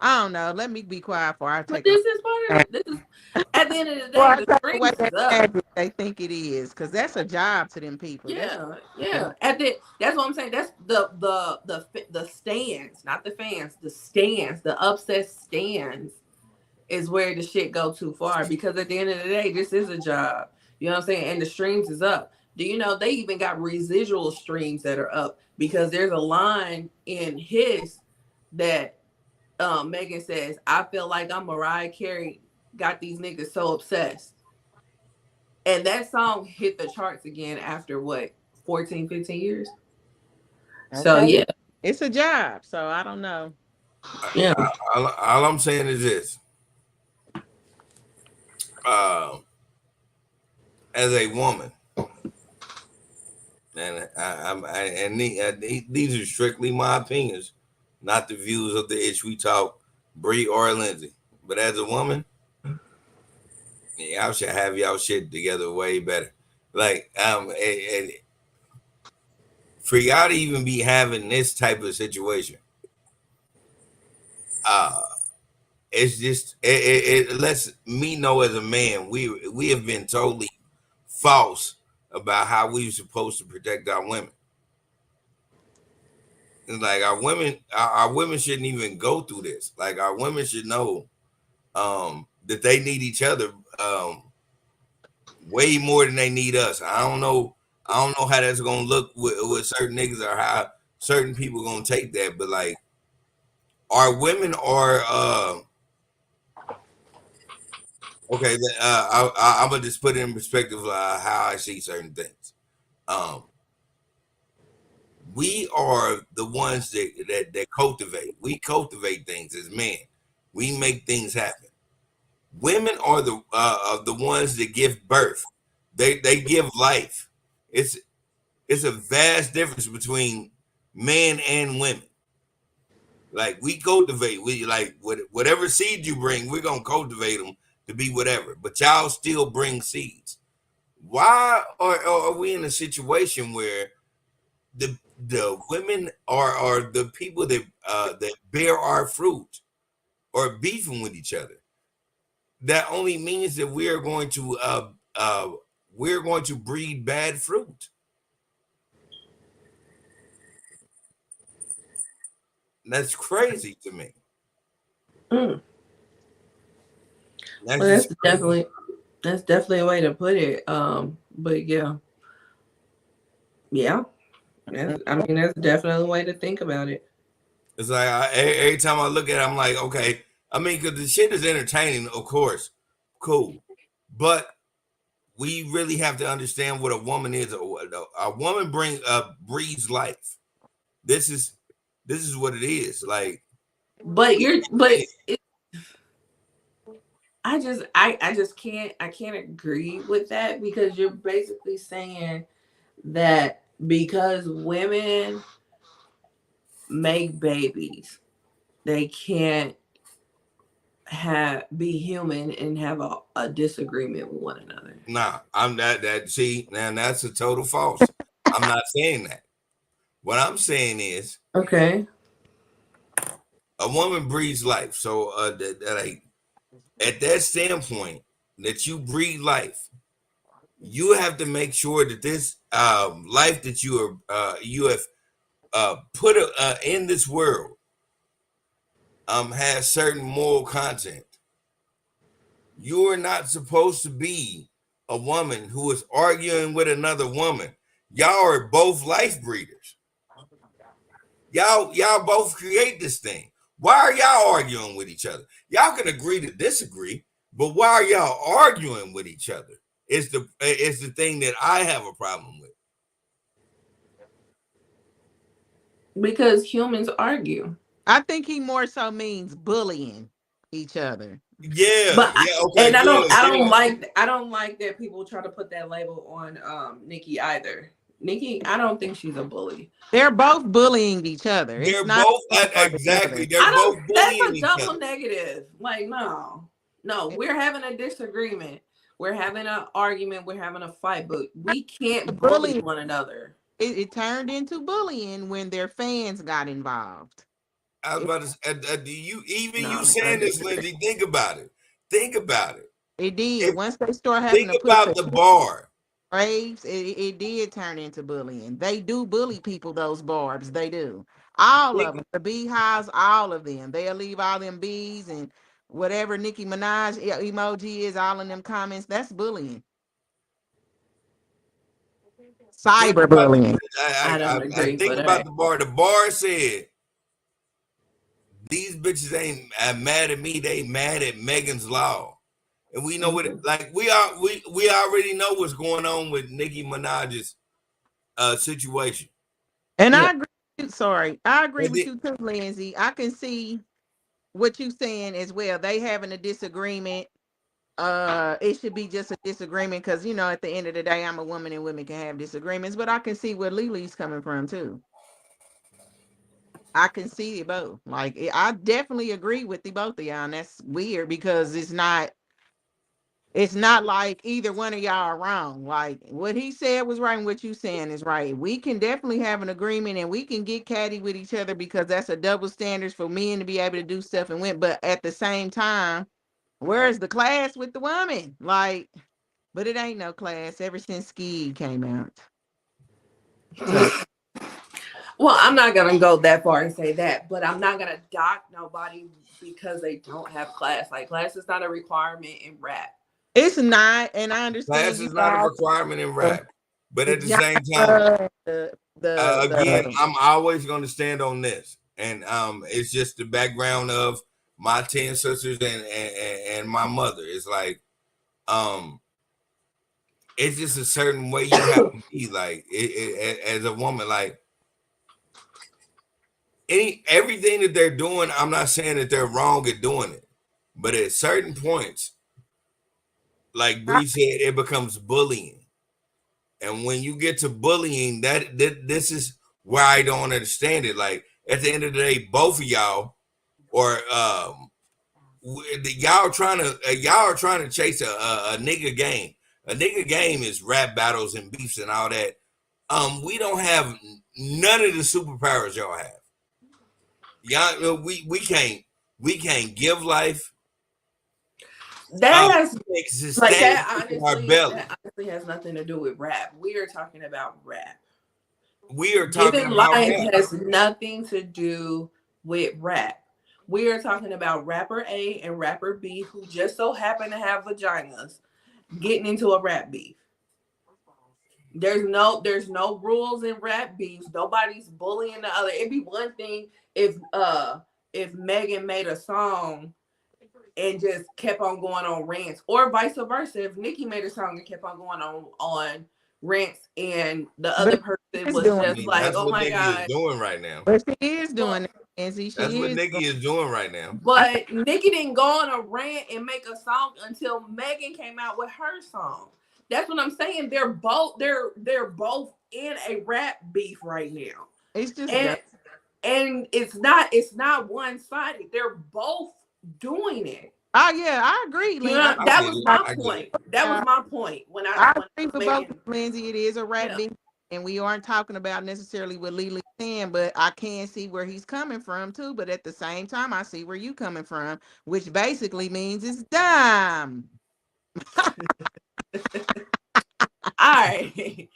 I don't know. Let me be quiet for I take. But this is part of it. This is at the end of the day. The strings is up. They think it is because that's a job to them people. Yeah. That's what I'm saying. That's the stands, not the fans. The stands, the upset stands, is where the shit go too far. Because at the end of the day, this is a job. You know what I'm saying? And the streams is up. Do you know they even got residual streams that are up because there's a line in his that. Megan says, I feel like I'm Mariah Carey, got these niggas so obsessed. And that song hit the charts again after what, 14, 15 years? Okay. So, yeah. It's a job, so I don't know. Yeah. All I'm saying is this. As a woman, and these are strictly my opinions, not the views of the Ish We Talk, Bree or Lindsay. But as a woman, y'all should have y'all shit together way better. Like, for y'all to even be having this type of situation, it's just it lets me know as a man we have been totally false about how we're supposed to protect our women. Like our women shouldn't even go through this. Like our women should know that they need each other way more than they need us. I don't know how that's gonna look with certain niggas or how certain people gonna take that. But like our women are okay. I'm gonna just put it in perspective of how I see certain things. We are the ones that cultivate. We cultivate things as men. We make things happen. Women are the ones that give birth. They give life. It's a vast difference between men and women. Like we cultivate. We like whatever seed you bring, we're gonna cultivate them to be whatever. But y'all still bring seeds. Why are we in a situation where the women are the people that bear our fruit or beefing with each other? That only means that we are going to breed bad fruit. That's crazy to me. That's definitely a way to put it. But yeah. I mean, that's definitely a way to think about it. It's like every time I look at it, I'm like, okay. I mean, because the shit is entertaining, of course, cool, but we really have to understand what a woman is. A woman breathes life. This is what it is. Like, I just can't agree with that, because you're basically saying that because women make babies, they can't be human and have a disagreement with one another. nah, I'm that see, now that's a total false. I'm not saying that. What I'm saying is, okay, a woman breathes life. So like, at that standpoint that you breathe life, you have to make sure that this life that you have put in this world has certain moral content. You are not supposed to be a woman who is arguing with another woman. Y'all are both life breeders. Y'all both create this thing. Why are y'all arguing with each other? Y'all can agree to disagree, but why are y'all arguing with each other? It's the thing that I have a problem with. because humans argue. I think he more so means bullying each other. Yeah, but okay. And I don't like that people try to put that label on Nicki either. Nicki, I don't think she's a bully. They're both bullying each other. They're both exactly. They're both bullying each other. That's a double negative. Like, no, we're having a disagreement. We're having an argument. We're having a fight, but we can't bully one another. It turned into bullying when their fans got involved. I was about to say, you saying this, Lindsay? Think about it. Think about it. It did. Once they start having think about the bar. Braves, it did turn into bullying. They do bully people, those barbs. They do. All of them. The beehives, all of them. They'll leave all them bees and whatever Nicki Minaj emoji is, all in them comments. That's bullying. Cyberbullying. I don't agree. Think about the bar. The bar said, these bitches ain't mad at me. They mad at Megan's Law. And we know what we already know what's going on with Nicki Minaj's situation. And I agree with you too, Lindsay. I can see what you're saying as well. They having a disagreement. It should be just a disagreement because, at the end of the day, I'm a woman and women can have disagreements. But I can see where Lily's coming from too. I can see it both. Like, I definitely agree with the both of y'all, and that's weird because it's not like either one of y'all are wrong. Like, what he said was right and what you saying is right. We can definitely have an agreement and we can get catty with each other because that's a double standards for men to be able to do stuff and win. But at the same time, where's the class with the woman? Like, but it ain't no class ever since Ski came out. Well, I'm not going to go that far and say that, but I'm not going to dock nobody because they don't have class. Like, class is not a requirement in rap. It's not, and I understand. Class is not a requirement in rap. But at the same time, again, I'm always going to stand on this. And it's just the background of my 10 sisters and my mother. It's like, it's just a certain way you have to be, like, as a woman, like, everything that they're doing, I'm not saying that they're wrong at doing it, but at certain points, like Bree said, it becomes bullying. And when you get to bullying, this is where I don't understand it. Like, at the end of the day, both of y'all, or y'all are trying to chase a nigga game. A nigga game is rap battles and beefs and all that. We don't have none of the superpowers y'all have. Y'all, we can't give life. That honestly has nothing to do with rap. We are talking about rap. We are talking Giving about life rap. has nothing to do with rap. We are talking about rapper A and rapper B who just so happen to have vaginas getting into a rap beef. There's no rules in rap beefs. Nobody's bullying the other. It'd be one thing if Megan made a song and just kept on going on rants, or vice versa. If Nicki made a song and kept on going on rants, and the other person was just like, that's "Oh what my Nicki God," is doing right now. But she is doing it, Nancy. That's what Nicki is doing right now. But Nicki didn't go on a rant and make a song until Megan came out with her song. That's what I'm saying. They're both in a rap beef right now. It's just and it's not one-sided. They're both doing it. Oh yeah, I agree, Lindsay. That was my point. That was my point. I agree with both, Lindsay. It is a rap beef, and we aren't talking about necessarily what Lili's saying, but I can see where he's coming from too. But at the same time, I see where you coming from, which basically means it's dumb. All right.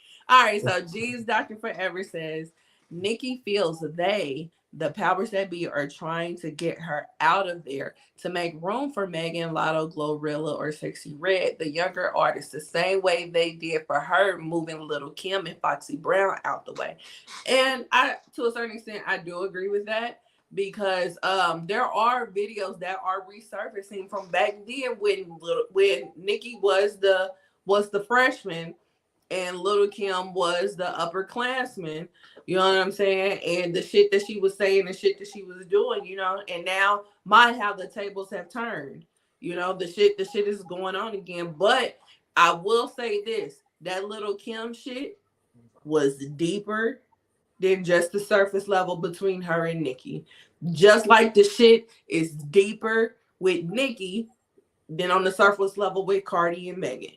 So G's Dr. Forever says Nicki feels the powers that be, are trying to get her out of there to make room for Megan, Lotto, Glorilla, or Sexy Red, the younger artists, the same way they did for her, moving Lil' Kim and Foxy Brown out the way. And to a certain extent, I do agree with that, because there are videos that are resurfacing from back then when Nicki was the freshman and Lil' Kim was the upperclassman. You know what I'm saying? And the shit that she was saying, the shit that she was doing, and now how the tables have turned. The shit is going on again. But I will say this, that Lil' Kim shit was deeper than just the surface level between her and Nicki. Just like the shit is deeper with Nicki than on the surface level with Cardi and Megan.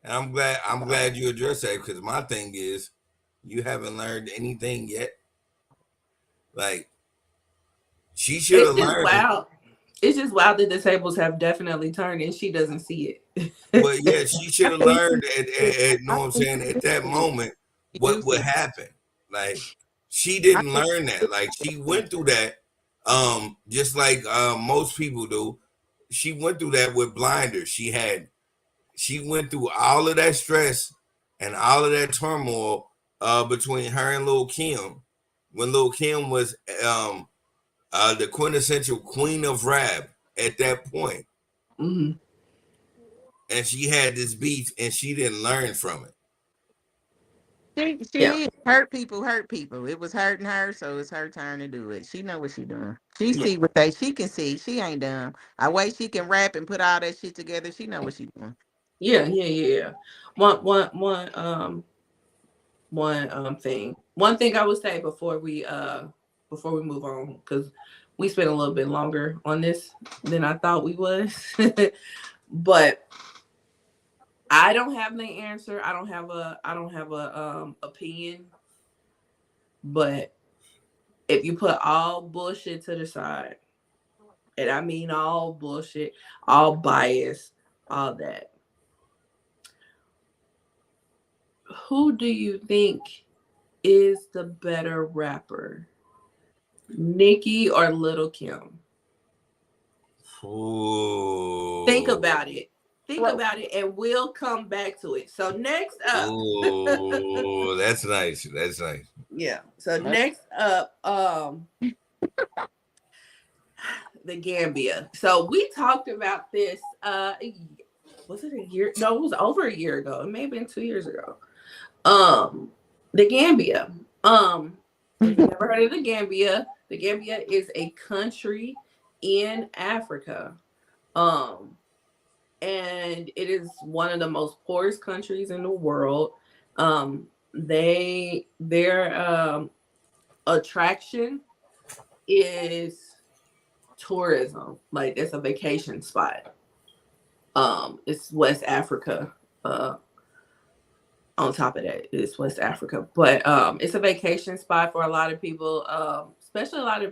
And I'm glad you addressed that, because my thing is, you haven't learned anything yet. Like, she should have learned. Wow. It's just wild that the tables have definitely turned and she doesn't see it. But yeah, she should have learned at know what I'm saying, at that moment what would happen. Like, she didn't learn that. Like, she went through that, just like most people do. She went through that with blinders. She went through all of that stress and all of that turmoil between her and Lil' Kim, when Lil' Kim was the quintessential queen of rap at that point. Mm-hmm. And she had this beef and she didn't learn from it. She hurt people. It was hurting her, so it's her turn to do it. She know what she doing. She see what she can see. She ain't dumb. I way she can rap and put all that shit together. She know what she doing. Yeah. One thing I would say before we move on, because we spent a little bit longer on this than I thought we was. But I don't have the answer. I don't have a opinion. But if you put all bullshit to the side, and I mean all bullshit, all bias, all that, who do you think is the better rapper, Nicki or Lil' Kim? Ooh. Think about it. And we'll come back to it. So next up. Oh, that's nice. That's nice. Yeah. So next up, the Gambia. So we talked about this. Was it a year? No, it was over a year ago. It may have been 2 years ago. The Gambia. If you've never heard of the Gambia is a country in Africa. And it is one of the most poorest countries in the world. Their attraction is tourism. Like, it's a vacation spot. It's West Africa. On top of that, it's West Africa, but it's a vacation spot for a lot of people, especially a lot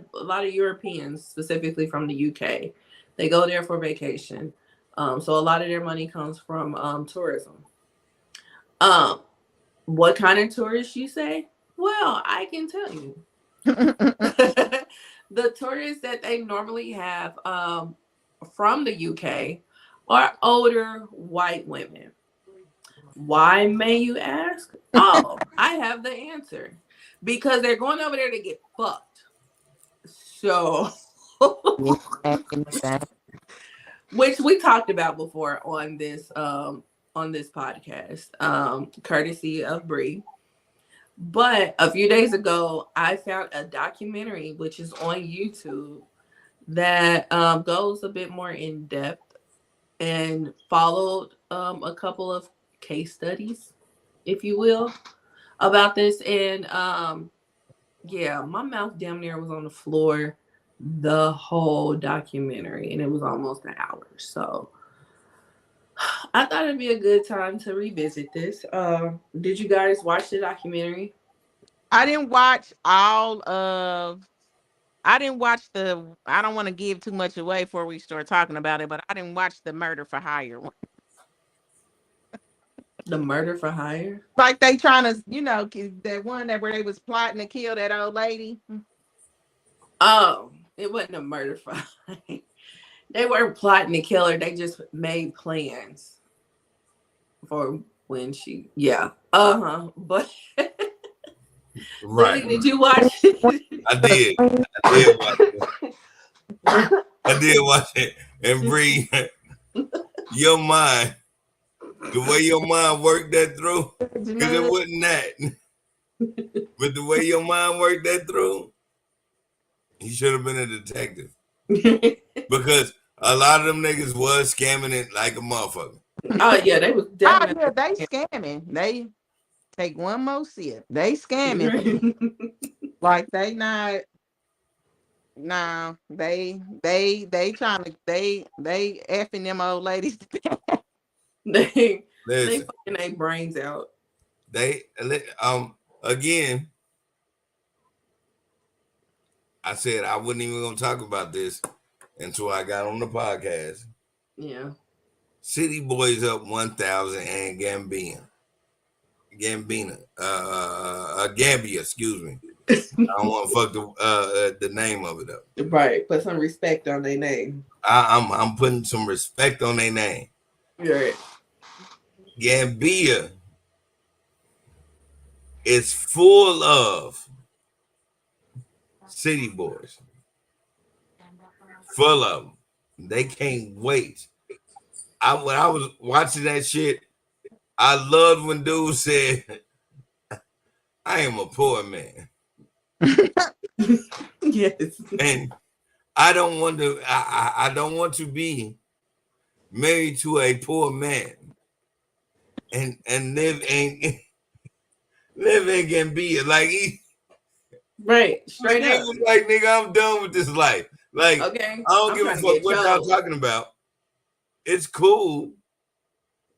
of Europeans, specifically from the UK. They go there for vacation. So a lot of their money comes from tourism. What kind of tourists, you say? Well, I can tell you. The tourists that they normally have from the UK are older white women. Why, may you ask? Oh, I have the answer. Because they're going over there to get fucked. So, which we talked about before on this podcast, courtesy of Bree. But a few days ago, I found a documentary which is on YouTube that goes a bit more in depth and followed a couple of case studies, if you will, about this. And yeah, my mouth damn near was on the floor the whole documentary, and it was almost an hour. So I thought it'd be a good time to revisit this. Did you guys watch the documentary? I didn't watch all of. I didn't watch the. I don't want to give too much away before we start talking about it, but I didn't watch the murder for hire one. The murder for hire? Like they trying to, that one that where they was plotting to kill that old lady. Oh, it wasn't a murder for hire. They weren't plotting to kill her. They just made plans for when she, But right. Did you watch it? I did watch it. And Bree, your mind, the way your mind worked that through, because it wasn't that. But the way your mind worked that through, he should have been a detective. Because a lot of them niggas was scamming it like a motherfucker. Oh yeah, they was definitely. Oh, yeah, they scamming. They take one more sip. They scamming. Like they not. No, they trying to they effing them old ladies. They fucking their brains out. Again, I said I wasn't even gonna talk about this until I got on the podcast. Yeah. City Boys up 1,000 and Gambia, excuse me. I don't want to fuck the name of it up. Right. Put some respect on their name. I'm putting some respect on their name. Right. Gambia is full of city boys. Full of them. They can't wait. When I was watching that shit, I loved when dude said, I am a poor man. Yes. And I don't want to be married to a poor man and live in Gambia. Like right, straight up. Like, nigga, I'm done with this life. Like, okay, I don't give a fuck what y'all talking about. It's cool,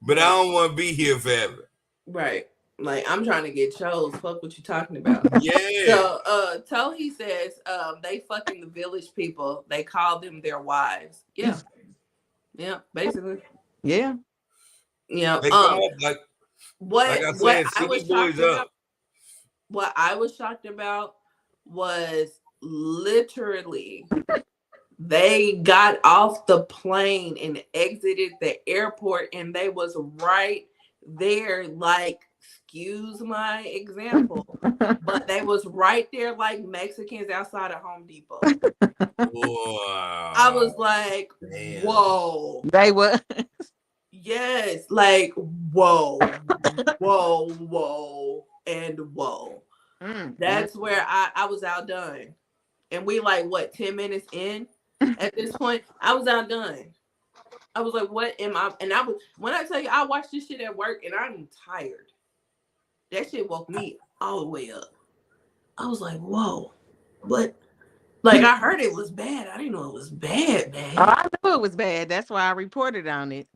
but I don't want to be here forever. Right. Like, I'm trying to get chose. Fuck what you talking about. Yeah. So Tohi says they fucking the village people. They call them their wives. Yeah. Yeah, basically. Yeah. Yeah. What I was shocked about was literally they got off the plane and exited the airport and they was right there, like, excuse my example, but they was right there like Mexicans outside of Home Depot. Wow. I was like, damn. Whoa. They were. Yes, like, whoa, whoa, and whoa. That's where I was outdone. And we like, what, 10 minutes in? At this point, I was outdone. I was like, what am I? And when I tell you, I watched this shit at work and I'm tired. That shit woke me all the way up. I was like, whoa. But, like, I heard it was bad. I didn't know it was bad. Oh, I knew it was bad. That's why I reported on it.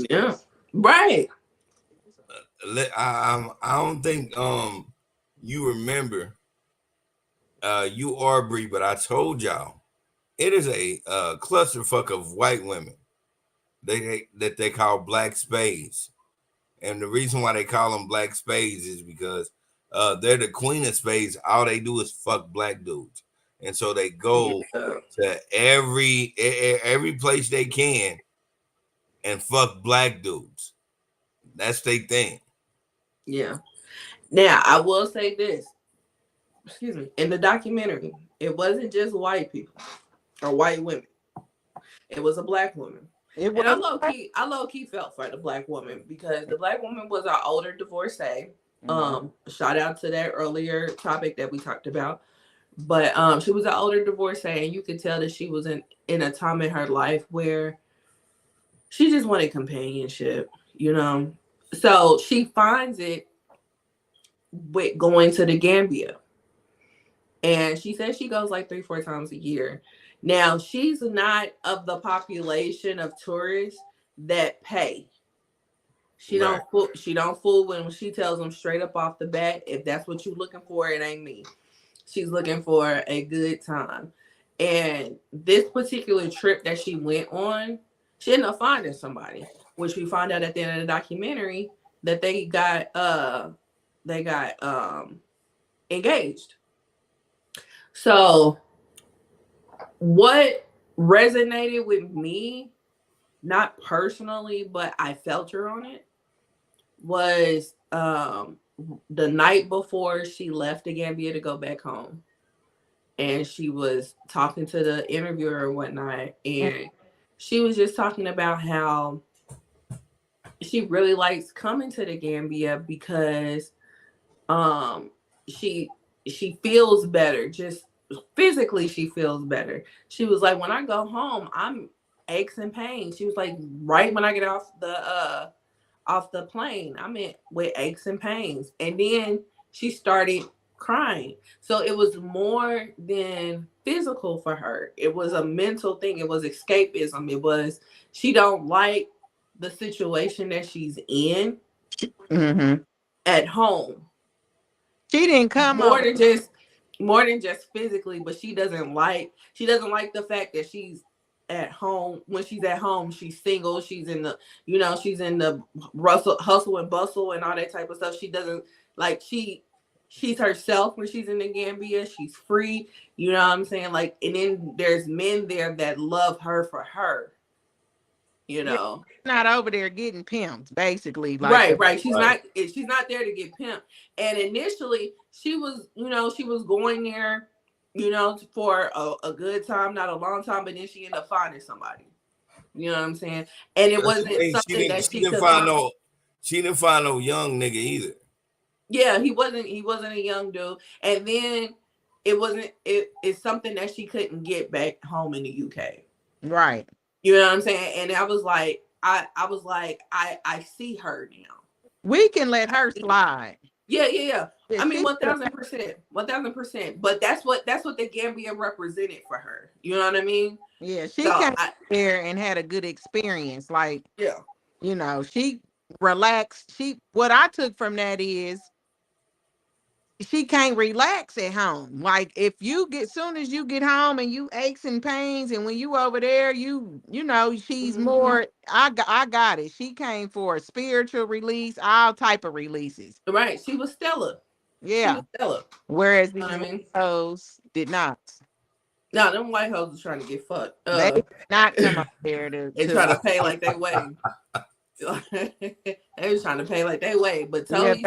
Yeah. Right. I don't think you remember you are Bree, but I told y'all it is a clusterfuck of white women that they call black spades. And the reason why they call them black spades is because they're the queen of spades. All they do is fuck black dudes. And so they go to every place they can and fuck black dudes. That's their thing. Yeah. Now I will say this. Excuse me. In the documentary, it wasn't just white people or white women. It was a black woman. And I low key felt for the black woman because the black woman was our older divorcee. Shout out to that earlier topic that we talked about. But she was an older divorcee, and you could tell that she was in a time in her life where she just wanted companionship, you know. So she finds it with going to the Gambia. And she says she goes like 3-4 times a year. Now, she's not of the population of tourists that pay. She don't fool when she tells them straight up off the bat, if that's what you're looking for, it ain't me. She's looking for a good time. And this particular trip that she went on, she ended up finding somebody, which we find out at the end of the documentary that they got engaged. So what resonated with me, not personally, but I felt her on it, was the night before she left the Gambia to go back home. And she was talking to the interviewer and whatnot. And she was just talking about how she really likes coming to the Gambia because she feels better. Just physically, she feels better. She was like, when I go home, I'm aches and pains. She was like, right when I get off the plane, I'm in with aches and pains. And then she started crying. So it was more than physical for her. It was a mental thing. It was escapism. It was, she don't like the situation that she's in at home. She didn't come more than just physically, but she doesn't like the fact that she's at home. When she's at home, she's single. She's in the, she's in the hustle and bustle and all that type of stuff. She doesn't like, she's herself when she's in the Gambia. She's free. You know what I'm saying? Like, and then there's men there that love her for her. Not over there getting pimped, basically. Like, right. She's not there to get pimped. And initially, she was going there, for a good time, not a long time. But then she ended up finding somebody. You know what I'm saying? And it wasn't something that she didn't find no. She didn't find no young nigga either. Yeah, he wasn't a young dude. And then it's something that she couldn't get back home in the UK. Right. You know what I'm saying? And I was like, I see her now. We can let her slide. Yeah. I mean, 1000%. But that's what the Gambia represented for her. You know what I mean? Yeah, she came there and had a good experience. Like, yeah, she relaxed. What I took from that is she can't relax at home. Like, if soon as you get home and you aches and pains, and when you over there, she's more, I got it. She came for a spiritual release, all type of releases. Right. She was stellar. Yeah. She was stellar. Whereas these hoes did not. No, them white hoes are trying to get fucked. They did not come up there they trying to pay like they weigh. They was trying to pay like they weigh. But Tony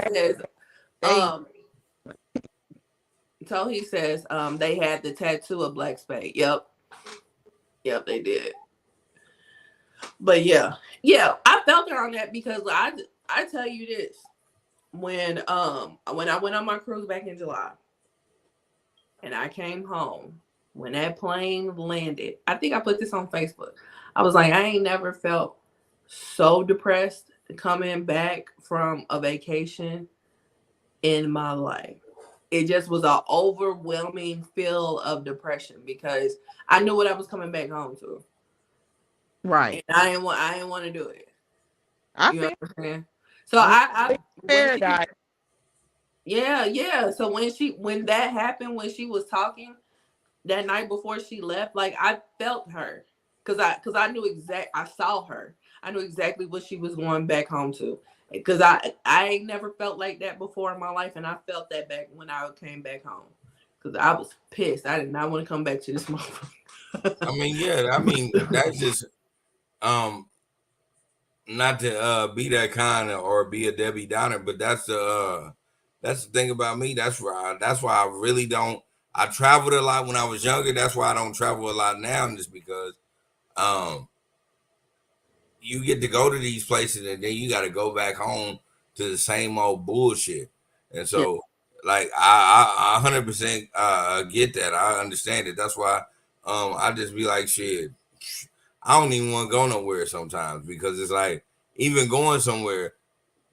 says they had the tattoo of Black Spade. Yep, they did. But yeah, I felt her on that because I tell you this, when I went on my cruise back in July and I came home, when that plane landed, I think I put this on Facebook. I was like, I ain't never felt so depressed coming back from a vacation in my life. It just was an overwhelming feel of depression because I knew what I was coming back home to. Right. And I didn't want to do it. You know what I'm saying? So I yeah. So when that happened, when she was talking that night before she left, like I felt her because I knew I saw her. I knew exactly what she was going back home to. Because I ain't never felt like that before in my life, and I felt that back when I came back home. Because I was pissed. I did not want to come back to this motherfucker. That's just not to be that kind or be a Debbie Downer, but that's the thing about me. That's why I really don't. I traveled a lot when I was younger. That's why I don't travel a lot now, just because you get to go to these places and then you got to go back home to the same old bullshit. And so, like, I 100% get that. I understand it. That's why I just be like, shit, I don't even want to go nowhere sometimes, because it's like, even going somewhere,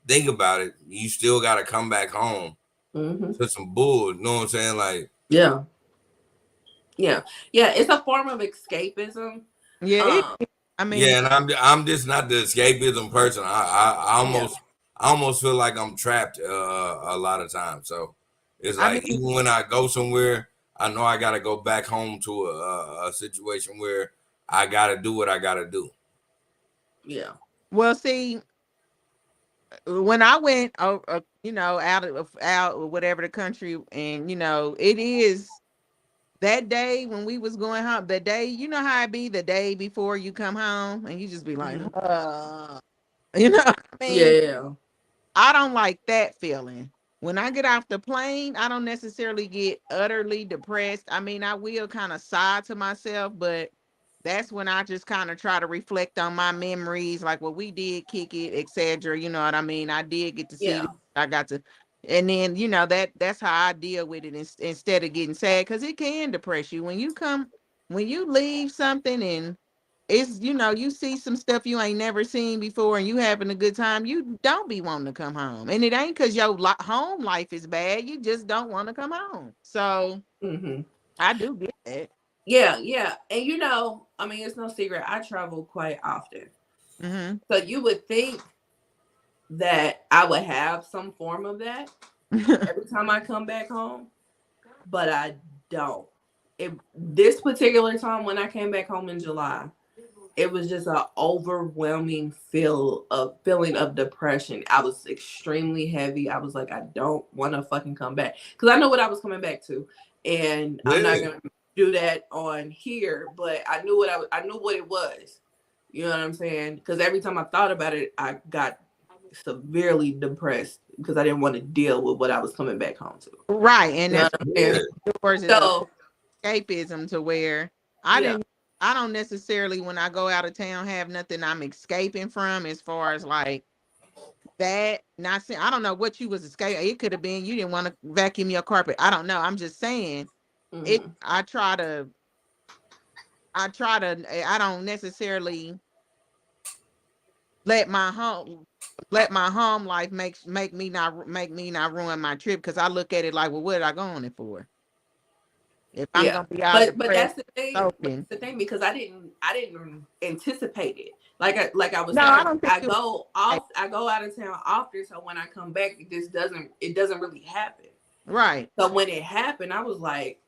think about it, you still got to come back home to some bull. You know what I'm saying? Like, yeah. It's a form of escapism. Yeah, I mean, yeah, and I'm just not the escapism person. I almost feel like I'm trapped a lot of times. So it's like, even when I go somewhere, I know I got to go back home to a situation where I got to do what I got to do. Yeah. Well, see, when I went, out or whatever the country, and it is that day when we was going home. The day, you know how it be, the day before you come home, and you just be like, what I mean? Yeah. I don't like that feeling. When I get off the plane, I don't necessarily get utterly depressed. I mean, I will kind of sigh to myself, but that's when I just kind of try to reflect on my memories, like what we did, kick it, etc. You know what I mean? I did get to see. I got to, and then that's how I deal with it instead of getting sad, because it can depress you when you leave something and it's, you see some stuff you ain't never seen before and you having a good time, you don't be wanting to come home. And it ain't because your home life is bad. You just don't want to come home. So I do get it. Yeah. And I mean, it's no secret, I travel quite often. So you would think that I would have some form of that every time I come back home, but I don't. This particular time when I came back home in July, it was just an overwhelming feeling of depression. I was extremely heavy. I was like, I don't want to fucking come back, because I know what I was coming back to, and I'm not gonna do that on here. But I knew what it was. You know what I'm saying? Because every time I thought about it, I got severely depressed because I didn't want to deal with what I was coming back home to. Right, and that's so escapism to where I don't necessarily, when I go out of town, have nothing I'm escaping from, as far as like that. Not saying, I don't know what you was escaping. It could have been you didn't want to vacuum your carpet. I don't know. I'm just saying I don't necessarily let my home life make me not ruin my trip, because I look at it like, well, what did I go on it for? If I'm gonna be out, but that's the thing. That's the thing, because I didn't anticipate it. Like I was saying, I go out of town often, so when I come back, it doesn't really happen. Right. So when it happened, I was like,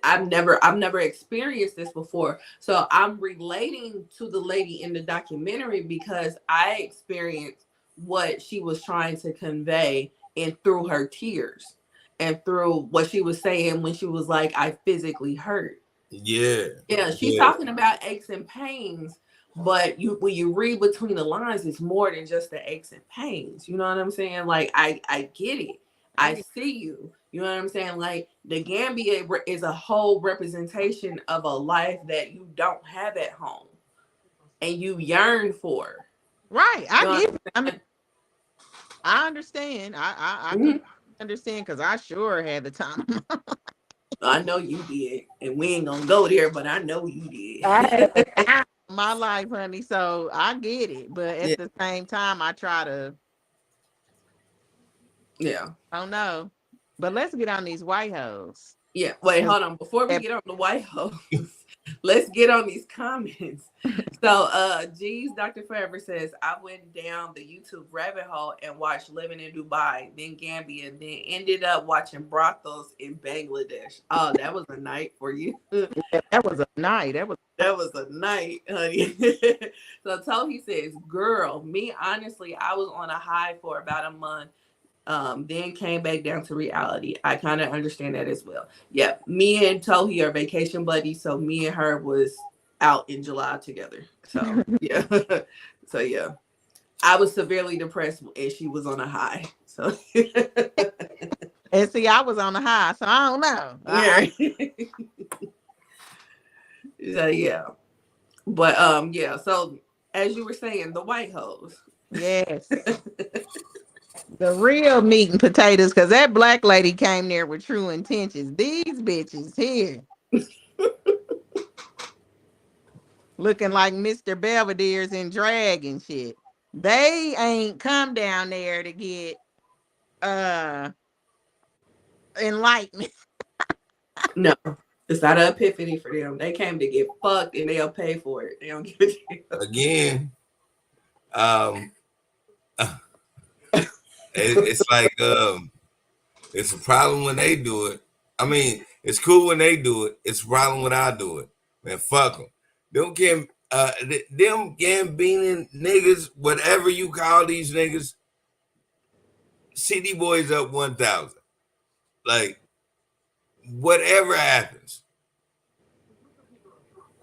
I've never experienced this before. So I'm relating to the lady in the documentary, because I experienced what she was trying to convey, and through her tears and through what she was saying when she was like, I physically hurt. Yeah, she's talking about aches and pains, but when you read between the lines, it's more than just the aches and pains. You know what I'm saying? Like, I get it. I see you. You know what I'm saying? Like, the Gambia is a whole representation of a life that you don't have at home and you yearn for. Right. I get it. I mean, I understand. I understand, because I sure had the time. I know you did, and we ain't gonna go there, but I know you did. I had my life, honey, so I get it. But at the same time, I try to. I don't know. But let's get on these white hoes. Yeah. Wait, hold on. Before we get on the white hoes, let's get on these comments. So G's Dr. Forever says, I went down the YouTube rabbit hole and watched Living in Dubai, then Gambia, then ended up watching brothels in Bangladesh. Oh, that was a night for you. That was a night. That was a night, honey. So Tohi says, girl, me honestly, I was on a high for about a month. Then came back down to reality. I kind of understand that as well. Yeah, me and Tohi are vacation buddies, so me and her was out in July together. So yeah, I was severely depressed and she was on a high. So And see, I was on the high, so I don't know. yeah. So yeah. But yeah, so as you were saying, the white hoes. Yes. The real meat and potatoes, because that black lady came there with true intentions. These bitches here. Looking like Mr. Belvedere's in drag and shit. They ain't come down there to get enlightenment. No, it's not an epiphany for them. They came to get fucked and they'll pay for it. They don't give a damn. Again, it's like it's a problem when they do it. I mean, it's cool when they do it. It's a problem when I do it. Man, fuck them. Them Gambian niggas, whatever you call these niggas, City Boys up 1,000. Like, whatever happens,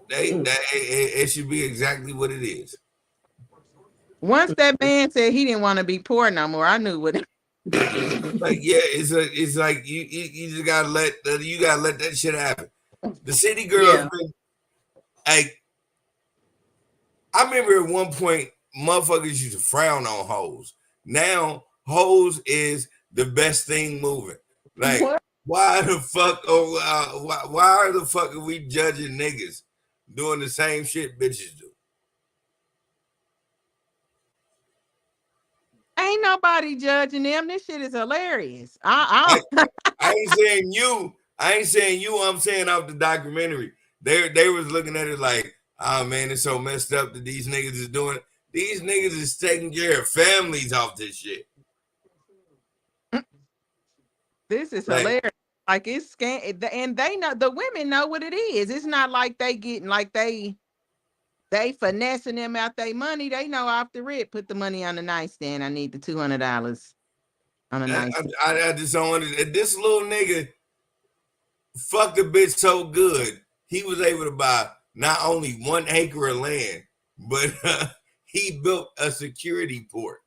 it should be exactly what it is. Once that man said he didn't want to be poor no more, I knew what. Like, yeah, it's like you just gotta let that shit happen. The city girls, like, I remember at one point motherfuckers used to frown on hoes. Now hoes is the best thing moving. Like, what? Why the fuck? Why the fuck are we judging niggas doing the same shit bitches do? Ain't nobody judging them. This shit is hilarious. I ain't saying you. I'm saying off the documentary. They was looking at it like, oh man, it's so messed up that these niggas is doing it. These niggas is taking care of families off this shit. This is hilarious. Like, it's and they know, the women know what it is. It's not like they getting like they finessing them out their money. They know off the rip. Put the money on the nightstand. I need the $200 on the nightstand. I just don't want to. This little nigga fucked a bitch so good, he was able to buy not only 1 acre of land, but he built a security port.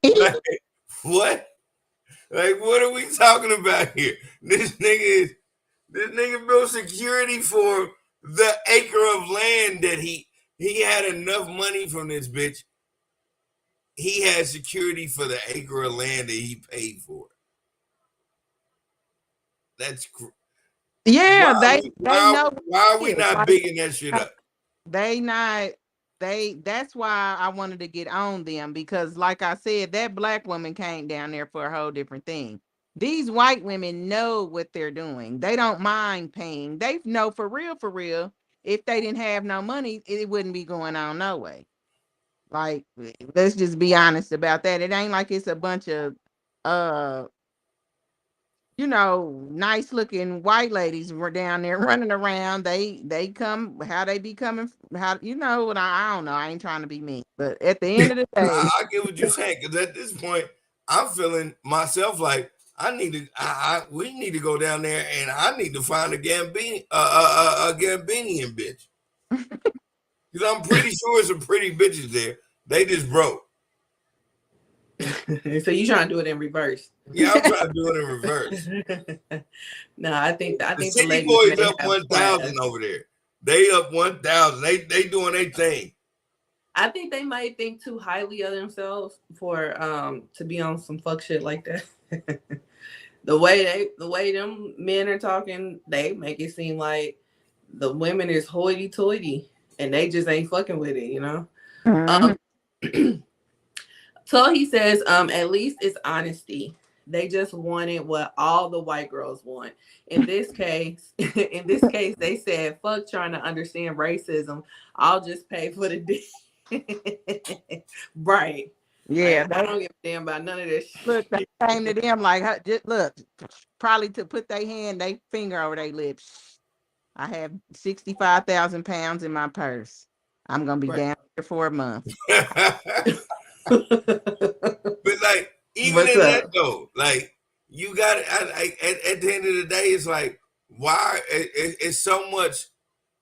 Like, what? Like, what are we talking about here? This nigga built security for the acre of land that he had enough money from this bitch. He had security for the acre of land that he paid for. That's yeah. Why they know. Why are we not bigging that shit up? That's why I wanted to get on them, because like I said, that black woman came down there for a whole different thing. These white women know what they're doing. They don't mind paying. They know for real, if they didn't have no money, it wouldn't be going on no way. Like, let's just be honest about that. It ain't like it's a bunch of nice looking white ladies were down there running around. They come, how they be coming, how, what I don't know. I ain't trying to be mean, but at the end of the day, I get what you're saying, because at this point, I'm feeling myself like we need to go down there and I need to find a Gambinian bitch. Because I'm pretty sure some pretty bitches there. They just broke. So you trying to do it in reverse? Yeah, I'm trying to do it in reverse. No, I think the City Boys up 1,000 over there. They up 1,000. They doing their thing. I think they might think too highly of themselves for to be on some fuck shit like that. The way them men are talking, they make it seem like the women is hoity-toity and they just ain't fucking with it, Mm-hmm. So he says, at least it's honesty. They just wanted what all the white girls want. In this case, they said, fuck trying to understand racism. I'll just pay for the dick. Right. Yeah. Like, I don't give a damn about none of this shit. Look, they came to them like, just look, probably to put their finger over their lips. I have 65,000 pounds in my purse. I'm going to be down here for a month. But like, even in that though, like, you got it. At the end of the day, it's like, why it's so much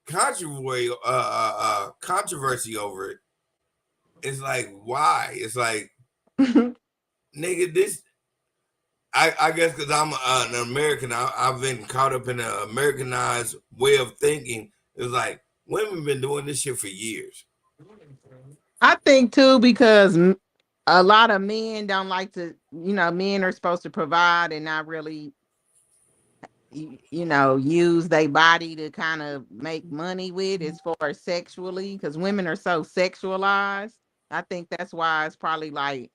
controversy over it. it's like, why? It's like, nigga, this. I guess because I'm an American, I've been caught up in an Americanized way of thinking. It's like women been doing this shit for years. I think too because a lot of men don't like to. Men are supposed to provide and not really, use their body to kind of make money with as far as sexually. Because women are so sexualized. I think that's why it's probably like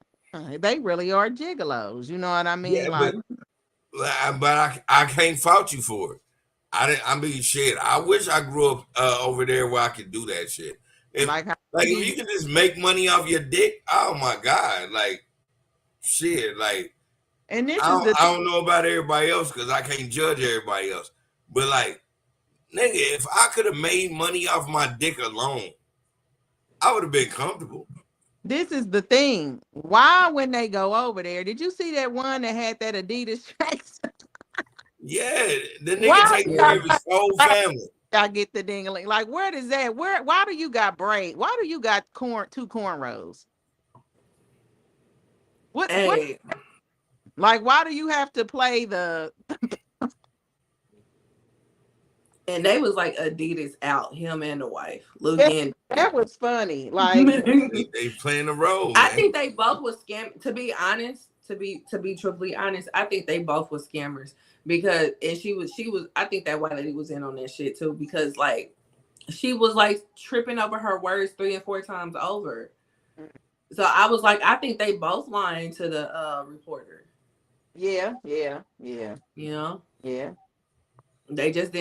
they really are gigolos. You know what I mean? Yeah, Like, but I can't fault you for it. I mean, shit. I wish I grew up over there where I could do that shit. If if you could just make money off your dick, oh my god, like shit, like. And this I don't know about everybody else because I can't judge everybody else. But like, nigga, if I could have made money off my dick alone, I would have been comfortable. This is the thing. Why, when they go over there, did you see that one that had that Adidas tracks? Yeah, the nigga take care of his whole family. I get the dingling. Like, where does that? Why do you got braid? Why do you got two cornrows? What? Like, why do you have to play the? And they was like Adidas out, him and the wife. Look, and that was funny. Like they playing the role. I think they both was scam. To be honest, to be truthfully honest, I think they both were scammers because she was. I think that white lady was in on that shit too because like she was like tripping over her words 3 and 4 times over. So I was like, I think they both lying to the reporter. Yeah. You know? Yeah. They just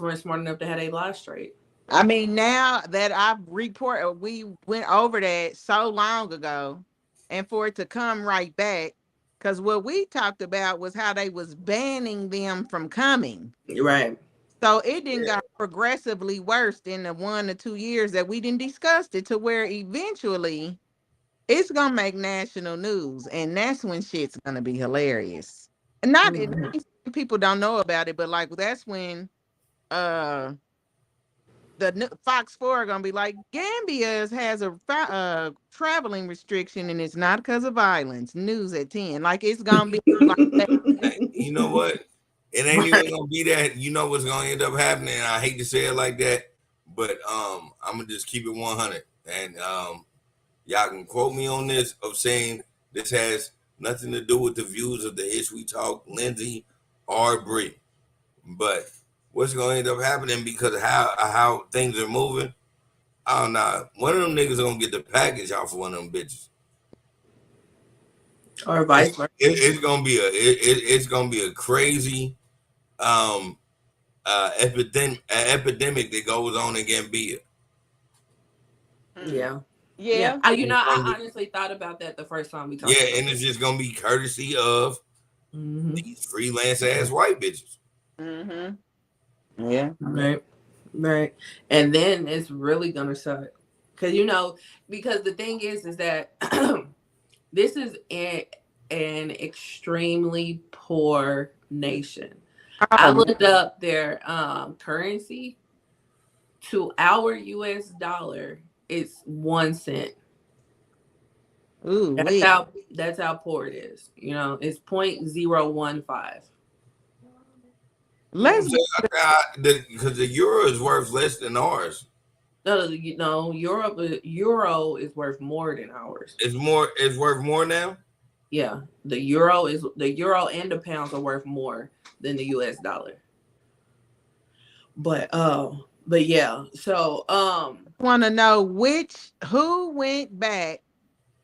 weren't smart enough to have a lie straight. I mean, now that we went over that so long ago, and for it to come right back, because what we talked about was how they was banning them from coming. Right. So it didn't got progressively worse in the 1 to 2 years that we didn't discuss it to where eventually it's gonna make national news, and that's when shit's gonna be hilarious. And not people don't know about it, but like that's when the Fox 4 are gonna be like, Gambia has a traveling restriction, and it's not because of violence. News at 10, like it's gonna be like that. You know what? It ain't even gonna be that. You know what's gonna end up happening. I hate to say it like that, but I'm gonna just keep it 100, and y'all can quote me on this of saying this has nothing to do with the views of the Ish We Talk, Lindsay, or Bree. But what's going to end up happening because of how things are moving, I don't know. One of them niggas going to get the package off of one of them bitches. Or vice versa. It's going to be a crazy epidemic that goes on in Gambia. Yeah. I honestly thought about that the first time we talked. Yeah, and it's just gonna be courtesy of these freelance ass white bitches. Mm-hmm. Yeah. Right. And then it's really gonna suck because the thing is that this is an extremely poor nation. I looked up their currency to our US dollar. It's 1 cent. Ooh, that's how poor it is. It's 0.015. Because the euro is worth less than ours. No, euro is worth more than ours. It's worth more now. Yeah, the euro and the pounds are worth more than the US dollar. But yeah, so want to know who went back.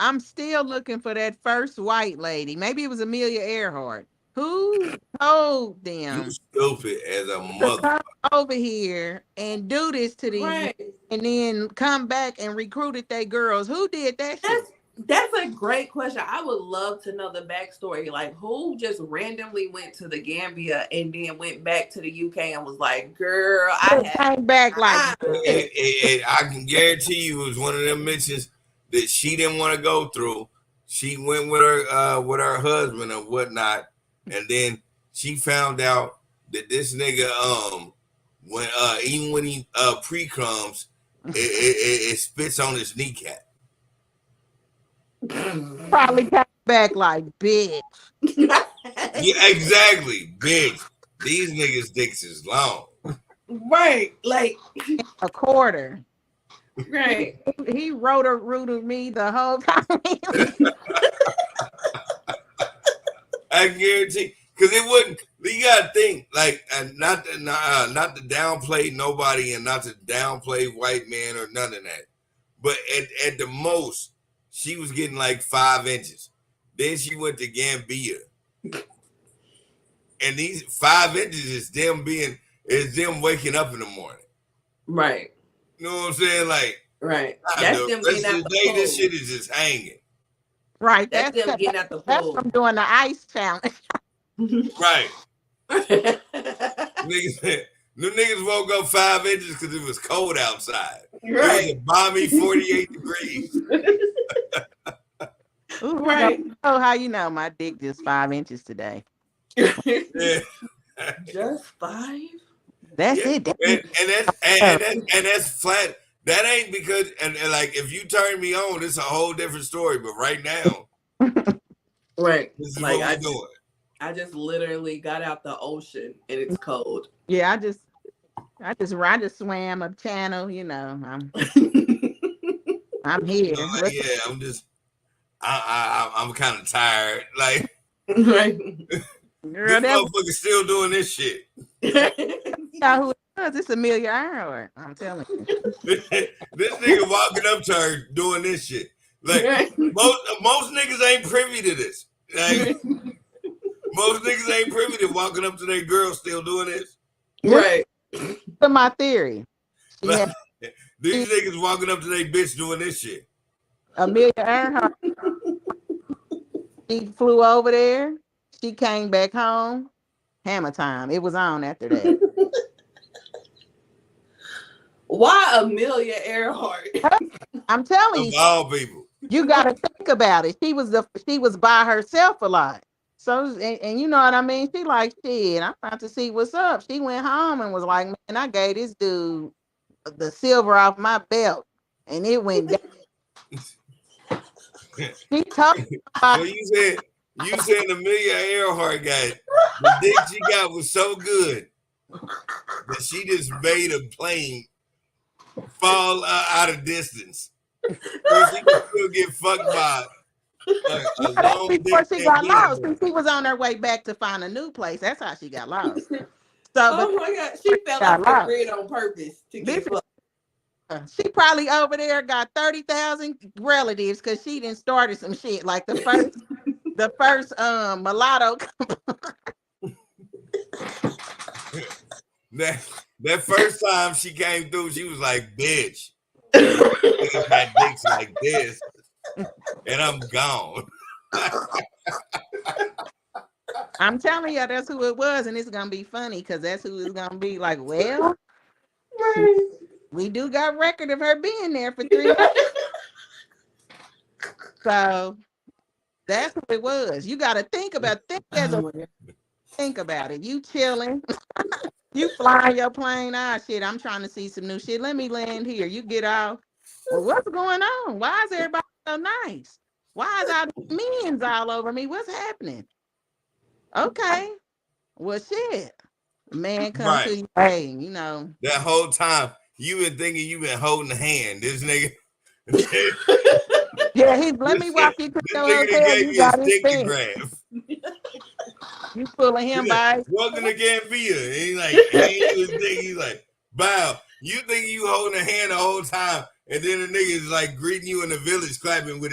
I'm still looking for that first white lady. Maybe it was Amelia Earhart. Who told them you stupid as a mother come over here and do this to these and then come back and recruited their girls? Who did that shit? That's a great question. I would love to know the backstory. Like, who just randomly went to the Gambia and then went back to the UK and was like, "Girl, I came back like." I can guarantee you, it was one of them bitches that she didn't want to go through. She went with her husband and whatnot, and then she found out that this nigga even when he pre-comes, it spits on his kneecap. Probably came back like, bitch. Yeah, exactly, bitch. These niggas' dicks is long. Right, like a quarter. Right. He rooted me the whole time. I guarantee, because it wouldn't. You gotta think, like, not to downplay nobody and not to downplay white man or none of that. But at the most, she was getting like 5 inches. Then she went to Gambia, and these 5 inches is them waking up in the morning. Right. You know what I'm saying? Like, right. That's them getting out the pool. This shit is just hanging. Right. That's them getting out the pool. That's from doing the ice challenge. Right. Niggas woke up 5 inches because it was cold outside. Right. It was a balmy 48 degrees. Ooh, right. Oh, how you know my dick just 5 inches today? Yeah. Just 5? That's it. And that's flat. That ain't because and like if you turn me on, it's a whole different story. But right now, right, this is like what we're doing. I just literally got out the ocean and it's cold. Yeah, I just swam up channel. You know, I'm here. Yeah, I'm kind of tired. Like, right. Girl, this motherfucker still doing this shit. Know who it was? It's Amelia Earhart. I'm telling you. This nigga walking up to her doing this shit. Like most niggas ain't privy to this. Like most niggas ain't privy to walking up to their girl still doing this. Right. To my theory. Like, these niggas walking up to their bitch doing this shit. Amelia Earhart. She flew over there. She came back home. Hammer time. It was on after that. Why Amelia Earhart? I'm telling you. Of all people. You gotta think about it. She was by herself a lot. So and you know what I mean? She like, shit, I'm about to see what's up. She went home and was like, man, I gave this dude the silver off my belt. And it went down. She talked about you said Amelia Earhart got the dick she got was so good that she just made a plane fall out of distance. So she could still get fucked by a long before dick she got lost. And she was on her way back to find a new place. That's how she got lost. So, oh my God, she fell off the grid on purpose to get fucked. She probably over there got 30,000 relatives because she done started some shit like the first mulatto. that first time she came through, she was like, bitch. Niggas got dicks like this, and I'm gone. I'm telling you, that's who it was, and it's gonna be funny because that's who it's gonna be. Like, well, we do got record of her being there for 3 months. So that's what it was. You got to think about it. You chilling, you flying your plane. Ah, shit, I'm trying to see some new shit. Let me land here. You get off. Well, what's going on? Why is everybody so nice? Why is all these men's all over me? What's happening? Okay. Well, shit. Man, come to you. Hey, you know. That whole time, you been thinking you been holding the hand. This nigga. Yeah, let me walk you to the hotel. You got his thing. You pulling him by. Welcome to Gambia. He's like, bow. You think you holding a hand the whole time, and then the nigga is like greeting you in the village, clapping with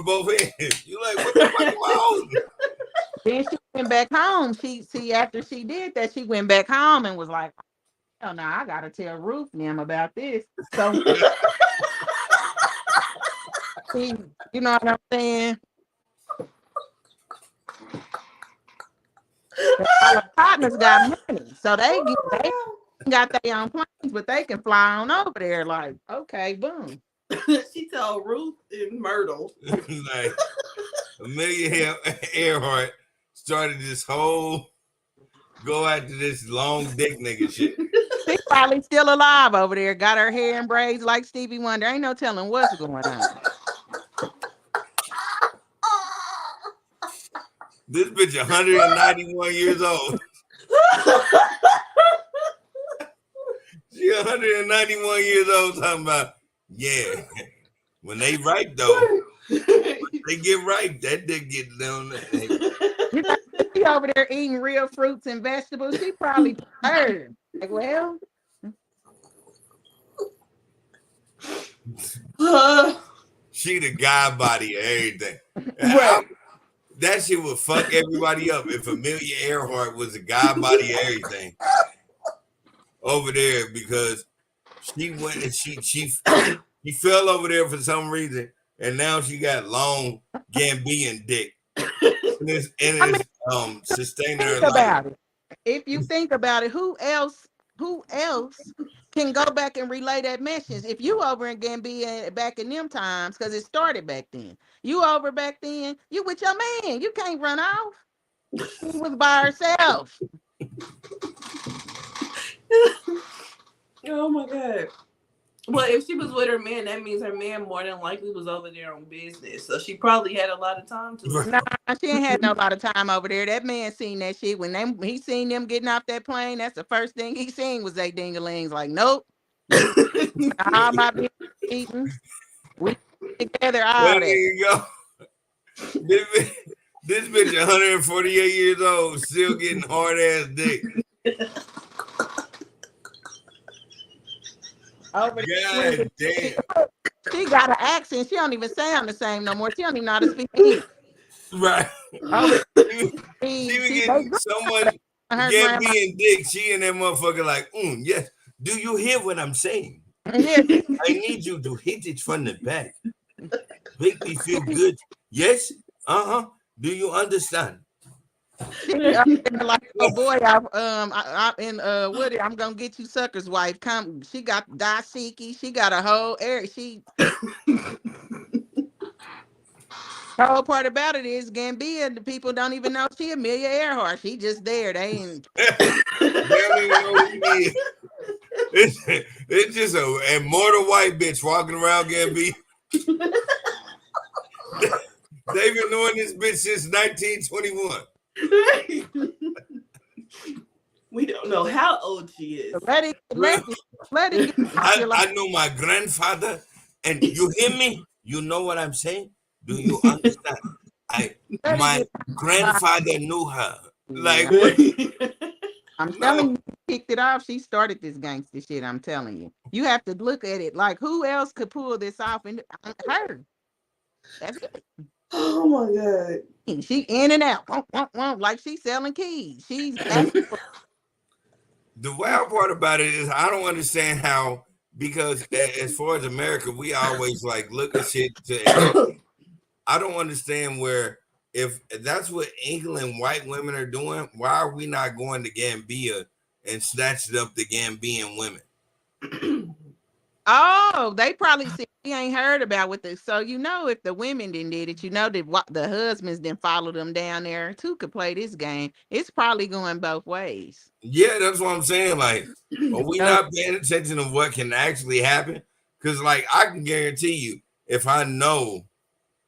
both hands. You like, what the fuck am I holding? Then she went back home. After she did that, she went back home and was like, oh no, I gotta tell Ruth and them about this. So you know what I'm saying? All the partners got money, so they got their own planes, but they can fly on over there. Like, okay, boom. She told Ruth and Myrtle. Like, Amelia Earhart started this whole go after this long dick nigga shit. She's probably still alive over there. Got her hair in braids like Stevie Wonder. Ain't no telling what's going on. This bitch 191 years old. She 191 years old talking about, yeah. When they ripe though, they get ripe. That dick get down there. You know, she over there eating real fruits and vegetables. She probably tired. Like, well, she the guy body of everything. Right. That shit would fuck everybody up if Amelia Earhart was a guy body of everything over there, because she went and she fell over there for some reason, and now she got long Gambian dick. And it's sustaining her life. If you think about it, who else can go back and relay that message? If you over in Gambia back in them times, because it started back then. You over back then, you with your man. You can't run off. She was by herself. Oh my God. Well, if she was with her man, that means her man more than likely was over there on business. So she probably had a lot of time to herself. Nah, she ain't had no lot of time over there. That man seen that shit. When he seen them getting off that plane, that's the first thing he seen was they dingalings. Like, nope. All my bitch eating. We together all There you go. This bitch 148 years old, still getting hard ass dick. Over God damn. She got an accent. She don't even sound the same no more. She don't even know how to speak English. Right. She was getting so much Gambian dick. She and that motherfucker like, yes. Do you hear what I'm saying? Yes. I need you to hit it from the back. Make me feel good. Yes? Uh-huh. Do you understand? Like, oh boy, I'm gonna get you sucker's wife. Come, she got Daisiki. She got a whole area. The whole part about it is Gambia. The people don't even know she Amelia Earhart. She just there. They ain't. They don't even know who she is. It's just a immortal white bitch walking around Gambia. They've been knowing this bitch since 1921. We don't know how old she is. Let it I know my grandfather, and you hear me? You know what I'm saying? Do you understand? My grandfather knew her. Like, I'm telling you, she kicked it off. She started this gangster shit. I'm telling you. You have to look at it like who else could pull this off? And her. That's it. Oh my God. She in and out, like she's selling keys. She's the wild part about it is I don't understand how, because as far as America, we always like look at shit to. I don't understand where, if that's what England white women are doing, why are we not going to Gambia and snatching up the Gambian women? Oh, they probably see. We ain't heard about what the. So you know, if the women didn't did it, you know that the husbands didn't follow them down there too could play this game. It's probably going both ways. Yeah, that's what I'm saying. Like, are we not paying attention to what can actually happen? Because, like, I can guarantee you, if I know,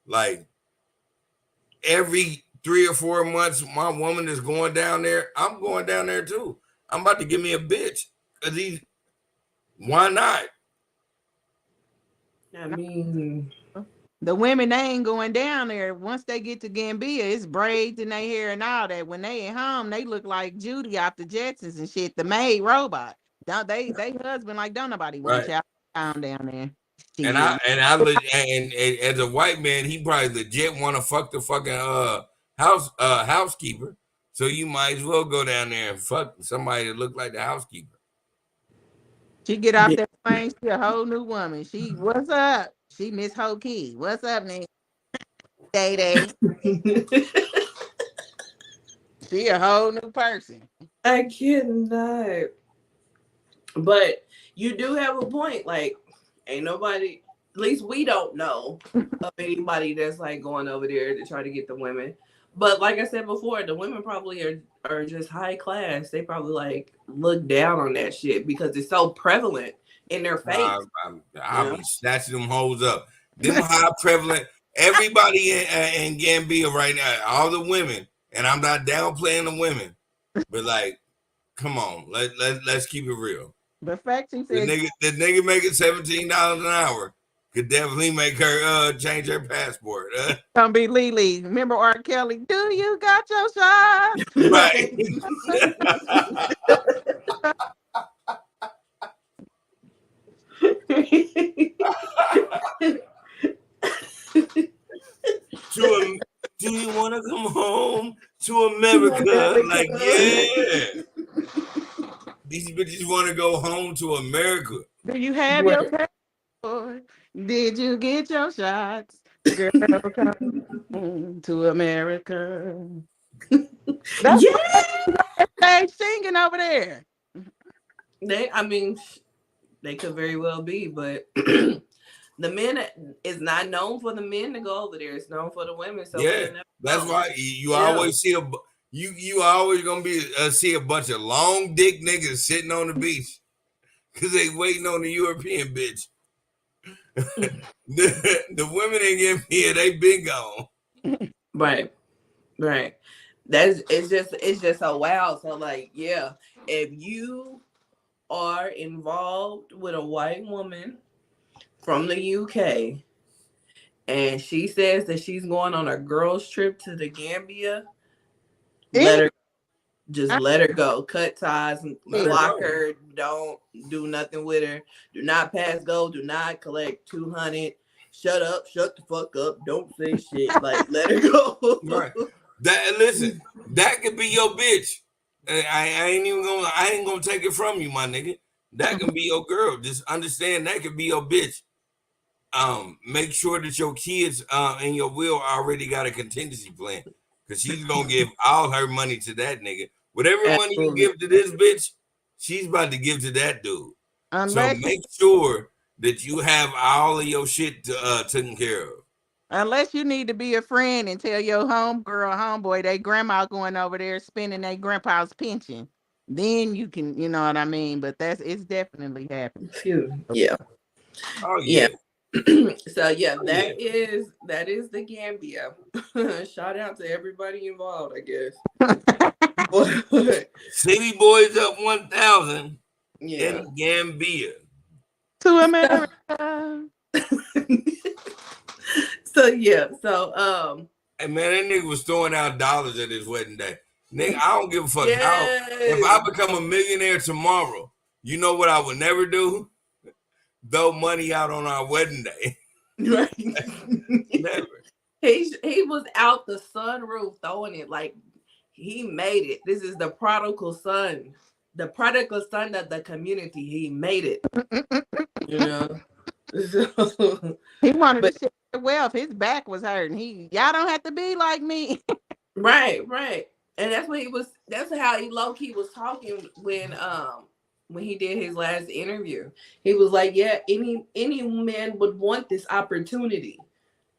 like, every 3 or 4 months, my woman is going down there, I'm going down there too. I'm about to give me a bitch. Why not? I mean, the women, they ain't going down there. Once they get to Gambia, it's braids in their hair and all that. When they at home, they look like Judy off the Jetsons and shit, the maid robot. Don't they husband like don't nobody want y'all down there. And as a white man, he probably legit want to fuck the fucking housekeeper. So you might as well go down there and fuck somebody that look like the housekeeper. She get off that plane, she a whole new woman. She, what's up? She Miss Hokey. What's up, nigga? Day. She a whole new person. I cannot. But you do have a point. Like, ain't nobody, at least we don't know of anybody that's like going over there to try to get the women. But like I said before, the women probably are just high class. They probably like look down on that shit because it's so prevalent in their face. I'll be snatching them hoes up. Them high prevalent. Everybody in Gambia right now, all the women and I'm not downplaying the women, but like, come on, let's keep it real. The fact he The said nigga making $17 an hour could definitely make her change her passport. gonna be Lily. Remember R. Kelly? Do you got your shot? Right. Do you want to come home to America? Like, yeah. These bitches want to go home to America. Do you have your passport? Did you get your shots? Girl, come home to America. That's what they singing over there. They could very well be, but the men is not known for the men to go over there. It's known for the women. So yeah, that's why you always see you always gonna be see a bunch of long dick niggas sitting on the beach because they waiting on the European bitch. the women ain't getting here; they been gone. Right. It's just so wild. So like, yeah, if you are involved with a white woman from the UK and she says that she's going on a girls trip to the Gambia, let her go. Cut ties, block her, don't do nothing with her. Do not pass go, do not collect 200. Shut up, shut the fuck up, don't say shit. Like, let her go. Right. That could be your bitch. I ain't gonna take it from you, my nigga. That can be your girl. Just understand that could be your bitch. Make sure that your kids in your will already got a contingency plan, because she's gonna give all her money to that nigga. Whatever money you give to this bitch, she's about to give to that dude. So make sure that you have all of your shit taken care of. Unless you need to be a friend and tell your homegirl, homeboy, they grandma going over there spending their grandpa's pension. Then you can, you know what I mean? But it's definitely happening. Yeah. Oh yeah. So yeah, that is the Gambia. Shout out to everybody involved, I guess. City Boys up 1,000 yeah. in Gambia. To America. So hey man, that nigga was throwing out dollars at his wedding day. Nigga, I don't give a fuck. Yes. If I become a millionaire tomorrow, you know what I would never do? Throw money out on our wedding day. Right. Never. He was out the sunroof throwing it like he made it. This is the prodigal son. The prodigal son of the community. He made it. You know. He wanted to share the wealth. His back was hurting. Y'all don't have to be like me. Right. And that's how he low key was talking when he did his last interview. He was like, yeah, any man would want this opportunity.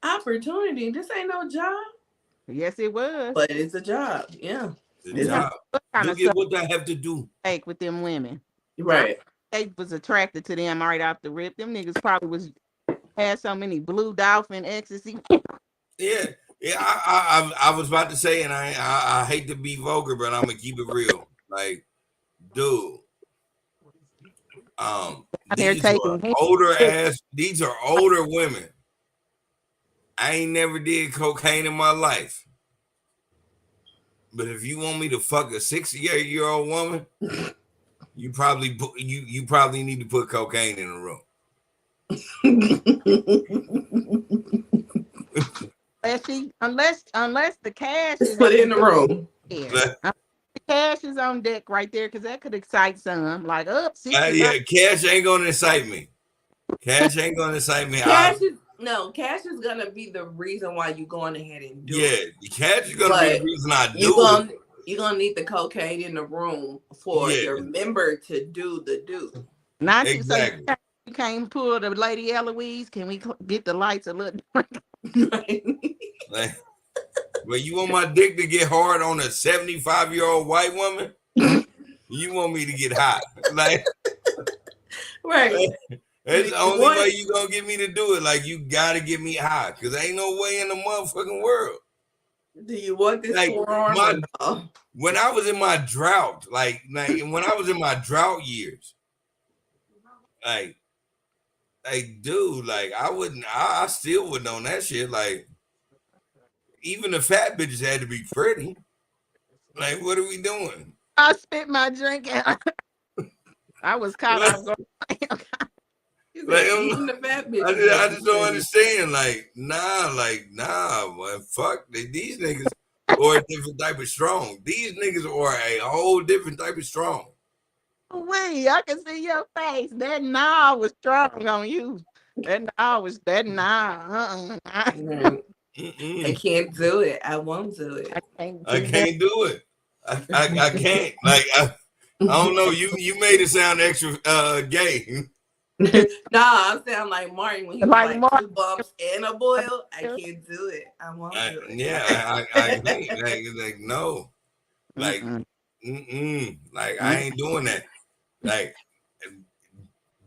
Opportunity? This ain't no job. Yes, it was. But it's a job. Yeah. It's a job. Look at what I have to do. Take with them women. Right. They was attracted to them right off the rip. Them niggas probably had so many blue dolphin ecstasy. Yeah. I was about to say, and I hate to be vulgar, but I'm gonna keep it real. Like, dude. These are older women. I ain't never did cocaine in my life. But if you want me to fuck a 68-year-old woman, you probably need to put cocaine in the room. unless the cash is put it in the room. Yeah. The cash is on deck right there, because that could excite some. Like, cash ain't gonna excite me. Cash ain't gonna excite me. Cash is gonna be the reason why you going ahead and do it. Yeah, cash is gonna be the reason I do it. You're gonna need the cocaine in the room for your member to do the do. Not exactly. So you can't pull the Lady Eloise. Can we get the lights a little? Well, you want my dick to get hard on a 75-year-old white woman? You want me to get hot? Like, right. That's the only way you gonna get me to do it. Like, you gotta get me high, because ain't no way in the motherfucking world Do you want this like forearm or no? when I was in my drought, like when I was in my drought years, like dude, like I still wouldn't own that shit. Like even the fat bitches had to be pretty. Like what are we doing? I spit my drink out. I was caught off guard. Like, Even the fat bitches. I just don't understand. Like, nah, man, fuck. These niggas are a different type of strong. These niggas are a whole different type of strong. Wait, I can see your face. That nah was strong on you. That nah. I can't do it. I won't do it. I can't do it. I can't. Like, I don't know. You made it sound extra gay. Nah, I sound like Martin when he was like 2 bumps and a boil. I can't do it. I won't do it. Yeah, I can't. Like no. Like, like I ain't doing that. Like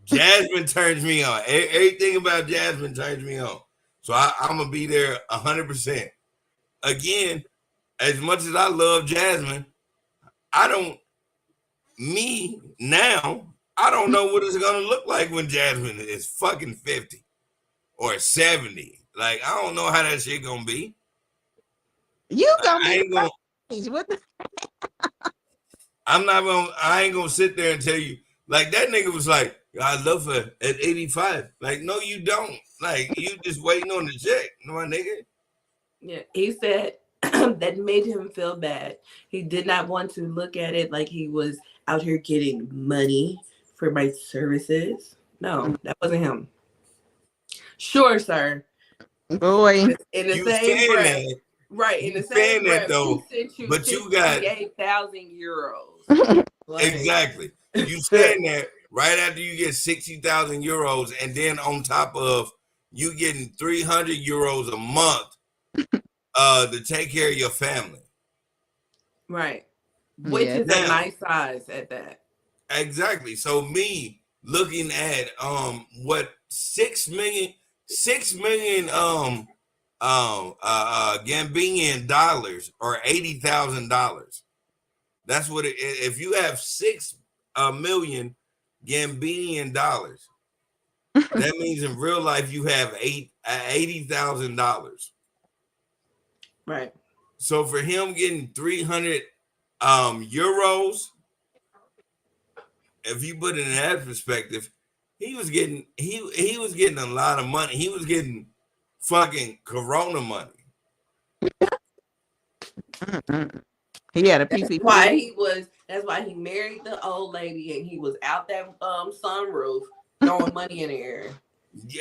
Jasmine turns me on. Everything about Jasmine turns me on. So I'm gonna be there 100%. Again, as much as I love Jasmine, I don't know what it's gonna look like when Jasmine is fucking 50 or 70. Like I don't know how that shit gonna be. You gonna I be what the I ain't gonna sit there and tell you like that nigga was like, I love her at 85. Like, no, you don't. Like, you just waiting on the check, my nigga. Yeah, he said that made him feel bad. He did not want to look at it like he was out here getting money for my services. No, that wasn't him. Sure, sir. Boy, in the same breath, right? In the same breath, though, but you got 8,000 euros. Like, exactly. You saying that right after you get 60,000 euros, and then on top of you getting 300 euros a month to take care of your family. Right. Which is a nice size at that. Exactly. So me looking at what 6 million Gambian dollars or $80,000. That's what it is. If you have 6 million Gambian dollars, that means in real life you have $80,000. Right. So for him getting 300 euros, if you put it in that perspective, he was getting a lot of money. He was getting fucking Corona money. He had a PPP. That's why he married the old lady and he was out that sunroof throwing money in the air.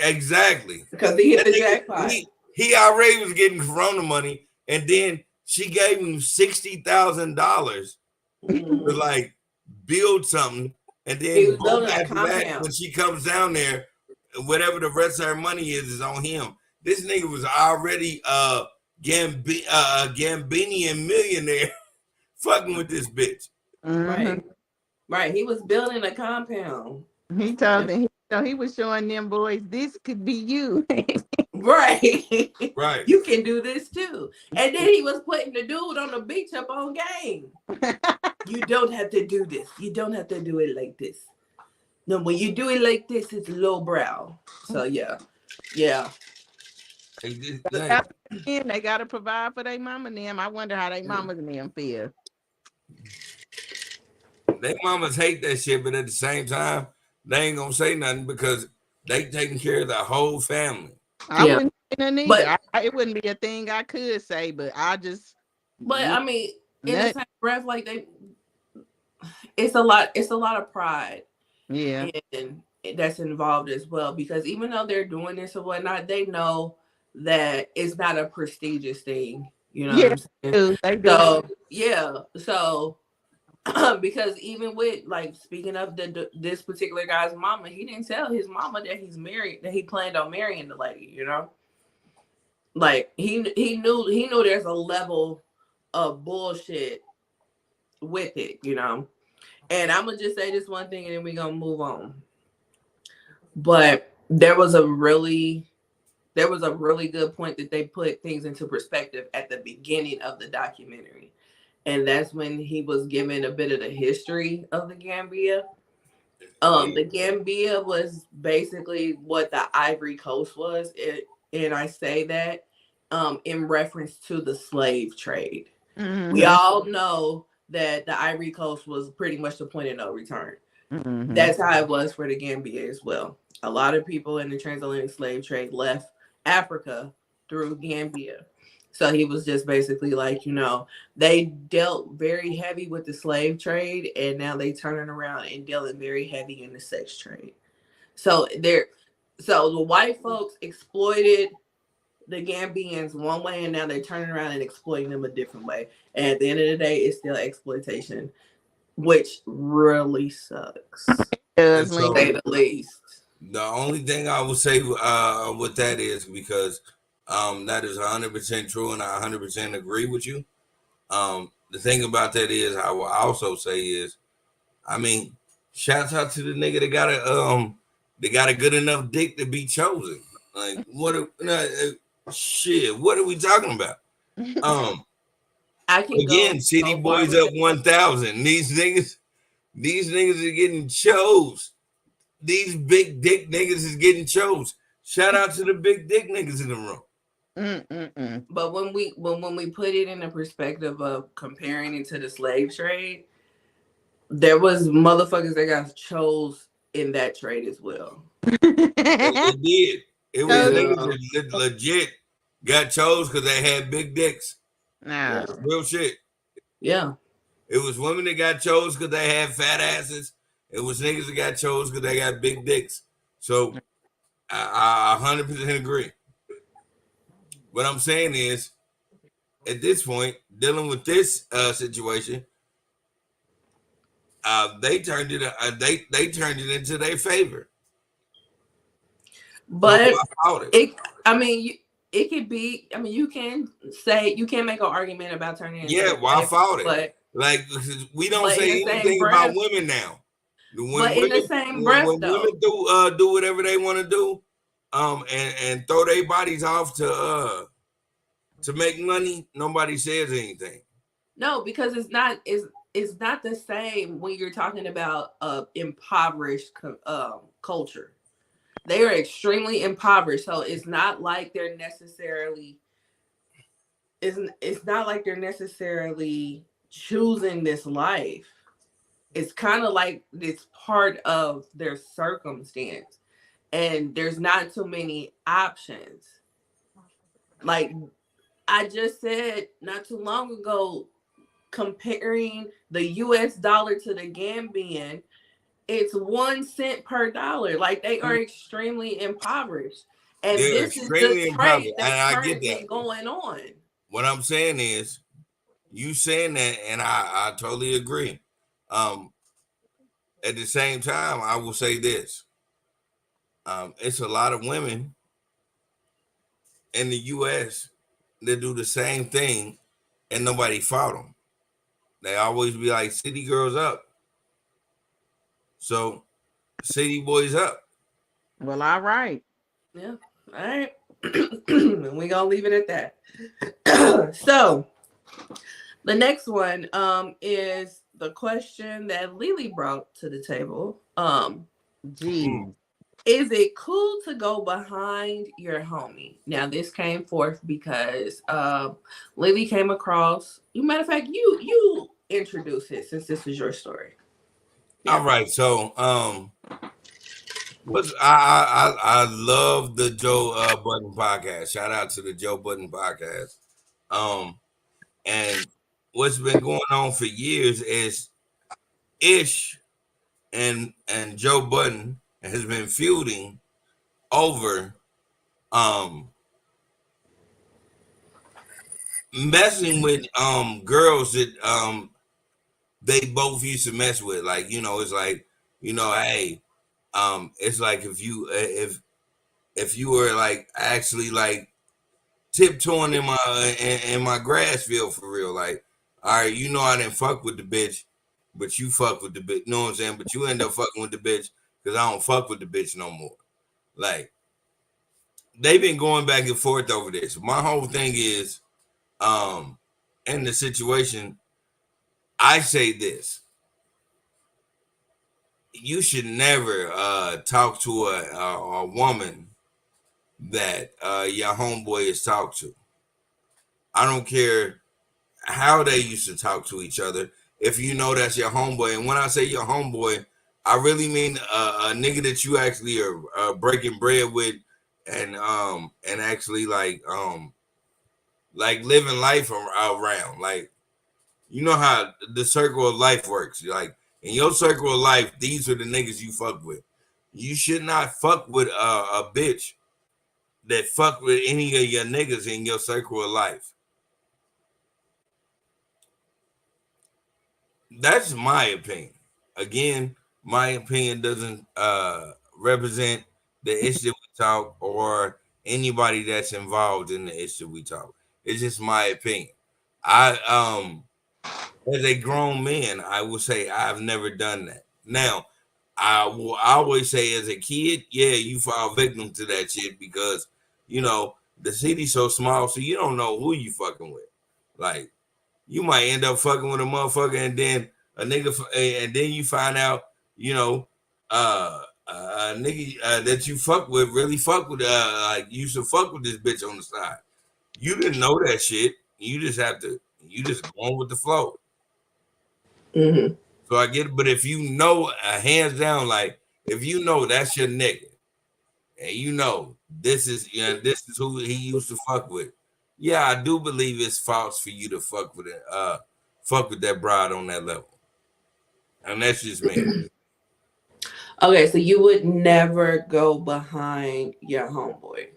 Exactly. Because he hit the jackpot. He already was getting Corona money, and then she gave him $60,000 to like build something, and then after that, when she comes down there, whatever the rest of her money is on him. This nigga was already Gambinian millionaire fucking with this bitch. Right. Right. He was building a compound. He told them, he was showing them boys, this could be you. Right. Right. You can do this too. And then he was putting the dude on the beach up on game. You don't have to do this. You don't have to do it like this. No, when you do it like this, it's low brow. So yeah. They gotta provide for their mama and them. I wonder how their mamas and them feel. They mamas hate that shit, but at the same time, they ain't gonna say nothing because they taking care of the whole family. I wouldn't say nothing either. It wouldn't be a thing I could say, but I just. But I mean, in the same breath, like it's a lot of pride. Yeah. And that's involved as well, because even though they're doing this or whatnot, they know that it's not a prestigious thing. You know what I'm saying? They do. So so because even with, like, speaking of this particular guy's mama, he didn't tell his mama that he's married, that he planned on marrying the lady, you know? Like he knew there's a level of bullshit with it, you know? And I'm gonna just say this one thing and then we're gonna move on. But there was a really there was a really good point that they put things into perspective at the beginning of the documentary. And that's when he was given a bit of the history of the Gambia. The Gambia was basically what the Ivory Coast was. And I say that in reference to the slave trade. Mm-hmm. We all know that the Ivory Coast was pretty much the point of no return. Mm-hmm. That's how it was for the Gambia as well. A lot of people in the transatlantic slave trade left Africa through Gambia. So he was just basically like, they dealt very heavy with the slave trade, and now they turning around and dealing very heavy in the sex trade. So the white folks exploited the Gambians one way, and now they're turning around and exploiting them a different way. And at the end of the day, it's still exploitation, which really sucks. To say the least. The only thing I will say with that is because that is 100% true, and I 100% agree with you. The thing about that is, I will also say is, I mean, shouts out to the nigga that got a good enough dick to be chosen. Like, what are we talking about? Again, City Boys up 1,000. These niggas are getting chose. These big dick niggas is getting chose. Shout out to the big dick niggas in the room. But when we put it in the perspective of comparing it to the slave trade, there was motherfuckers that got chose in that trade as well. It did. It was niggas that legit got chose because they had big dicks. Nah. Real shit. Yeah. It was women that got chose because they had fat asses. It was niggas that got chose because they got big dicks. So I 100% agree. What I'm saying is, at this point, dealing with this situation, they turned it into their favor. But it could be. I mean, you can make an argument about turning it. Yeah, well, I fought it. But like, we don't say anything about women now. But in the same breath, though, women do whatever they want to do, and throw their bodies off to make money, nobody says anything. No, because it's not the same when you're talking about impoverished culture. They are extremely impoverished, so it's not like they're necessarily choosing this life. It's kind of like it's part of their circumstance, and there's not too many options. Like I just said not too long ago, comparing the US dollar to the Gambian, it's 1 cent per dollar. Like they are extremely impoverished. And they're this is the trade that's currently going on. What I'm saying is, you saying that, and I totally agree. At the same time, I will say this. It's a lot of women in the US that do the same thing and nobody fought them. They always be like, city girls up. So, city boys up. Well, all right. Yeah, all right. And we gonna leave it at that. So, the next one is the question that Lily brought to the table. Is it cool to go behind your homie? Now, this came forth because Lily came across. Matter of fact, you introduce it since this is your story. Yeah. All right, so I love the Joe Budden podcast. Shout out to the Joe Budden podcast. And what's been going on for years is Ish and Joe Budden has been feuding over messing with girls that they both used to mess with. Like, it's like, hey, it's like if you were like actually like tiptoeing in my grass field for real, like, all right, I didn't fuck with the bitch, but you fuck with the bitch, you know what I'm saying? But you end up fucking with the bitch because I don't fuck with the bitch no more. Like, they've been going back and forth over this. My whole thing is, in the situation, I say this: you should never talk to a woman that your homeboy is talked to. I don't care how they used to talk to each other. If you know that's your homeboy, and when I say your homeboy, I really mean a nigga that you actually are breaking bread with, and actually like living life around. Like, you know how the circle of life works. Like, in your circle of life, these are the niggas you fuck with. You should not fuck with a bitch that fuck with any of your niggas in your circle of life. That's my opinion. Again, my opinion doesn't represent the issue we talk or anybody that's involved in the issue we talk. It's just my opinion. I as a grown man, I will say I've never done that. Now, I will always say as a kid, yeah, you fall victim to that shit because, you know, the city's so small, so you don't know who you fucking with. Like, you might end up fucking with a motherfucker and then a nigga, and then you find out, you know, a nigga that you fuck with really fuck with, like, you used to fuck with this bitch on the side. You didn't know that shit. You just go on with the flow. Mm-hmm. So I get it, but if you know, hands down, like, if you know that's your nigga, and you know this is who he used to fuck with, yeah, I do believe it's false for you to fuck with it, fuck with that bride on that level, and that's just me. Okay, so you would never go behind your homeboy.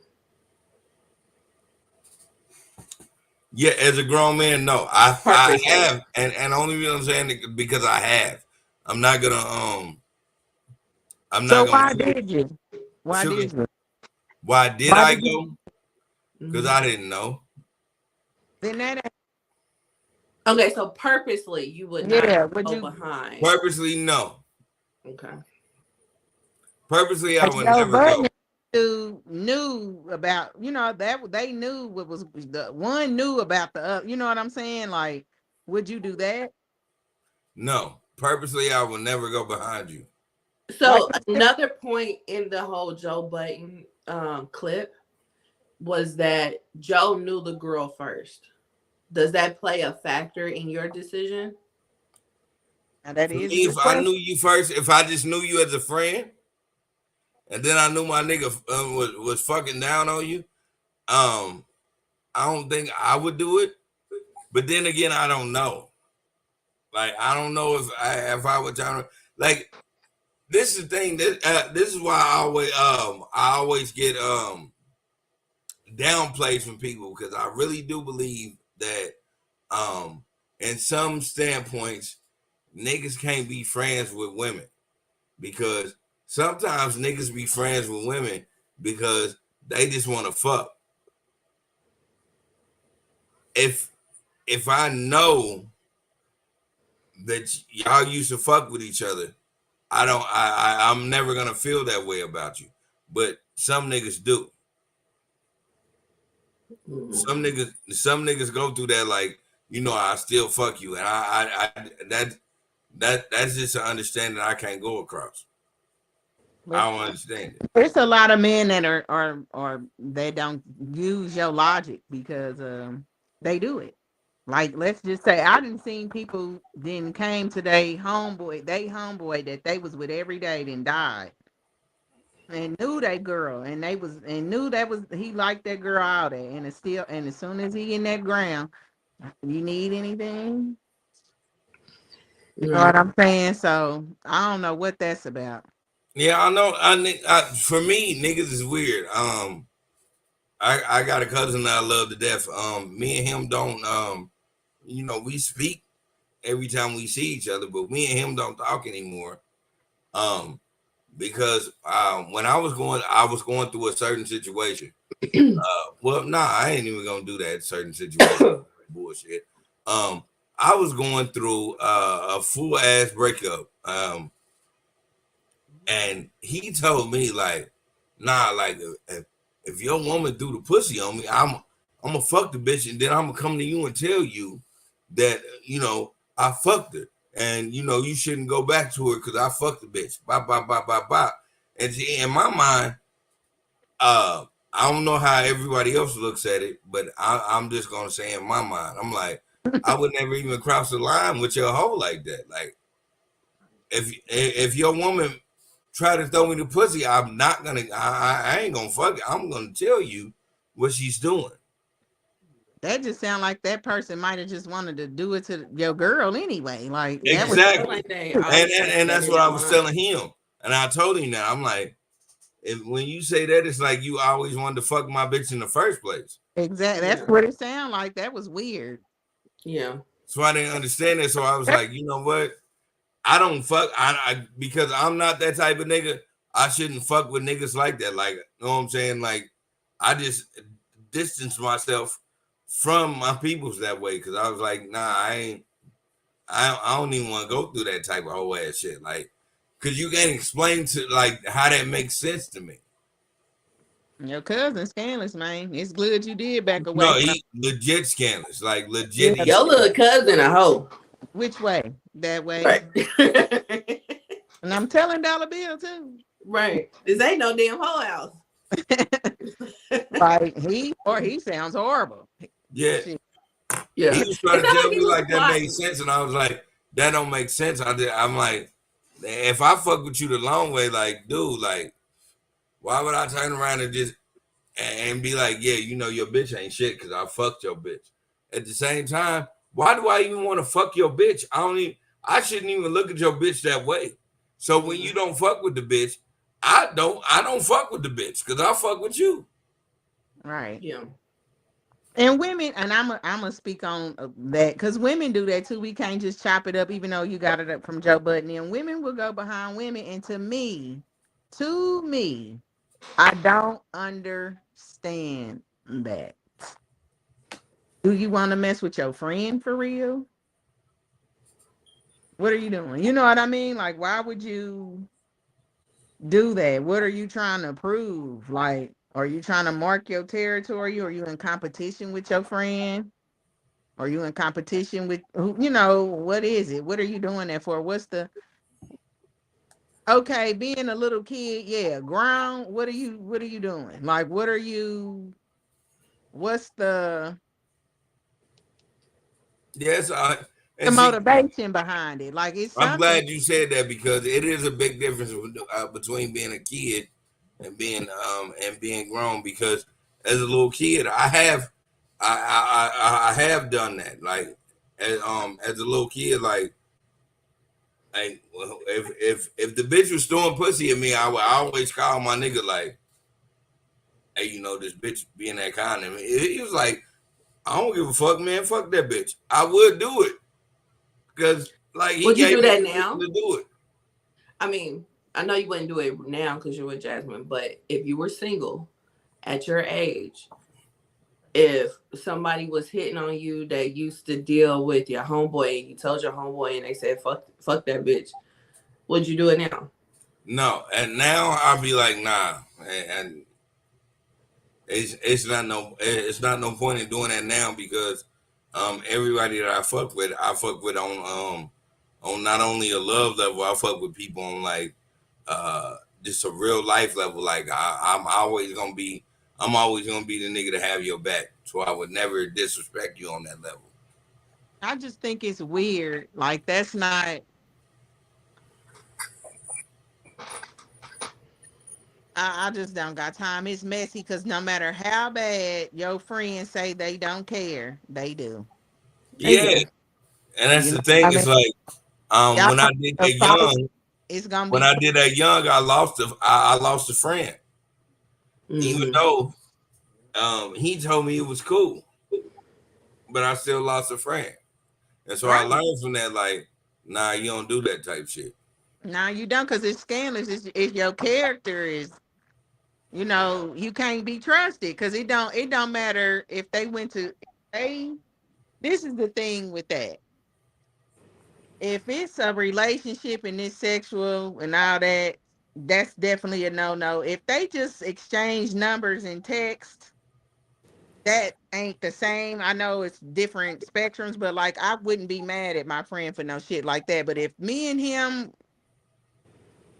Yeah, as a grown man, no, I have, and only reason I'm saying it because I have. I'm not gonna So why did you? Why Sugar, did you? Why did I go? Because I didn't know. Then that. Okay, so purposely you would not go behind. Purposely, no. Okay. Purposely, I would never go. Knew about, you know, that they knew what was the one knew about the other. You know what I'm saying? Like, would you do that? No, purposely, I will never go behind you. So another point in the whole Joe Budden clip was that Joe knew the girl first. Does that play a factor in your decision? And that is if I knew you first, if I just knew you as a friend, and then I knew my nigga was fucking down on you, I don't think I would do it. But then again, I don't know. Like, I don't know if I would try to, like, this is the thing that this is why I always get downplays from people, because I really do believe that in some standpoints niggas can't be friends with women, because sometimes niggas be friends with women because they just want to fuck. If I know that y'all used to fuck with each other, I'm never gonna feel that way about you. But some niggas do. Some niggas go through that, like, you know, I still fuck you, and that's just an understanding I can't go across. I don't understand it. There's a lot of men that are they don't use your logic because they do it. Like, let's just say I didn't seen people then came to they homeboy that they was with every day, then died. And knew that girl, and knew that was he liked that girl out there, and it's still, and as soon as he in that ground, you need anything? You know what I'm saying? So I don't know what that's about. Yeah, I know. For me, niggas is weird. I got a cousin that I love to death. Me and him don't you know, we speak every time we see each other, but me and him don't talk anymore. Because when I was going through a certain situation. Well, nah, I ain't even gonna do that certain situation. Bullshit. I was going through a full ass breakup. And he told me, like, nah, like, if your woman threw the pussy on me, I'm gonna fuck the bitch, and then I'm gonna come to you and tell you that I fucked her, and you shouldn't go back to her because I fucked the bitch. Bye bye bye bye bye. And see, in my mind, I don't know how everybody else looks at it, but I'm just gonna say in my mind, I'm like, I would never even cross the line with your hoe like that. Like, if your woman try to throw me the pussy, I'm not gonna. I ain't gonna fuck it. I'm gonna tell you what she's doing. That just sound like that person might have just wanted to do it to your girl anyway. Like exactly, that and that's what I was telling him, and I told him that I'm like, when you say that, it's like you always wanted to fuck my bitch in the first place. Exactly, that's what it sounded like. That was weird. Yeah. So I didn't understand it. So I was like, you know what? I don't fuck. I because I'm not that type of nigga. I shouldn't fuck with niggas like that. Like, you know what I'm saying? Like, I just distance myself from my peoples that way because I was like, nah, I don't even want to go through that type of whole ass shit. Like, because you can't explain to like how that makes sense to me. Your cousin scandalous, man. It's good you did back away. No, he legit scandalous. Like legit. Yeah, your little cousin a hoe. Which way? That way. Right. And I'm telling Dollar Bill too. Right. This ain't no damn hoe house. Like he sounds horrible. Yeah. Yeah. He was trying to tell me like that made sense, and I was like, that don't make sense. I'm like, if I fuck with you the long way, like, dude, like, why would I turn around and just and be like, yeah, your bitch ain't shit because I fucked your bitch. At the same time, why do I even want to fuck your bitch? I shouldn't even look at your bitch that way. So when you don't fuck with the bitch, I don't fuck with the bitch because I fuck with you. Right. Yeah. And women, and I'm gonna speak on that because women do that too. We can't just chop it up, even though you got it up from Joe Budden. And women will go behind women. And to me, I don't understand that. Do you want to mess with your friend for real? What are you doing? You know what I mean? Like, why would you do that? What are you trying to prove? Like, are you trying to mark your territory? Are you in competition with your friend? Are you in competition with who? What is it? What are you doing that for? What's the okay, being a little kid, yeah, ground. What are you doing? Like, what's the the motivation behind it? Like, it's I'm glad you said that because it is a big difference between being a kid and being grown. Because as a little kid, I have done that. Like, as a little kid, like if the bitch was throwing pussy at me, I would always call my nigga like, hey, this bitch being that kind of me. He was like, I don't give a fuck, man. Fuck that bitch. I would do it because like he would you gave do that me now? to do it. I mean, I know you wouldn't do it now because you're with Jasmine, but if you were single at your age, if somebody was hitting on you that used to deal with your homeboy and you told your homeboy and they said fuck that bitch, would you do it now? No, and now I'll be like, nah, and it's not no point in doing that now because everybody that I fuck with on not only a love level, I fuck with people on like just a real life level. Like I'm always gonna be the nigga to have your back. So I would never disrespect you on that level. I just think it's weird. Like, that's not. I just don't got time. It's messy because no matter how bad your friends say they don't care, they do. Yeah, and that's the thing. It's like when I did that young, it's gonna be when I did that young, I lost a friend, even though he told me it was cool, but I still lost a friend, and so I learned from that. Like, nah, you don't do that type shit. Nah, you don't, because it's scandalous. It's your character is. You can't be trusted because it don't matter if they went to this is the thing with that. If it's a relationship and it's sexual and all that, that's definitely a no-no. If they just exchange numbers and text, that ain't the same. I know it's different spectrums, but like I wouldn't be mad at my friend for no shit like that. But if me and him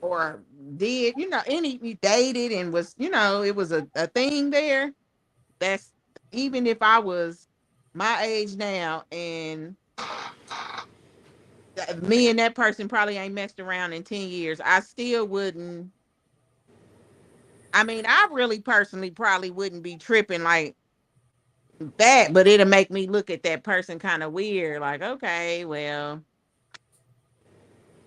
or did, we dated and was, it was a thing there, that's even if I was my age now and me and that person probably ain't messed around in 10 years, I still wouldn't. I mean, I really personally probably wouldn't be tripping like that, but it'll make me look at that person kind of weird. Like, okay, well,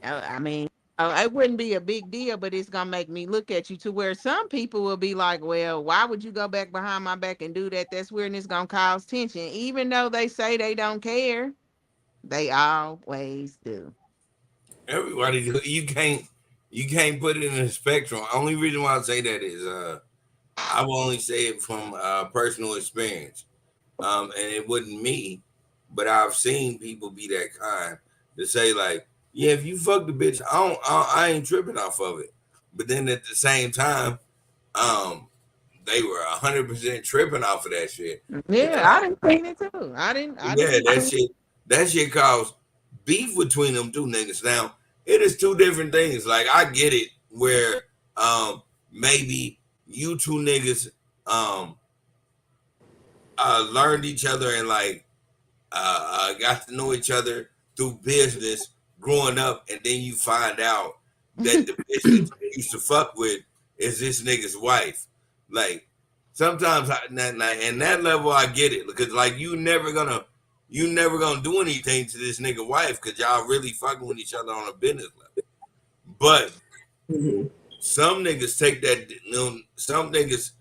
I mean, it wouldn't be a big deal, but it's gonna make me look at you to where some people will be like, well, why would you go back behind my back and do that? That's weird and it's gonna cause tension. Even though they say they don't care, they always do. Everybody do. You can't put it in a spectrum. Only reason why I say that is I will only say it from personal experience. And it wasn't me, but I've seen people be that kind to say like, yeah, if you fuck the bitch, I ain't tripping off of it. But then at the same time, they were 100% tripping off of that shit. Yeah, I didn't think it too. I didn't. That shit caused beef between them two niggas. Now it is two different things. Like I get it where maybe you two niggas learned each other and like got to know each other through business growing up, and then you find out that the bitch that you used to fuck with is this nigga's wife. Like sometimes and that level I get it, because like you never gonna do anything to this nigga wife because y'all really fucking with each other on a business level. But some niggas take that, some niggas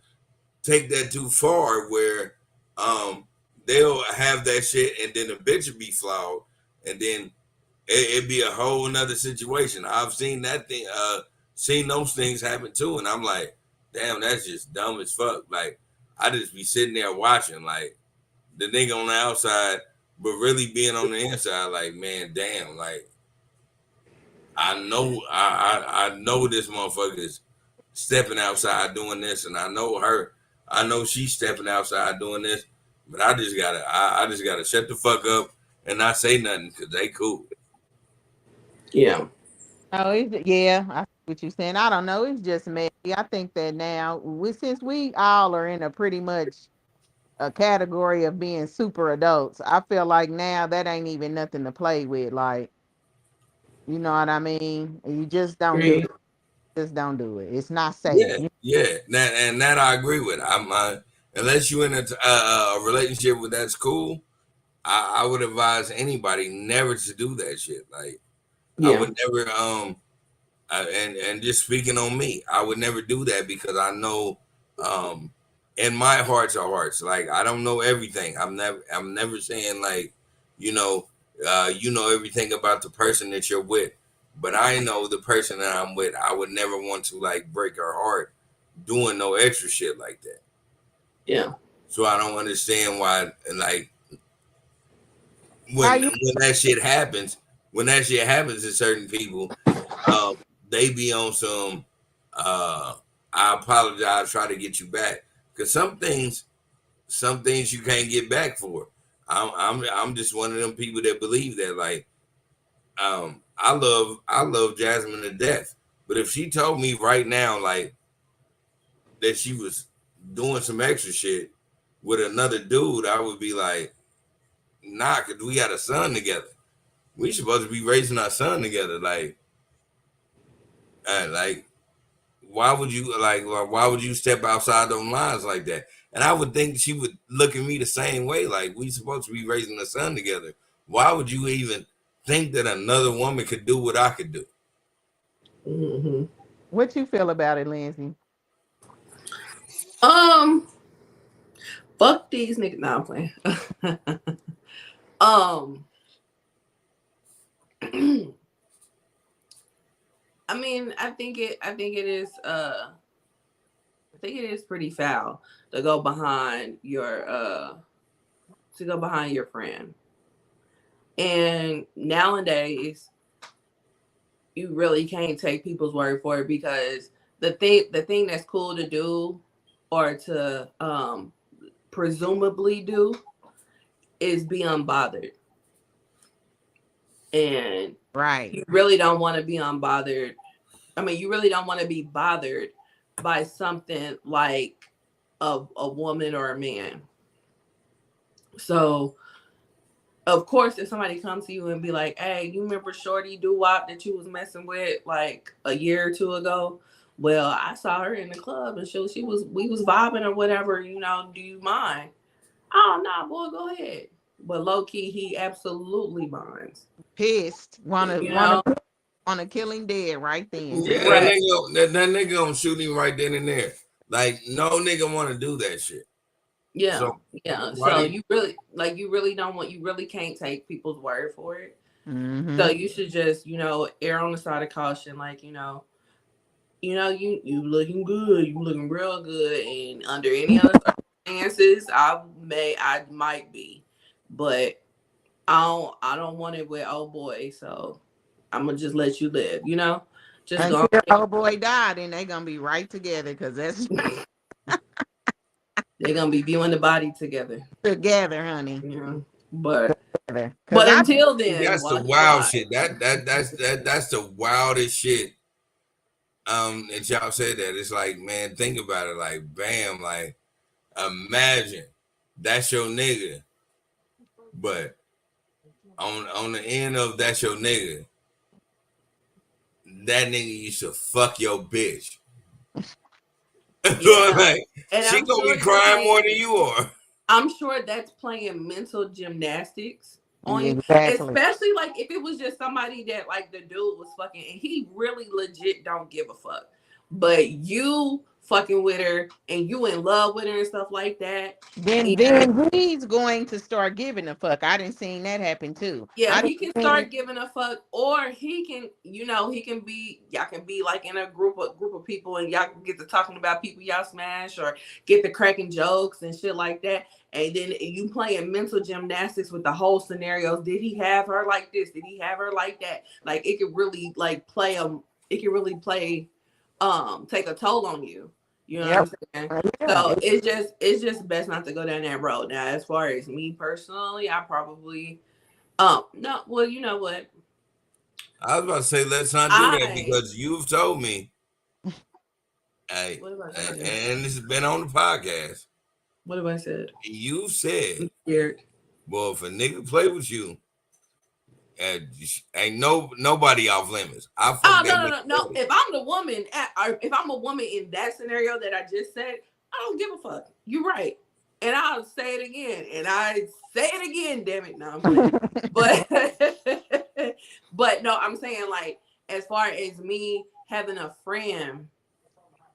take that too far where they'll have that shit and then the bitch will be flawed and then it'd be a whole nother situation. I've seen that thing, seen those things happen too, and I'm like, damn, that's just dumb as fuck. Like I just be sitting there watching like the nigga on the outside, but really being on the inside, like, man, damn, like I know this motherfucker is stepping outside doing this, and I know she's stepping outside doing this, but I just gotta shut the fuck up and not say nothing because they cool. Yeah. Oh, yeah, I see what you're saying. I don't know. It's just messy. I think that now, since we all are in a pretty much a category of being super adults, I feel like now that ain't even nothing to play with. Like, you know what I mean? You just don't do it. Just don't do it. It's not safe. Yeah. That I agree with. Unless you in a relationship with that's cool. I would advise anybody never to do that shit. Like, I would never. And just speaking on me, I would never do that because I know, in my hearts are hearts. Like I don't know everything. I'm never saying like, you know everything about the person that you're with. But I know the person that I'm with, I would never want to like break her heart doing no extra shit like that. Yeah. So I don't understand why, like, when that shit happens to certain people, they be on some, I apologize, try to get you back. Because some things you can't get back for. I'm just one of them people that believe that, like, I love Jasmine to death, but if she told me right now like that she was doing some extra shit with another dude, I would be like, nah, cause we got a son together. We supposed to be raising our son together. Like why would you step outside those lines like that? And I would think she would look at me the same way. Like we supposed to be raising a son together. Why would you even think that another woman could do what I could do? Mm-hmm. What you feel about it, Lindsay? Fuck these niggas. No, I'm playing. I mean, I think it is pretty foul to go behind your friend. And nowadays, you really can't take people's word for it, because the thing that's cool to do or to presumably do is be unbothered. And Right. you really don't want to be unbothered. I mean, you really don't want to be bothered by something like a woman or a man. So, of course, if somebody comes to you and be like, hey, you remember Shorty Doo-Wop that you was messing with like a year or two ago? Well, I saw her in the club and we was vibing or whatever, you know, do you mind? Oh, no, boy, go ahead. But low key, he absolutely minds. Pissed. Wanna kill him dead right then. Yeah, Right. that nigga gonna shoot him right then and there. Like, no nigga want to do that shit. Yeah, so, So you really can't take people's word for it. Mm-hmm. So you should just, you know, err on the side of caution. Like, you looking good, you looking real good, and under any other circumstances, I might be, but I don't want it with old boy. So I'm gonna just let you live. You know, just until old boy died, and they gonna be right together, because that's. They're gonna be viewing the body together, honey. Yeah, but together. Until then, that's the wild shit. That's the wildest shit. And y'all said that, it's like, man, think about it. Like, bam, like, imagine that's your nigga, but on the end of that's your nigga, that nigga used to fuck your bitch. Yeah. Like, and she I'm gonna sure be crying more than you are. I'm sure that's playing mental gymnastics on you. Exactly. Especially like if it was just somebody that like the dude was fucking and he really legit don't give a fuck. But you fucking with her and you in love with her and stuff like that. Then he's going to start giving a fuck. I didn't see that happen too. Yeah, he can start giving a fuck, or he can, y'all can be like in a group of people and y'all can get to talking about people y'all smash or get to cracking jokes and shit like that. And then you playing mental gymnastics with the whole scenarios. Did he have her like this? Did he have her like that? Like it could really like play take a toll on you. You know what I'm saying? Yeah. So it's just best not to go down that road. Now, as far as me personally, I probably no, well, you know what? I was about to say let's not do that, because you've told me. Hey, and this has been on the podcast. What have I said? You said, well, if a nigga play with you, ain't nobody off limits. No. If I'm a woman in that scenario that I just said, I don't give a fuck. You're right, and I'll say it again, and I say it again. Damn it, no, I'm playing. but no, I'm saying like as far as me having a friend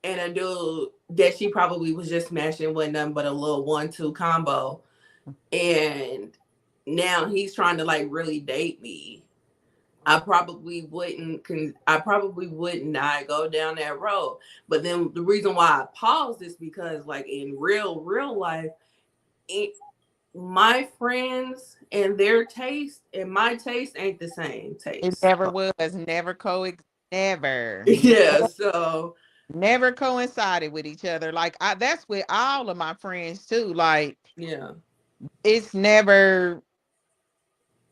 and a dude that she probably was just smashing with nothing but a little 1-2 combo, and now he's trying to like really date me. I probably wouldn't not go down that road. But then the reason why I paused is because like in real life, my friends and their taste and my taste ain't the same taste. It never was, never never. Yeah, so never coincided with each other. Like that's with all of my friends too. Like, yeah, it's never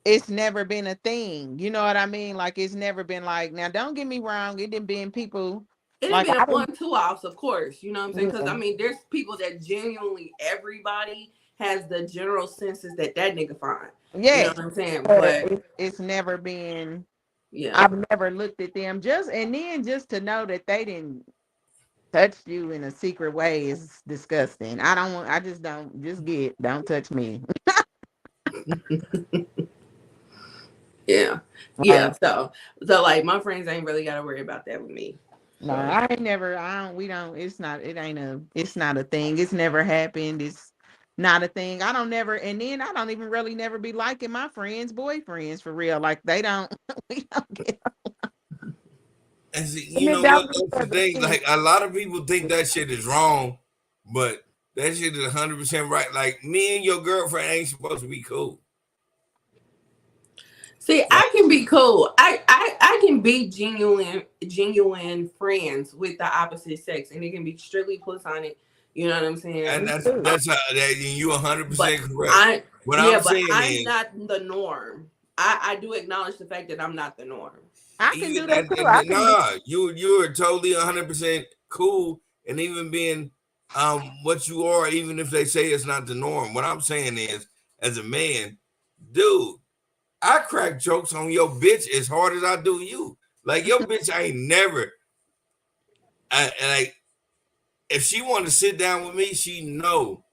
been a thing. You know what I mean? Like it's never been like, now don't get me wrong, it didn't been people. It like, didn't been 1-2 offs, of course. You know what I'm saying? Because I mean, there's people that genuinely everybody has the general senses that nigga fine. Yeah, you know what I'm saying? But it's never been. Yeah, I've never looked at them just to know that they didn't touch you in a secret way is disgusting. Don't touch me. Yeah. Yeah. So like my friends ain't really gotta worry about that with me. No, it's not a thing. It's never happened. It's not a thing. I don't even really never be liking my friends' boyfriends for real. Like we don't get along. And see, you know what? That's the thing. Like a lot of people think that shit is wrong, but that shit is 100% right. Like me and your girlfriend ain't supposed to be cool. See, I can be cool. I can be genuine friends with the opposite sex, and it can be strictly platonic. You know what I'm saying? And that's you 100% correct. What I'm but saying I'm is, not the norm. I do acknowledge the fact that I'm not the norm. I can do that too. I can nah, you are totally 100% cool, and even being what you are, even if they say it's not the norm. What I'm saying is, as a man, dude, I crack jokes on your bitch as hard as I do you. Like your bitch ain't never. Like if she want to sit down with me, she know,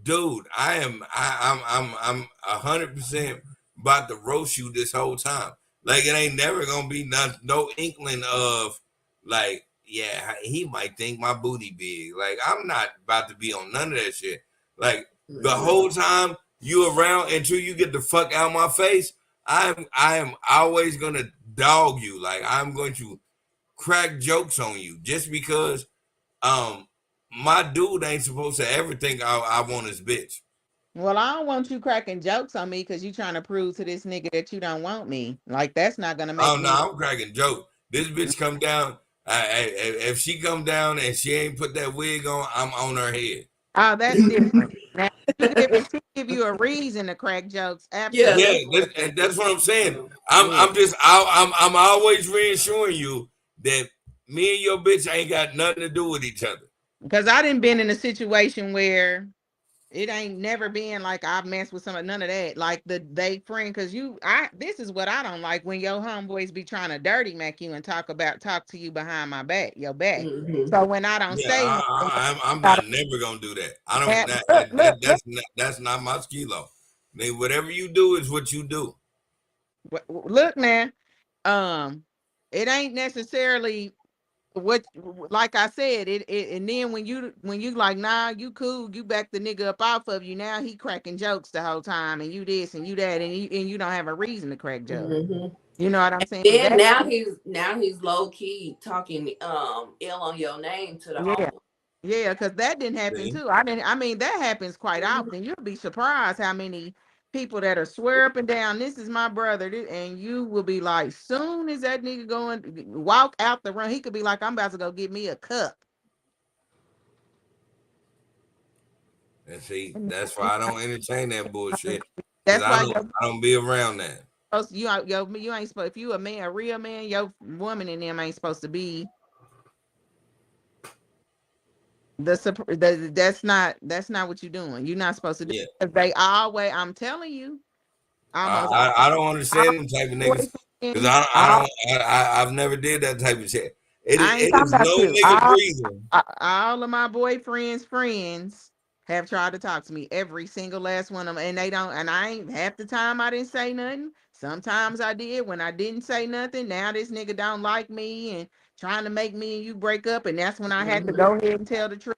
dude. I'm 100% about to roast you this whole time. Like it ain't never gonna be no inkling of like, yeah, he might think my booty big. Like I'm not about to be on none of that shit. Like the whole time you around until you get the fuck out of my face, I am always gonna dog you. Like I'm going to crack jokes on you just because my dude ain't supposed to ever think I want his bitch. Well, I don't want you cracking jokes on me because you trying to prove to this nigga that you don't want me. Like that's not gonna make me. No, I'm cracking jokes. This bitch come down. If she come down and she ain't put that wig on, I'm on her head. Oh, that's different. Now, if she give you a reason to crack jokes, absolutely. Yeah, that's what I'm saying. I'm always reassuring you that me and your bitch ain't got nothing to do with each other. Because I didn't been in a situation where it ain't never been like I've messed with somebody, none of that. Like they friend, because this is what I don't like when your homeboys be trying to dirty mac you and talk to you behind my back, your back. Mm-hmm. So when I don't say, I'm not never gonna do that. I don't. That's not my skilo. I mean, whatever you do is what you do. Look, man, it ain't necessarily what, like I said, it and then when you like, nah, you cool, you back the nigga up off of you. Now he cracking jokes the whole time, and you this and you that, and you don't have a reason to crack jokes. Mm-hmm. You know what I'm saying? And now he's low key talking ill on your name to the homie. Yeah, because that didn't happen too. I mean that happens quite often. You'll be surprised how many people that are swear up and down, this is my brother, and you will be like, soon as that nigga walk out the room, he could be like, I'm about to go get me a cup. And see, that's why I don't entertain that bullshit. That's why I don't be around that. You ain't supposed. If you a real man, your woman and them ain't supposed to be. That's not what you're doing. You're not supposed to do. Yeah. They always. I'm telling you. I don't understand them type of niggas because I've never did that type of shit. It is no nigga reason. All of my boyfriend's friends have tried to talk to me, every single last one of them, and they don't. And I ain't half the time I didn't say nothing. Sometimes I did. When I didn't say nothing, now this nigga don't like me and trying to make me and you break up, and that's when I had to go ahead and tell the truth.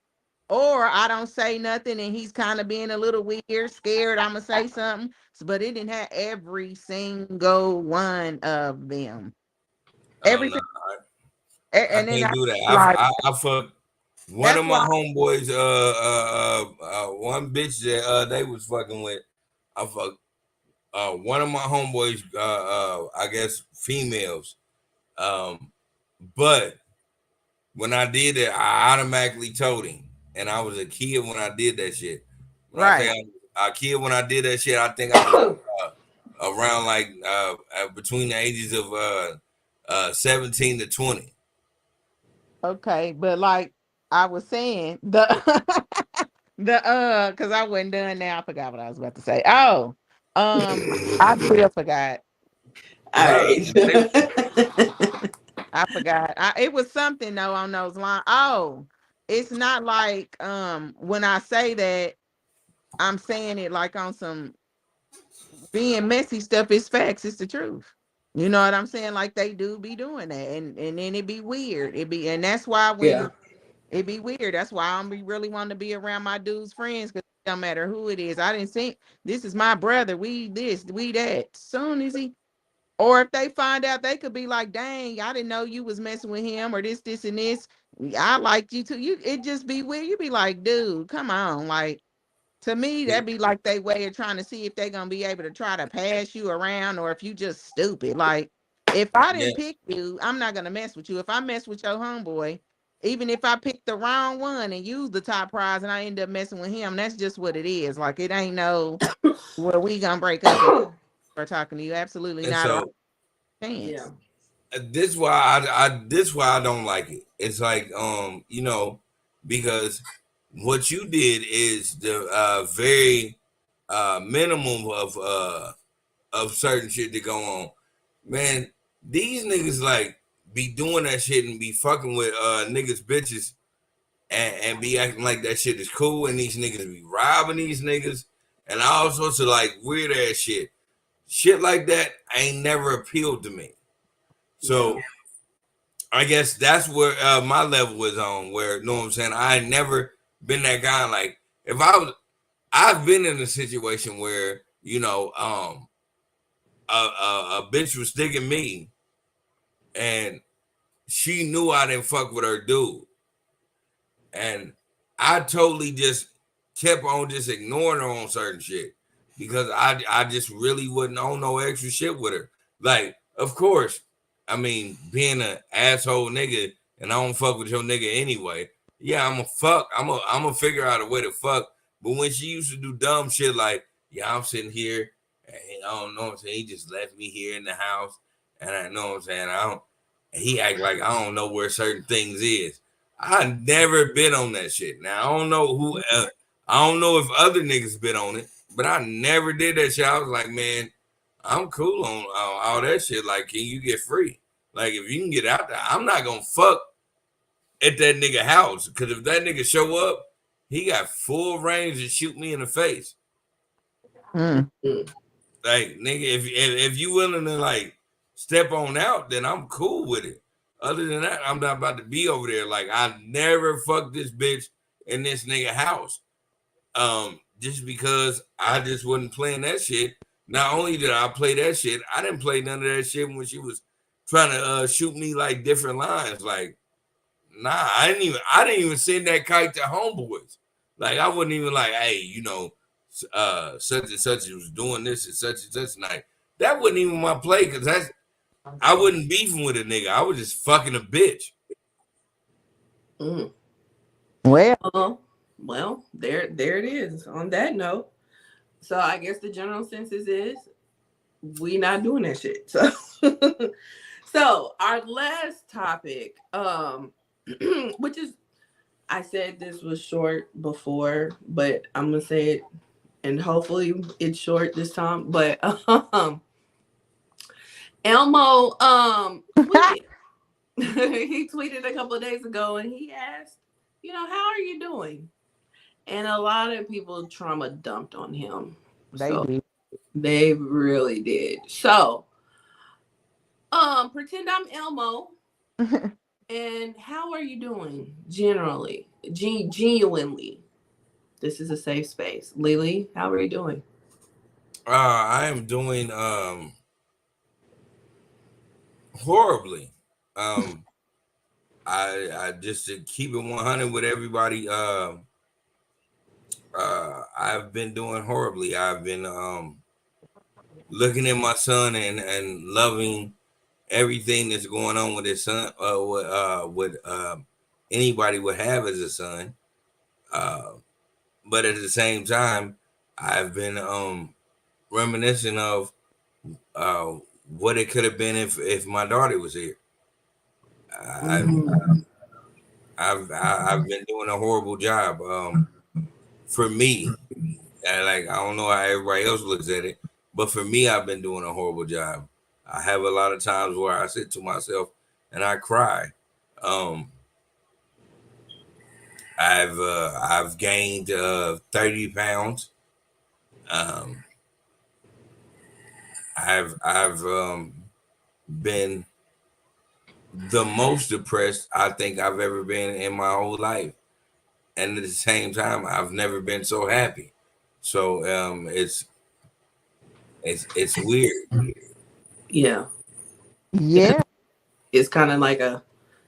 Or I don't say nothing and he's kind of being a little weird, scared I'm gonna say something. But it didn't have every single one of them. Everything. I can't do that. I fuck one of my homeboys, one bitch that they was fucking with. I fuck one of my homeboys, I guess females. But when I did it, I automatically told him. And I was a kid when I did that shit. Right. I kid when I did that shit. I think I was around like between the ages of 17 to 20. Okay, but like I was saying, because I wasn't done now. I forgot what I was about to say. Oh, I still forgot. All right. I forgot. It was something though on those lines. Oh. It's not like when I say that, I'm saying it like on some being messy stuff. It's facts. It's the truth. You know what I'm saying? Like they do be doing that, and then it be weird. And that's why it be weird. That's why I don't really want to be around my dude's friends, because it don't matter who it is. I didn't think this is my brother. We this, we that. Soon as he. Or if they find out, they could be like, dang, I didn't know you was messing with him, or this, and this. I liked you too. It just be weird. You be like, dude, come on. Like, To me, that'd be like they way of trying to see if they're gonna be able to try to pass you around or if you just stupid. Like, if I didn't pick you, I'm not gonna mess with you. If I mess with your homeboy, even if I pick the wrong one and use the top prize and I end up messing with him, that's just what it is. Like, it ain't no where we gonna break up and start talking to you. Absolutely And not. so, Yeah. this why I don't like it. It's like because what you did is the very minimum of certain shit to go on. Man, these niggas like be doing that shit and be fucking with niggas bitches and be acting like that shit is cool, and these niggas be robbing these niggas and all sorts of like weird ass shit. Shit like that ain't never appealed to me. So I guess that's where my level was on, where, you know what I'm saying, I ain't never been that guy. Like, if I've been in a situation where, a bitch was digging me and she knew I didn't fuck with her dude. And I totally just kept on just ignoring her on certain shit because I just really wouldn't own no extra shit with her. Like, of course, I mean, being an asshole nigga and I don't fuck with your nigga anyway. Yeah, I'm a figure out a way to fuck. But when she used to do dumb shit like, yeah, I'm sitting here and I don't know what I'm saying, he just left me here in the house and I know what I'm saying, he act like I don't know where certain things is. I never been on that shit. Now I don't know I don't know if other niggas been on it, but I never did that shit. I was like, man, I'm cool on all that shit. Like, can you get free? Like, if you can get out there, I'm not gonna fuck at that nigga house, because if that nigga show up, he got full range to shoot me in the face. Like, nigga, if you willing to like step on out, then I'm cool with it. Other than that, I'm not about to be over there. Like, I never fucked this bitch in this nigga house. Just because I just wasn't playing that shit. Not only did I play that shit, I didn't play none of that shit when she was trying to shoot me like different lines. Like, nah, I didn't even send that kite to homeboys. Like, I wasn't even like, hey, such and such was doing this and such night. That wasn't even my play, because I wasn't beefing with a nigga. I was just fucking a bitch. Well, there it is. On that note, so I guess the general census is we not doing that shit. So, so our last topic, which is, I said this was short before, but I'm gonna say it, and hopefully it's short this time. But Elmo tweeted. He tweeted a couple of days ago, and he asked, how are you doing? And a lot of people trauma dumped on him. They really did. So, pretend I'm Elmo. And how are you doing generally? Genuinely. This is a safe space. Lily, how are you doing? I am doing horribly. I just to keep it 100 with everybody. I've been doing horribly. I've been looking at my son and loving everything that's going on with his son, what anybody would have as a son. But at the same time, I've been reminiscing of what it could have been if my daughter was here. I've been doing a horrible job. For me, like, I don't know how everybody else looks at it, but for me, I've been doing a horrible job. I have a lot of times where I sit to myself and I cry. I've gained 30 pounds. I've been the most depressed I think I've ever been in my whole life. And at the same time, I've never been so happy. So it's weird. Yeah. It's kind of like a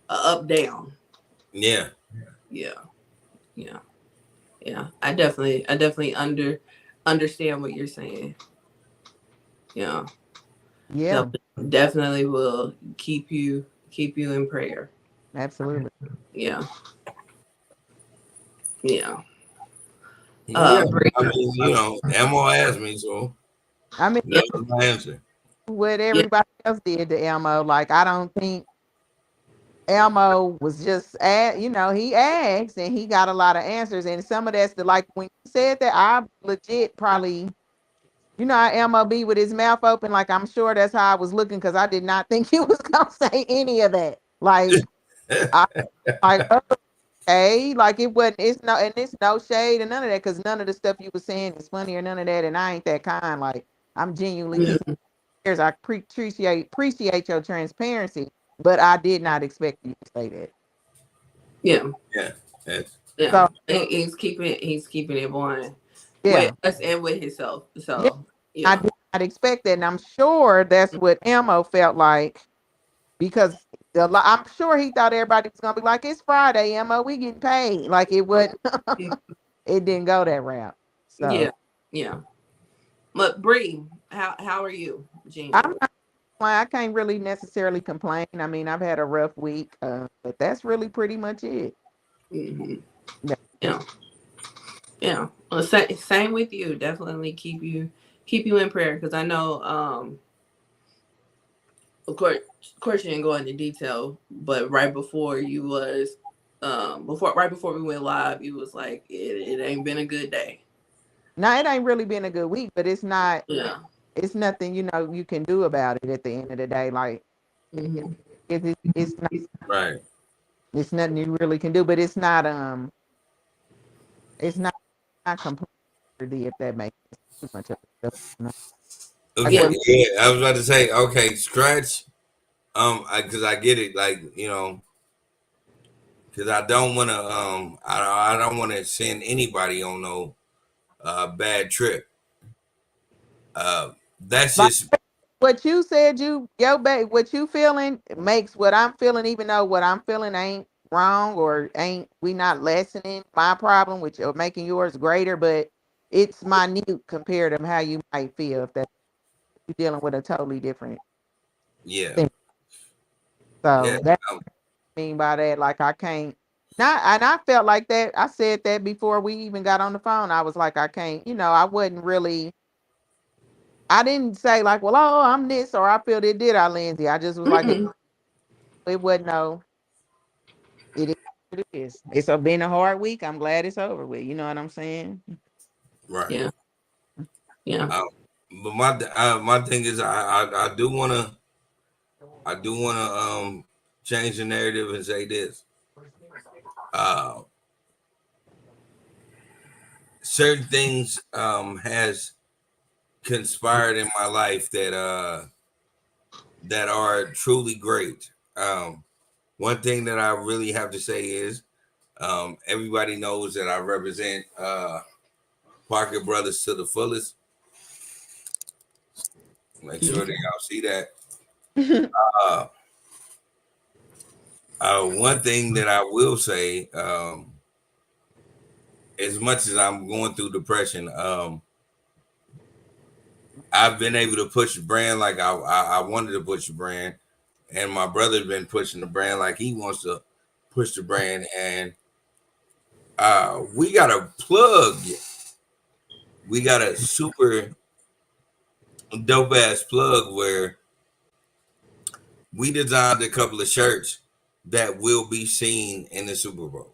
up down. Yeah. Yeah. I definitely understand what you're saying. Yeah. Yeah, Definitely will keep you in prayer. absolutely. Yeah. Yeah. Yeah, Bree. I mean, Elmo asked me, so I mean, Yeah. that was my answer. what Yeah. everybody else did to Elmo, like I don't think Elmo was just he asked and he got a lot of answers, and some of that's like when he said that, I legit probably, how Elmo be with his mouth open, like I'm sure that's how I was looking, because I did not think he was gonna say any of that. Like I like okay, like it's no shade and none of that, because none of the stuff you were saying is funny or none of that, and I ain't that kind. Like I'm genuinely keeping ears. I appreciate your transparency, but I did not expect you to say that. Yeah. Yeah. That's, Yeah. So He's keeping it one yeah, with us and with himself. yeah, So I yeah. did not expect that, and I'm sure that's what Elmo felt like, because I'm sure he thought everybody was gonna be like, "It's Friday, Elmo, we getting paid." Like it wasn't. It didn't go that route. So Yeah. Yeah. But Bree, how are you, Gina? I'm not, I can't really necessarily complain. I mean, I've had a rough week, but that's really pretty much it. Mm-hmm. Yeah. Yeah. Yeah. Well, same with you. Definitely keep you in prayer, because I know of course you didn't go into detail, but right before you was right before we went live, you was like, it ain't been a good day. Now it ain't really been a good week, but it's not. Yeah. It's nothing you can do about it at the end of the day. Like Mm-hmm. it's not. right. It's nothing you really can do, but it's not. It's not completely, if that makes too much of it. No. Like Okay. Yeah. what? Yeah, I was about to say, okay, scratch. Because I get it, like, because I don't want to, I don't want to send anybody on no bad trip. That's Like just what you said, what you feeling makes what I'm feeling, even though what I'm feeling ain't wrong or ain't we not lessening my problem, which or making yours greater, but it's minute compared to how you might feel if that you're dealing with a totally different yeah, thing. yeah. So that's what I mean by that. Like I can't not, and I felt like that. I said that before we even got on the phone. I was like, I can't, I wasn't really. I didn't say like, well, oh, I'm this or I feel it did I, Lindsay. I just was like, Mm-hmm. it wasn't no. It is what it is. It's been a hard week. I'm glad it's over with. You know what I'm saying? Right. Yeah. Yeah. Um, but my thing is, I do wanna change the narrative and say this. Uh, Certain things has conspired in my life that are truly great. One thing that I really have to say is everybody knows that I represent Parker Brothers to the fullest. Make sure that y'all see that. Uh, One thing that I will say, as much as I'm going through depression, I've been able to push the brand like I wanted to push the brand, and my brother's been pushing the brand like he wants to push the brand, and we got a plug. We got a super dope ass plug where we designed a couple of shirts that will be seen in the Super Bowl.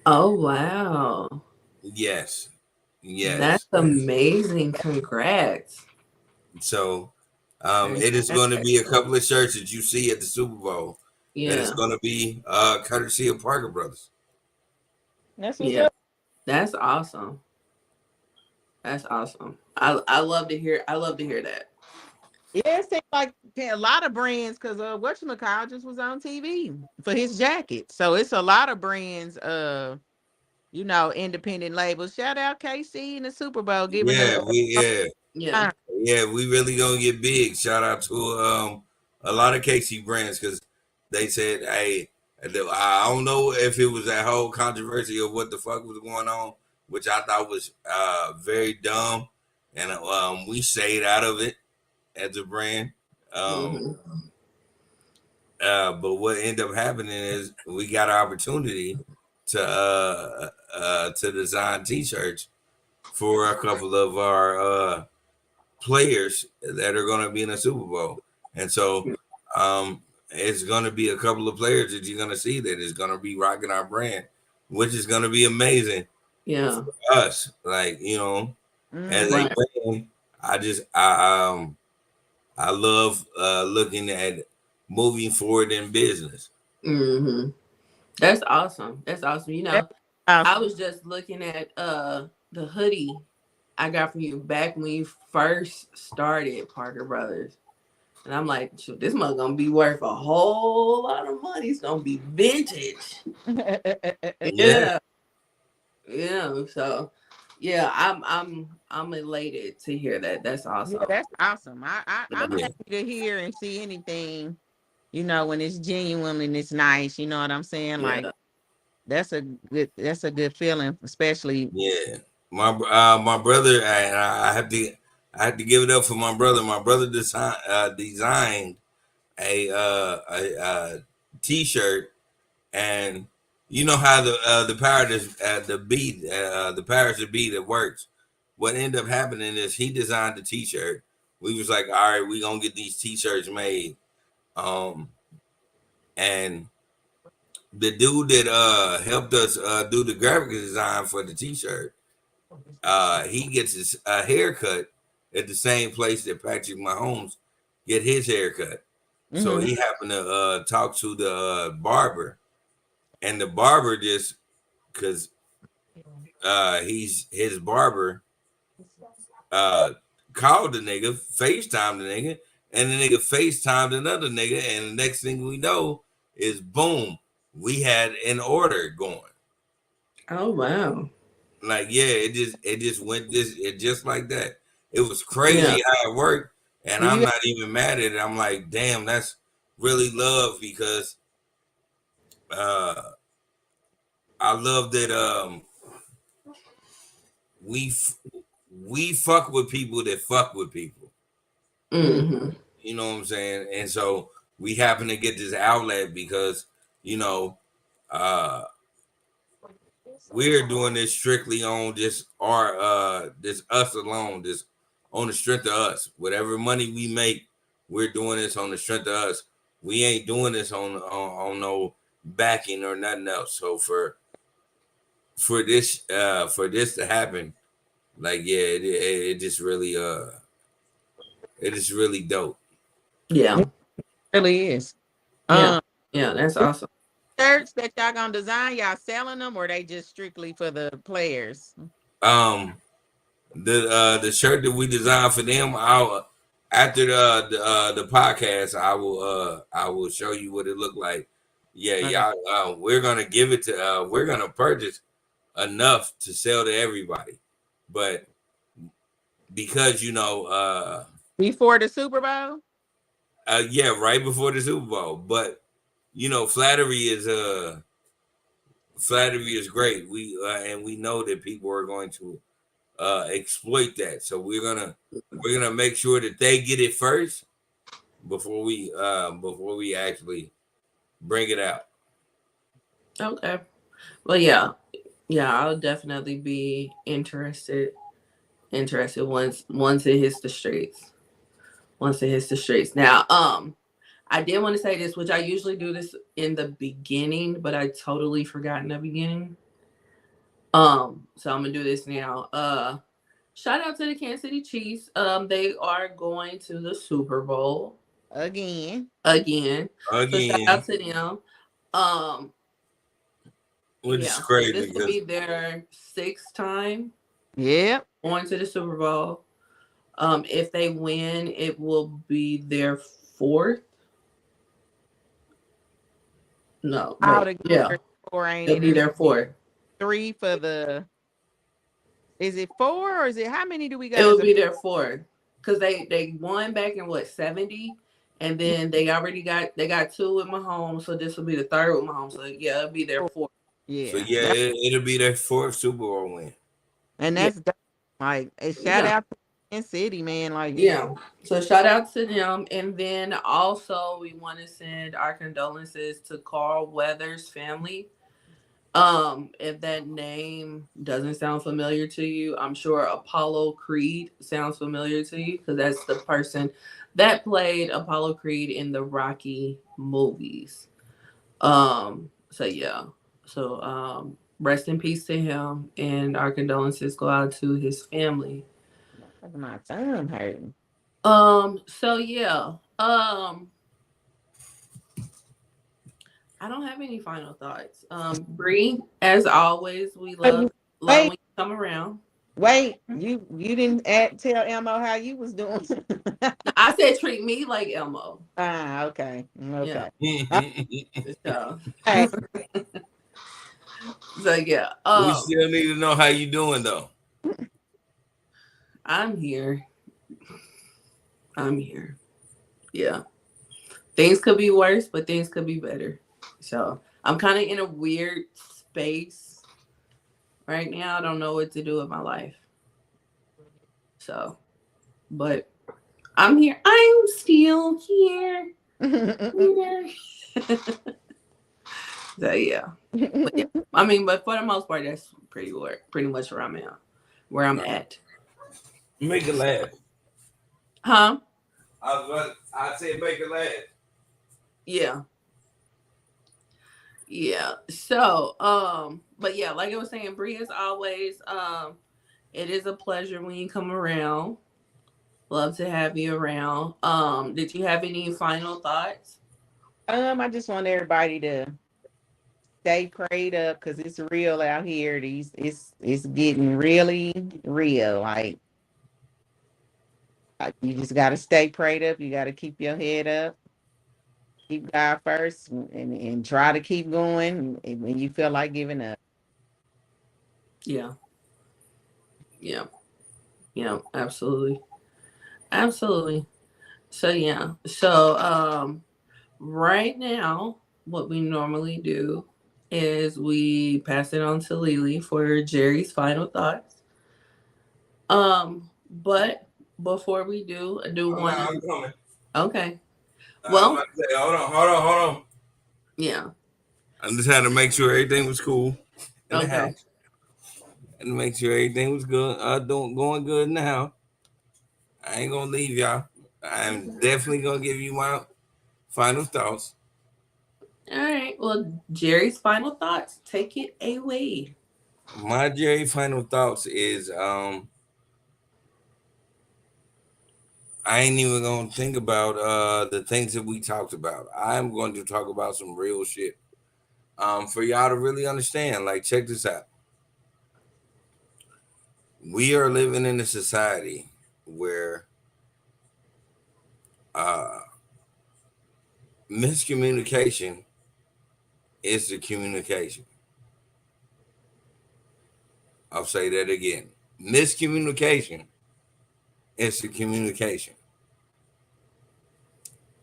Oh wow. Yes. That's Yes. amazing. Congrats. So it is going to be a couple of shirts that you see at the Super Bowl that is Yeah. going to be courtesy of Parker Brothers. That's what's Yeah. up. That's awesome. That's awesome. I love to hear that. Yeah, it seems like a lot of brands, because whatchamacallit just was on TV for his jacket. So it's a lot of brands, independent labels. Shout out KC in the Super Bowl giving us Yeah. We really gonna get big. Shout out to a lot of KC brands because they said, hey, I don't know if it was that whole controversy of what the fuck was going on, which I thought was very dumb, and we stayed out of it as a brand. But what ended up happening is we got an opportunity to design T-shirts for a couple of our players that are going to be in the Super Bowl, and so it's going to be a couple of players that you're going to see that is going to be rocking our brand, which is going to be amazing. Yeah, for us, like as a brand, I love looking at moving forward in business. Mm-hmm. That's awesome. That's awesome. You know, I was just looking at the hoodie I got from you back when you first started Parker Brothers. And I'm like, this mug gonna be worth a whole lot of money. It's gonna be vintage. Yeah. So yeah, I'm elated to hear that. That's awesome. Yeah, that's awesome. I'm happy to hear and see anything, when it's genuine and it's nice. You know what I'm saying? Yeah. Like that's a good feeling, especially. Yeah, my brother, and I have to give it up for my brother. My brother designed a T-shirt, and you know how the power the powers that be that works. What ended up happening is he designed the T-shirt. We was like, all right, we gonna get these T-shirts made, and the dude that helped us do the graphic design for the T-shirt, he gets his haircut at the same place that Patrick Mahomes get his haircut. Mm-hmm. So he happened to talk to the barber, and the barber just because he's his barber called the nigga, FaceTimed the nigga, and the nigga FaceTimed another nigga, and the next thing we know is boom, we had an order going. Oh wow. Like it just went just like that. It was crazy how it worked, and I'm not even mad at it. I'm like, damn, that's really love, because I love that we fuck with people that fuck with people. Mm-hmm. You know what I'm saying? And so we happen to get this outlet because we're doing this strictly on just this us alone, this on the strength of us. Whatever money we make, we're doing this on the strength of us. We ain't doing this on no backing or nothing else. So for this to happen, like it just really it is really dope. Yeah, it really is. Yeah, that's awesome. Shirts that y'all gonna design, y'all selling them, or they just strictly for the players? The shirt that we designed for them, after the podcast, I will show you what it looked like. Yeah, okay. Y'all, we're gonna give it to we're gonna purchase enough to sell to everybody, but because before the Super Bowl, right before the Super Bowl, but flattery is great. We know that people are going to exploit that, so we're gonna make sure that they get it first before we actually bring it out. Okay. Well, yeah, I'll definitely be interested once it hits the streets. Now, I did want to say this, which I usually do this in the beginning, but I totally forgot in the beginning. So I'm gonna do this now. Shout out to the Kansas City Chiefs. They are going to the Super Bowl again. So shout out to them. Which is crazy. This will be their 6th time. Yeah. Going to the Super Bowl. If they win, it will be their 4th. No. It'll be their 4th. 3 for the. Is it 4 or is it how many do we got? It will be their 4th because they won back in 70, And then they got 2 with Mahomes, so this will be the 3rd with Mahomes. So yeah, it'll be their 4th. Yeah. So yeah, it'll be their 4th Super Bowl win. And that's like a shout out to Kansas City, man. Like So shout out to them. And then also we want to send our condolences to Carl Weathers' family. If that name doesn't sound familiar to you, I'm sure Apollo Creed sounds familiar to you because that's the person that played Apollo Creed in the Rocky movies. So yeah. So rest in peace to him, and our condolences go out to his family. my thumb hurting. So yeah. I don't have any final thoughts. Bree, as always, we love when you come around. Wait, you didn't tell Elmo how you was doing. I said treat me like Elmo. Okay. Yeah. So yeah. We still need to know how you doing though. I'm here. Yeah. Things could be worse, but things could be better. So I'm kind of in a weird space right now. I don't know what to do with my life. So, but I'm here. I'm still here. So yeah. I mean, but for the most part, that's pretty much where I'm at. Where I'm at. Make it laugh. Huh? I said make it laugh. Yeah. Yeah. So, but yeah, like I was saying, Bree, as always, it is a pleasure when you come around. Love to have you around. Did you have any final thoughts? I just want everybody to stay prayed up because it's real out here. It's getting really real. Like you just gotta stay prayed up. You gotta keep your head up. Keep God first and try to keep going when you feel like giving up. Yeah. Absolutely. So yeah. So right now what we normally do is we pass it on to Lily for Jerry's final thoughts. But before we do, I do want to. I'm coming. Okay. Well, hold on. Yeah. I just had to make sure everything was cool in the Okay. house. And make sure everything was good. Going good in the house. I ain't gonna leave y'all. I'm definitely gonna give you my final thoughts. All right. Well, Jerry's final thoughts. Take it away. My Jerry final thoughts is I ain't even gonna think about the things that we talked about. I'm going to talk about some real shit. For y'all to really understand. Like, check this out. We are living in a society where miscommunication is the communication. I'll say that again. Miscommunication is the communication.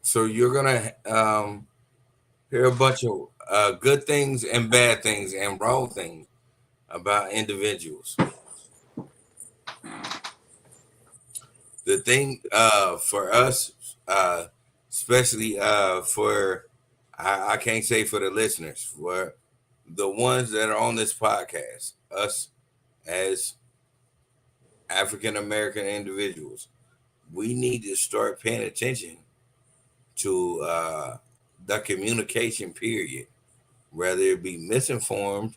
So you're gonna hear a bunch of good things and bad things and wrong things about individuals. The thing for us, especially for I can't say for the listeners, for the ones that are on this podcast, us as African American individuals, we need to start paying attention to the communication period, whether it be misinformed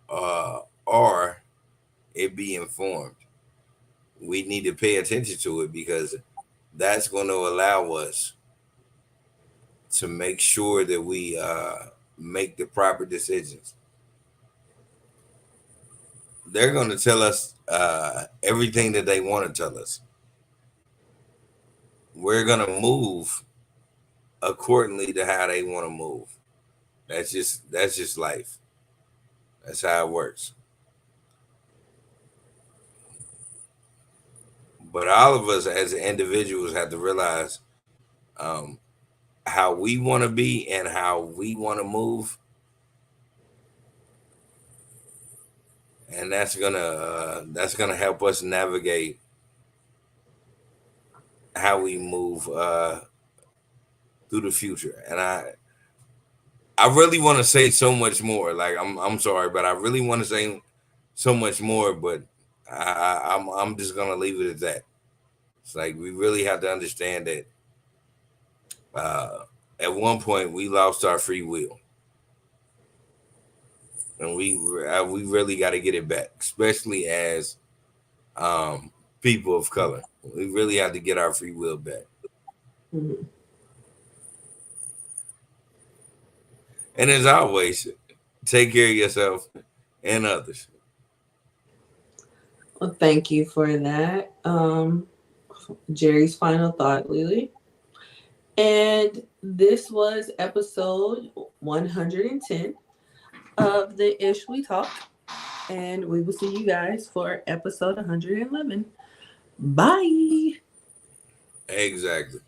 or it be informed. We need to pay attention to it because that's going to allow us to make sure that we make the proper decisions. They're going to tell us everything that they want to tell us. We're going to move accordingly to how they want to move. That's just life. That's how it works. But all of us as individuals have to realize how we want to be and how we want to move, and that's gonna help us navigate how we move through the future. And I really want to say so much more. Like I'm sorry, but I really want to say so much more, but I'm just gonna leave it at that. It's like we really have to understand that at one point we lost our free will, and we really got to get it back, especially as people of color. We really have to get our free will back. Mm-hmm. And as always, take care of yourself and others. Well, thank you for that. Jerry's final thought, Lily. And this was episode 110 of the Ish We Talk. And we will see you guys for episode 111. Bye. Exactly.